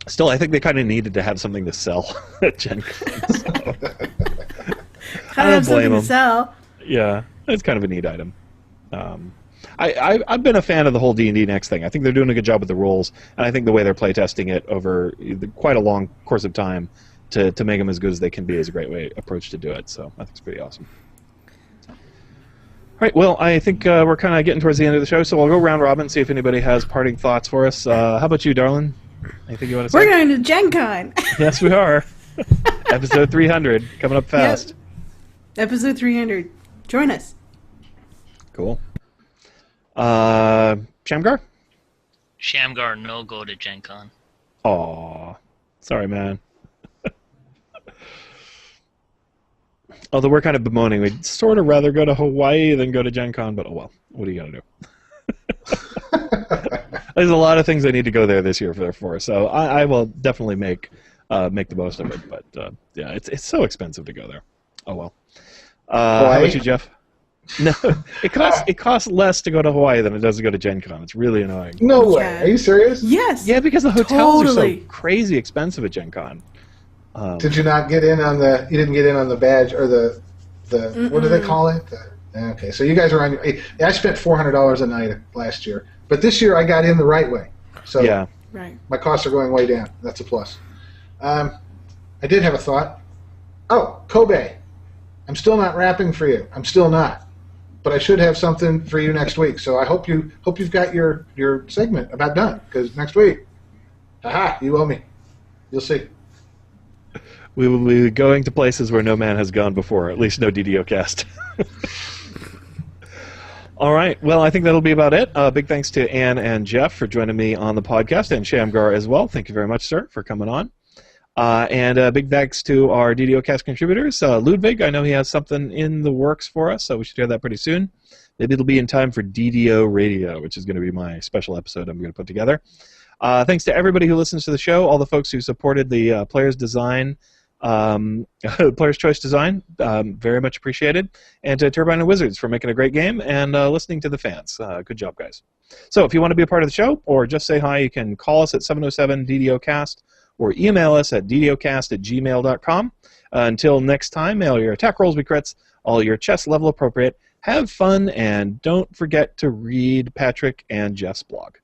Still, I think they kind of needed to have something to sell at Gen Con. So. Kind of have something to sell. Yeah, it's kind of a neat item. I've been a fan of the whole D&D Next thing. I think they're doing a good job with the rules, and I think the way they're playtesting it over quite a long course of time to make them as good as they can be is a great approach to do it. So I think it's pretty awesome. All right, well, I think we're kind of getting towards the end of the show, so I'll go round robin and see if anybody has parting thoughts for us. How about you, darling? Anything you want to say? We're going to Gen Con. Yes, we are. Episode 300, coming up fast. Yep. Episode 300. Join us. Cool. Shamgar? Shamgar, no go to Gen Con. Aw. Sorry, man. Although we're kind of bemoaning, we'd sort of rather go to Hawaii than go to Gen Con, but oh well. What are you going to do? There's a lot of things I need to go there this year for, so I will definitely make the most of it. But yeah, it's so expensive to go there. Oh well. How about you, Jeff? No, it costs less to go to Hawaii than it does to go to Gen Con. It's really annoying. No way. Are you serious? Yes. Yeah, because the hotels are so crazy expensive at Gen Con. Did you not get in on the? You didn't get in on the badge or the what do they call it? Okay, so you guys are on. I spent $400 a night last year, but this year I got in the right way. So yeah, right. My costs are going way down. That's a plus. I did have a thought. Oh, Kobe, I'm still not rapping for you. I'm still not, but I should have something for you next week. So I hope you've got your segment about done, because next week, you owe me. You'll see. We will be going to places where no man has gone before, at least no DDOcast. All right. Well, I think that'll be about it. Big thanks to Ann and Jeff for joining me on the podcast, and Shamgar as well. Thank you very much, sir, for coming on. And big thanks to our DDOcast contributors. Ludwig, I know he has something in the works for us, so we should hear that pretty soon. Maybe it'll be in time for DDO Radio, which is going to be my special episode I'm going to put together. Thanks to everybody who listens to the show, all the folks who supported the player's design Player's Choice Design, very much appreciated. And to Turbine and Wizards for making a great game and listening to the fans. Good job, guys. So if you want to be a part of the show or just say hi, you can call us at 707-DDOcast or email us at ddocast@gmail.com. Until next time, may all your attack rolls be crits, all your chess level appropriate, have fun, and don't forget to read Patrick and Jeff's blog.